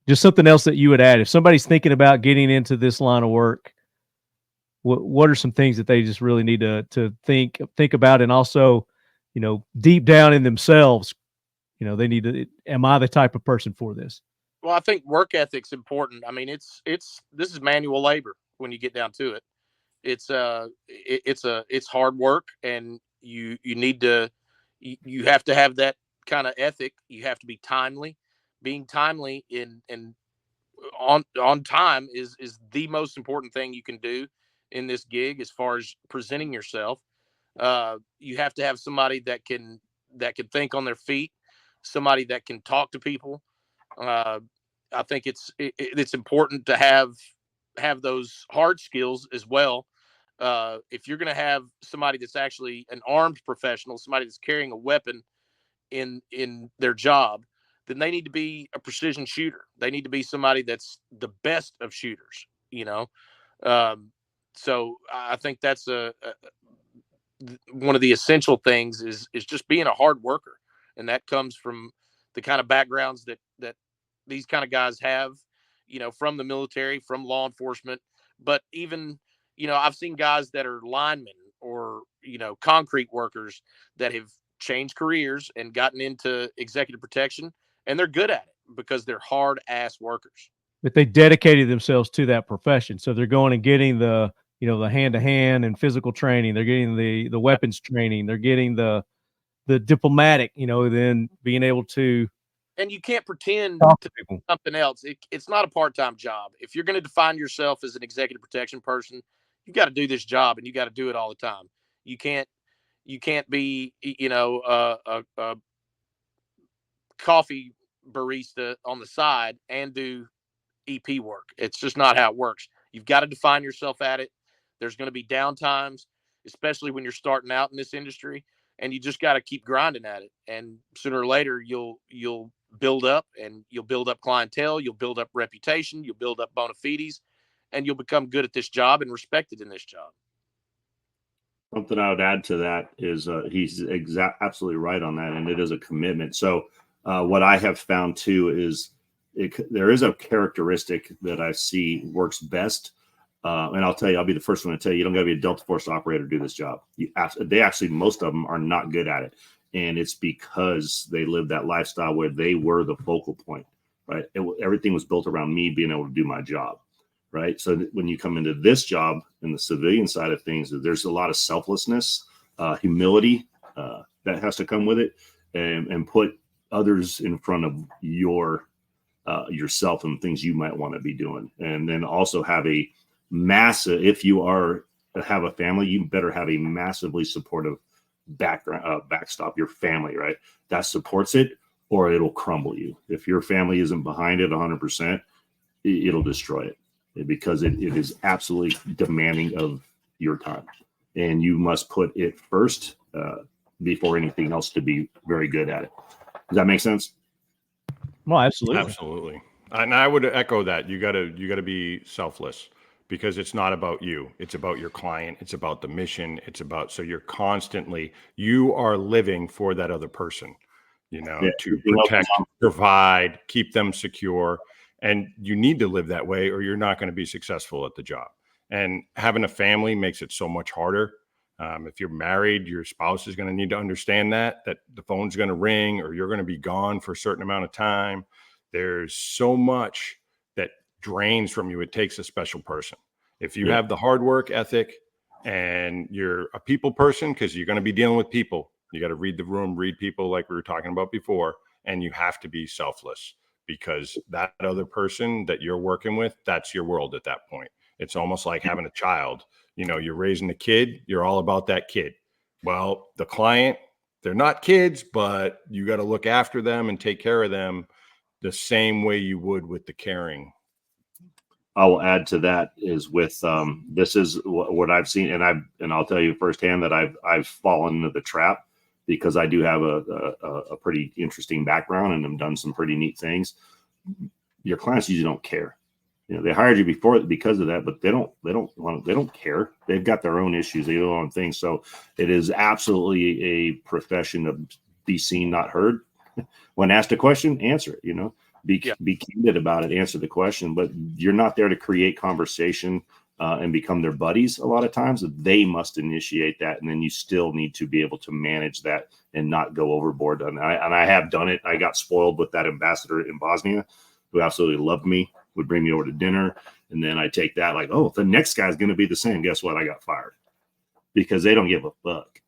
just something else that you would add if somebody's thinking about getting into this line of work. What are some things that they just really need to think about, and also, deep down in themselves, they need to. Am I the type of person for this?
Well, I think work ethic's important. I mean, this is manual labor when you get down to it. It's hard work, and you have to have that kind of ethic. You have to be timely. Being timely on time is the most important thing you can do in this gig as far as presenting yourself. You have to have somebody that can think on their feet, somebody that can talk to people. I think it's important to have those hard skills as well. If you're going to have somebody that's actually an armed professional, somebody that's carrying a weapon in their job, then they need to be a precision shooter. They need to be somebody that's the best of shooters, So I think that's one of the essential things is just being a hard worker. And that comes from the kind of backgrounds that these kind of guys have, from the military, from law enforcement. But even, I've seen guys that are linemen or, concrete workers that have changed careers and gotten into executive protection, and they're good at it because they're hard ass workers.
But they dedicated themselves to that profession. So they're going and getting the hand-to-hand and physical training. They're getting the weapons training. They're getting the diplomatic, then being able to.
And you can't pretend to do something else. It's not a part-time job. If you're going to define yourself as an executive protection person, you've got to do this job, and you got to do it all the time. You can't be, a coffee barista on the side and do EP work. It's just not how it works. You've got to define yourself at it. There's going to be downtimes, especially when you're starting out in this industry, and you just got to keep grinding at it. And sooner or later, you'll build up, and you'll build up clientele. You'll build up reputation. You'll build up bona fides, and you'll become good at this job and respected in this job.
Something I would add to that is he's absolutely right on that, and it is a commitment. So what I have found too is there is a characteristic that I see works best. And I'll tell you, I'll be the first one to tell you, you don't got to be a Delta Force operator to do this job. Most of them are not good at it. And it's because they lived that lifestyle where they were the focal point, right? Everything was built around me being able to do my job, right? So when you come into this job in the civilian side of things, there's a lot of selflessness, humility that has to come with it, and put others in front of yourself and things you might want to be doing. And then also have a massive, if you have a family, you better have a massively supportive backstop, your family, right? That supports it, or it'll crumble you. If your family isn't behind it 100%, it'll destroy it, because it is absolutely demanding of your time, and you must put it first before anything else to be very good at it. Does that make sense?
Well, absolutely.
Absolutely. And I would echo that. You gotta be selfless, because it's not about you. It's about your client. It's about the mission. So you are living for that other person, to protect, provide, keep them secure. And you need to live that way, or you're not going to be successful at the job. And having a family makes it so much harder. If you're married, your spouse is going to need to understand that the phone's going to ring, or you're going to be gone for a certain amount of time. There's so much that drains from you. It takes a special person. If you have the hard work ethic and you're a people person, because you're going to be dealing with people, you got to read the room, read people like we were talking about before, and you have to be selfless, because that other person that you're working with, that's your world at that point. It's almost like having a child. You're raising a kid, you're all about that kid. Well, the client, they're not kids, but you got to look after them and take care of them the same way you would with the caring.
I will add to that is with this is what I've seen, and I'll tell you firsthand that I've fallen into the trap, because I do have a pretty interesting background and have done some pretty neat things. Your clients usually don't care. They hired you before because of that, but they don't care. They've got their own issues, they do their own things. So it is absolutely a profession of be seen, not heard. When asked a question, answer it. Be candid about it, answer the question. But you're not there to create conversation and become their buddies. A lot of times, they must initiate that, and then you still need to be able to manage that and not go overboard. And I have done it. I got spoiled with that ambassador in Bosnia, who absolutely loved me, would bring me over to dinner. And then I take that like, oh, the next guy's going to be the same. Guess what? I got fired because they don't give a fuck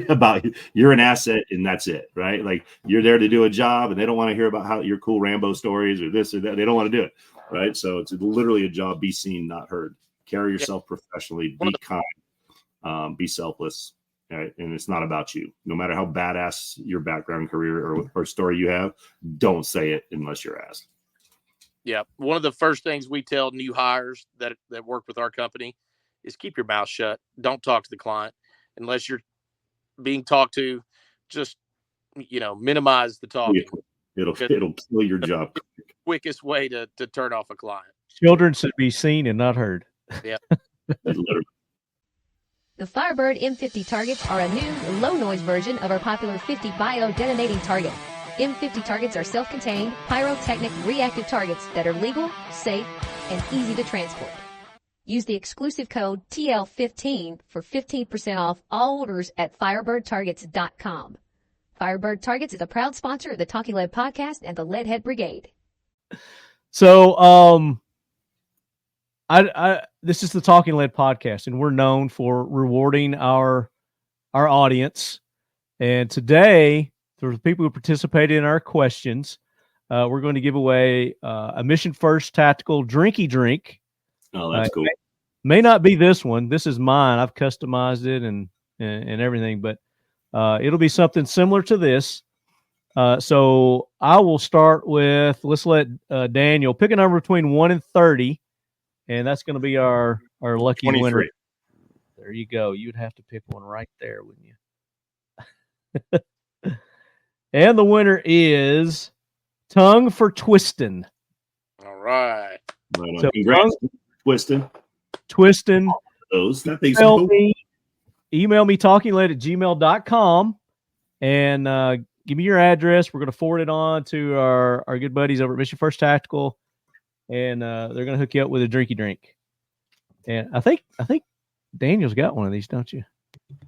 about you. You're an asset and that's it, right? Like you're there to do a job and they don't want to hear about how your cool Rambo stories or this or that. They don't want to do it, right? So it's literally a job. Be seen, not heard. Carry yourself professionally. Be kind. Be selfless. Right? And it's not about you. No matter how badass your background, career, or story you have, don't say it unless you're asked.
Yeah. One of the first things we tell new hires that work with our company is keep your mouth shut. Don't talk to the client unless you're being talked to. Just, minimize the talk.
It'll kill your job.
Quickest way to turn off a client.
Children should be seen and not heard.
Yeah.
The Firebird M50 targets are a new, low-noise version of our popular 50 bio-detonating target. M50 targets are self-contained, pyrotechnic reactive targets that are legal, safe, and easy to transport. Use the exclusive code TL15 for 15% off all orders at firebirdtargets.com. Firebird Targets is a proud sponsor of the Talking Lead podcast and the Leadhead Brigade.
So, this is the Talking Lead podcast, and we're known for rewarding our audience. And today, for the people who participated in our questions, we're going to give away a Mission First Tactical Drinky Drink.
Oh, that's cool.
May not be this one. This is mine. I've customized it and everything, but it'll be something similar to this. So I will start with, let's let Daniel pick a number between 1 and 30. And that's going to be our lucky
23.
winner. There you go. You'd have to pick one right there, wouldn't you? And the winner is Tongue for Twistin'.
All right.
So congrats,
Twistin'.
Those that thing's
email me talkingled@gmail.com and give me your address. We're going to forward it on to our good buddies over at Mission First Tactical. And they're going to hook you up with a drinky drink. And I think Daniel's got one of these, don't you?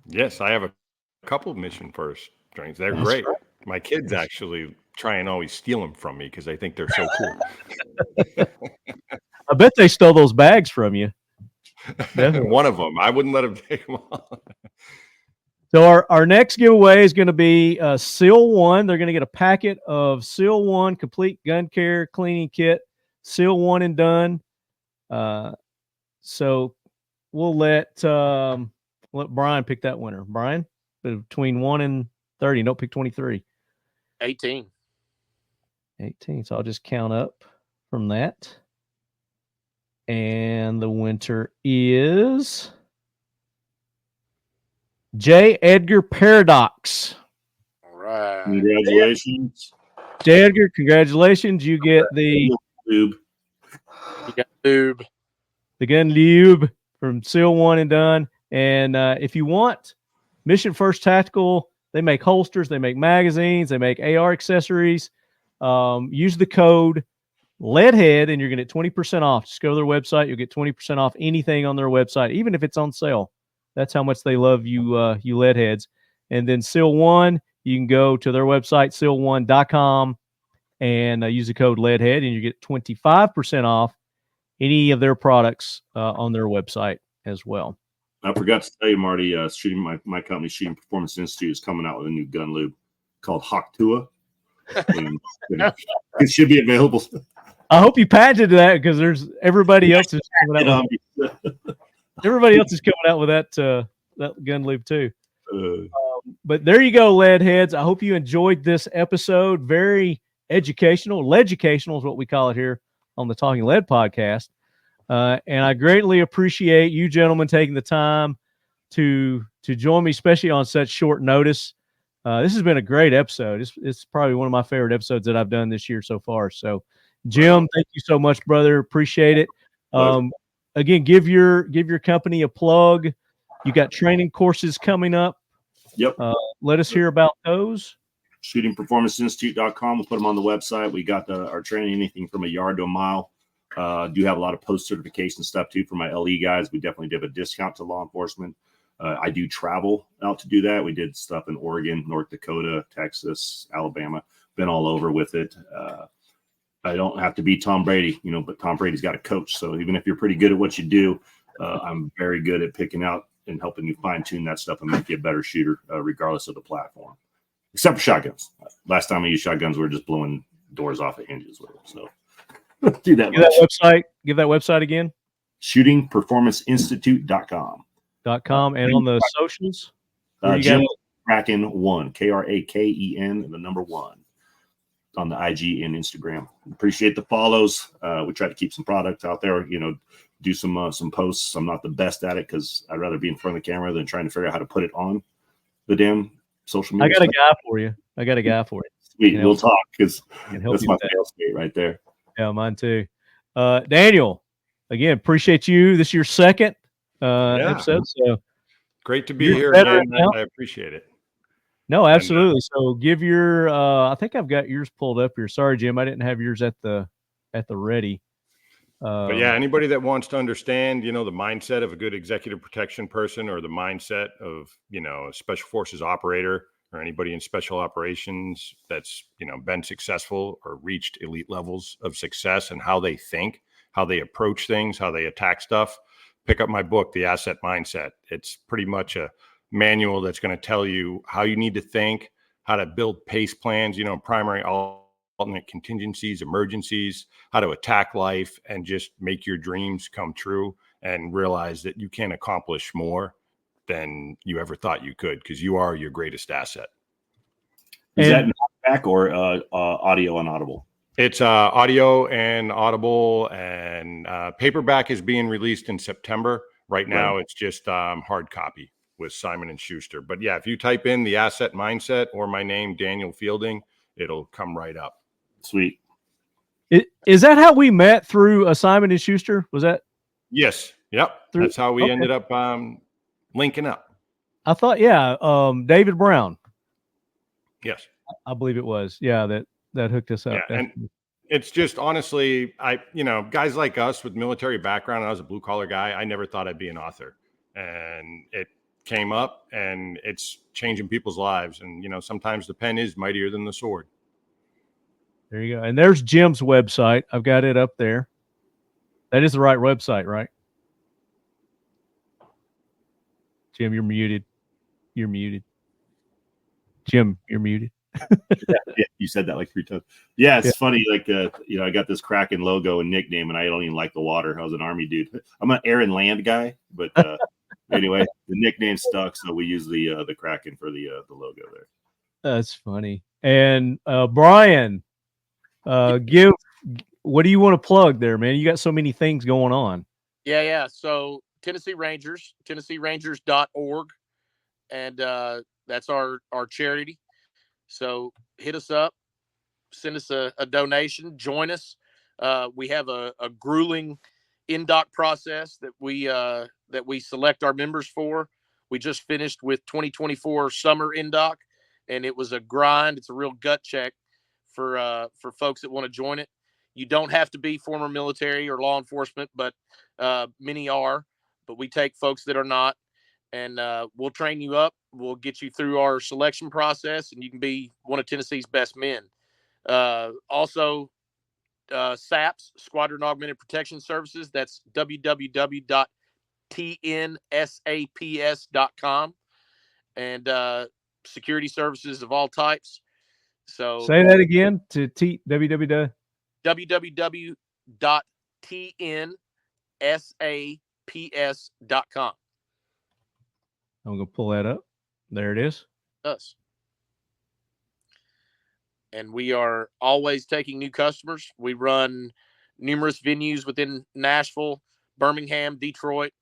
Yes, I have a couple of Mission First drinks. They're great. Right. My kids actually try and always steal them from me because they think they're so cool.
I bet they stole those bags from you.
One of them. I wouldn't let them take them off.
So our next giveaway is going to be SEAL 1. They're going to get a packet of SEAL 1 complete gun care cleaning kit. SEAL 1 and done. So we'll let Brian pick that winner. Brian, between 1 and 30. Don't pick 23.
18.
So I'll just count up from that. And the winner is J. Edgar Paradox.
All right.
Congratulations.
J. Edgar, congratulations. You get the
lube.
You got lube.
The gun lube from SEAL 1 and done. And if you want Mission First Tactical, they make holsters, they make magazines, they make AR accessories. Use the code Leadhead and you're going to get 20% off. Just go to their website. You'll get 20% off anything on their website, even if it's on sale. That's how much they love you, you Leadheads. And then SEAL 1, you can go to their website, seal1.com, and use the code Leadhead, and you get 25% off any of their products on their website as well.
I forgot to tell you, Marty, my company, Shooting Performance Institute, is coming out with a new gun lube called Hawktua. It should be available.
I hope you patented that because there's everybody else is coming out. Everybody else is coming out with that gun lube too. But there you go, Leadheads. I hope you enjoyed this episode. Very educational. Leducational is what we call it here on the Talking Lead podcast. And I greatly appreciate you gentlemen taking the time to join me, especially on such short notice. This has been a great episode. It's probably one of my favorite episodes that I've done this year so far. So Jim, thank you so much, brother. Appreciate it. Again, give your company a plug. You got training courses coming up.
Yep.
Let us hear about those.
shootingperformanceinstitute.com. We'll put them on the website. We got our training, anything from a yard to a mile. Do have a lot of post certification stuff too for my LE guys. We definitely give a discount to law enforcement. I do travel out to do that. We did stuff in Oregon, North Dakota, Texas, Alabama. Been all over with it. I don't have to be Tom Brady, but Tom Brady's got a coach. So even if you're pretty good at what you do, I'm very good at picking out and helping you fine tune that stuff and make you a better shooter, regardless of the platform. Except for shotguns. Last time I used shotguns, we were just blowing doors off of hinges with them. So do that.
Give that website again.
shootingperformanceinstitute.com.
And on the socials?
Jim Kraken 1, Kraken, the number 1 on the IG and Instagram. Appreciate the follows. We try to keep some products out there, do some posts. I'm not the best at it because I'd rather be in front of the camera than trying to figure out how to put it on the damn social media.
I got a guy for you.
Sweet. We'll talk because that's my fail state right there.
Yeah, mine too. Daniel, again, appreciate you. This is your second episode. So
great to be here again. I appreciate it.
No, absolutely. So give your I think I've got yours pulled up here. Sorry, Jim, I didn't have yours at the ready.
But yeah, anybody that wants to understand, the mindset of a good executive protection person, or the mindset of, a special forces operator, or anybody in special operations that's, been successful or reached elite levels of success, and how they think, how they approach things, how they attack stuff, pick up my book, The Asset Mindset. It's pretty much a manual that's going to tell you how you need to think, how to build PACE plans, primary, alternate contingencies, emergencies, how to attack life, and just make your dreams come true, and realize that you can accomplish more than you ever thought you could, because you are your greatest asset.
Is that back or audio and audible?
It's audio and audible, and paperback is being released in September. Right now, it's just hard copy with Simon & Schuster. But yeah, if you type in The Asset Mindset or my name, Daniel Fielding, it'll come right up.
Sweet.
Is that how we met, through Simon & Schuster? Was that?
Yes. Yep. That's how we ended up linking up.
I thought, David Brown.
Yes.
I believe it was. Yeah, that hooked us up.
Yeah, and it's just, honestly, guys like us with military background, I was a blue collar guy. I never thought I'd be an author, and it came up, and it's changing people's lives. And, sometimes the pen is mightier than the sword.
There you go. And there's Jim's website. I've got it up there. That is the right website, right? Jim, you're muted. Jim, you're muted.
Yeah, you said that like 3 times. Yeah, it's funny. Like, I got this Kraken logo and nickname, and I don't even like the water. I was an Army dude. I'm an air and land guy, but anyway, the nickname stuck, so we use the Kraken for the logo there. That's
funny. And Bryan, what do you want to plug there, man? You got so many things going on.
Yeah. So Tennessee Rangers, TennesseeRangers.org, and that's our charity. So hit us up, send us a donation, join us. We have a grueling in-doc process that we select our members for. We just finished with 2024 summer in-doc, and it was a grind. It's a real gut check for folks that want to join it. You don't have to be former military or law enforcement, but many are. But we take folks that are not, and we'll train you up. We'll get you through our selection process, and you can be one of Tennessee's best men. Also, SAPS, Squadron Augmented Protection Services. That's www.tnsaps.com, and security services of all types. So
say that again, to www.tnsaps.com. I'm going to pull that up. There it is.
Us. And we are always taking new customers. We run numerous venues within Nashville, Birmingham, Detroit.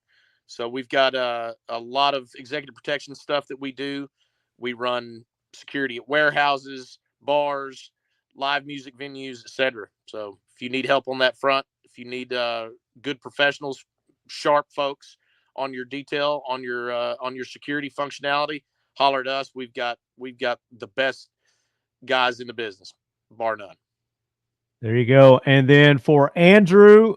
So we've got a lot of executive protection stuff that we do. We run security at warehouses, bars, live music venues, etc. So if you need help on that front, if you need good professionals, sharp folks on your detail, on your security functionality, holler at us. We've got the best guys in the business, bar none.
There you go. And then for Andrew,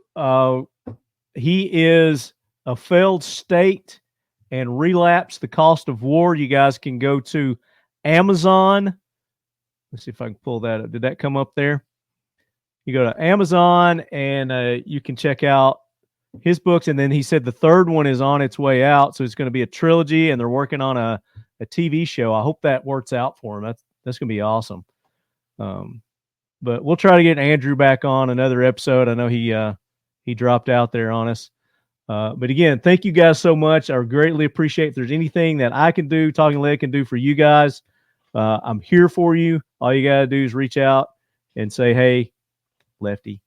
he is a failed state and relapse, the cost of war. You guys can go to Amazon. Let's see if I can pull that up. Did that come up there? You go to Amazon and you can check out his books. And then he said the third one is on its way out. So it's going to be a trilogy and they're working on a TV show. I hope that works out for him. That's going to be awesome. But we'll try to get Andrew back on another episode. I know he dropped out there on us. But again, thank you guys so much. I greatly appreciate if there's anything that I can do, Talking Lead can do for you guys. I'm here for you. All you got to do is reach out and say, hey, Lefty,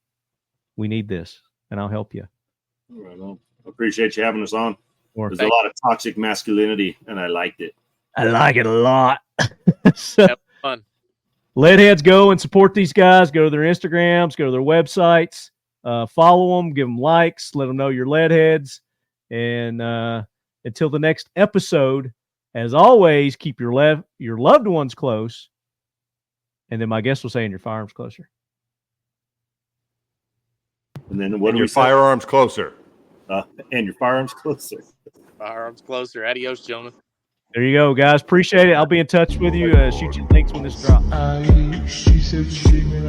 we need this, and I'll help you.
All right, well, appreciate you having us on. There's
Thank
a lot of toxic masculinity, and I liked it.
I like it a lot. So,
Yep, fun.
Leadheads, go and support these guys. Go to their Instagrams, go to their websites, follow them, give them likes, let them know you're Leadheads. And until the next episode, as always, keep your loved ones close. And then my guest will say, and your firearms closer.
And then what
And
do
your
we say?
firearms closer.
And your firearms closer.
Firearms closer. Adios, gentlemen.
There you go, guys. Appreciate it. I'll be in touch with you. Shoot you links when this drops.
She said she gave me an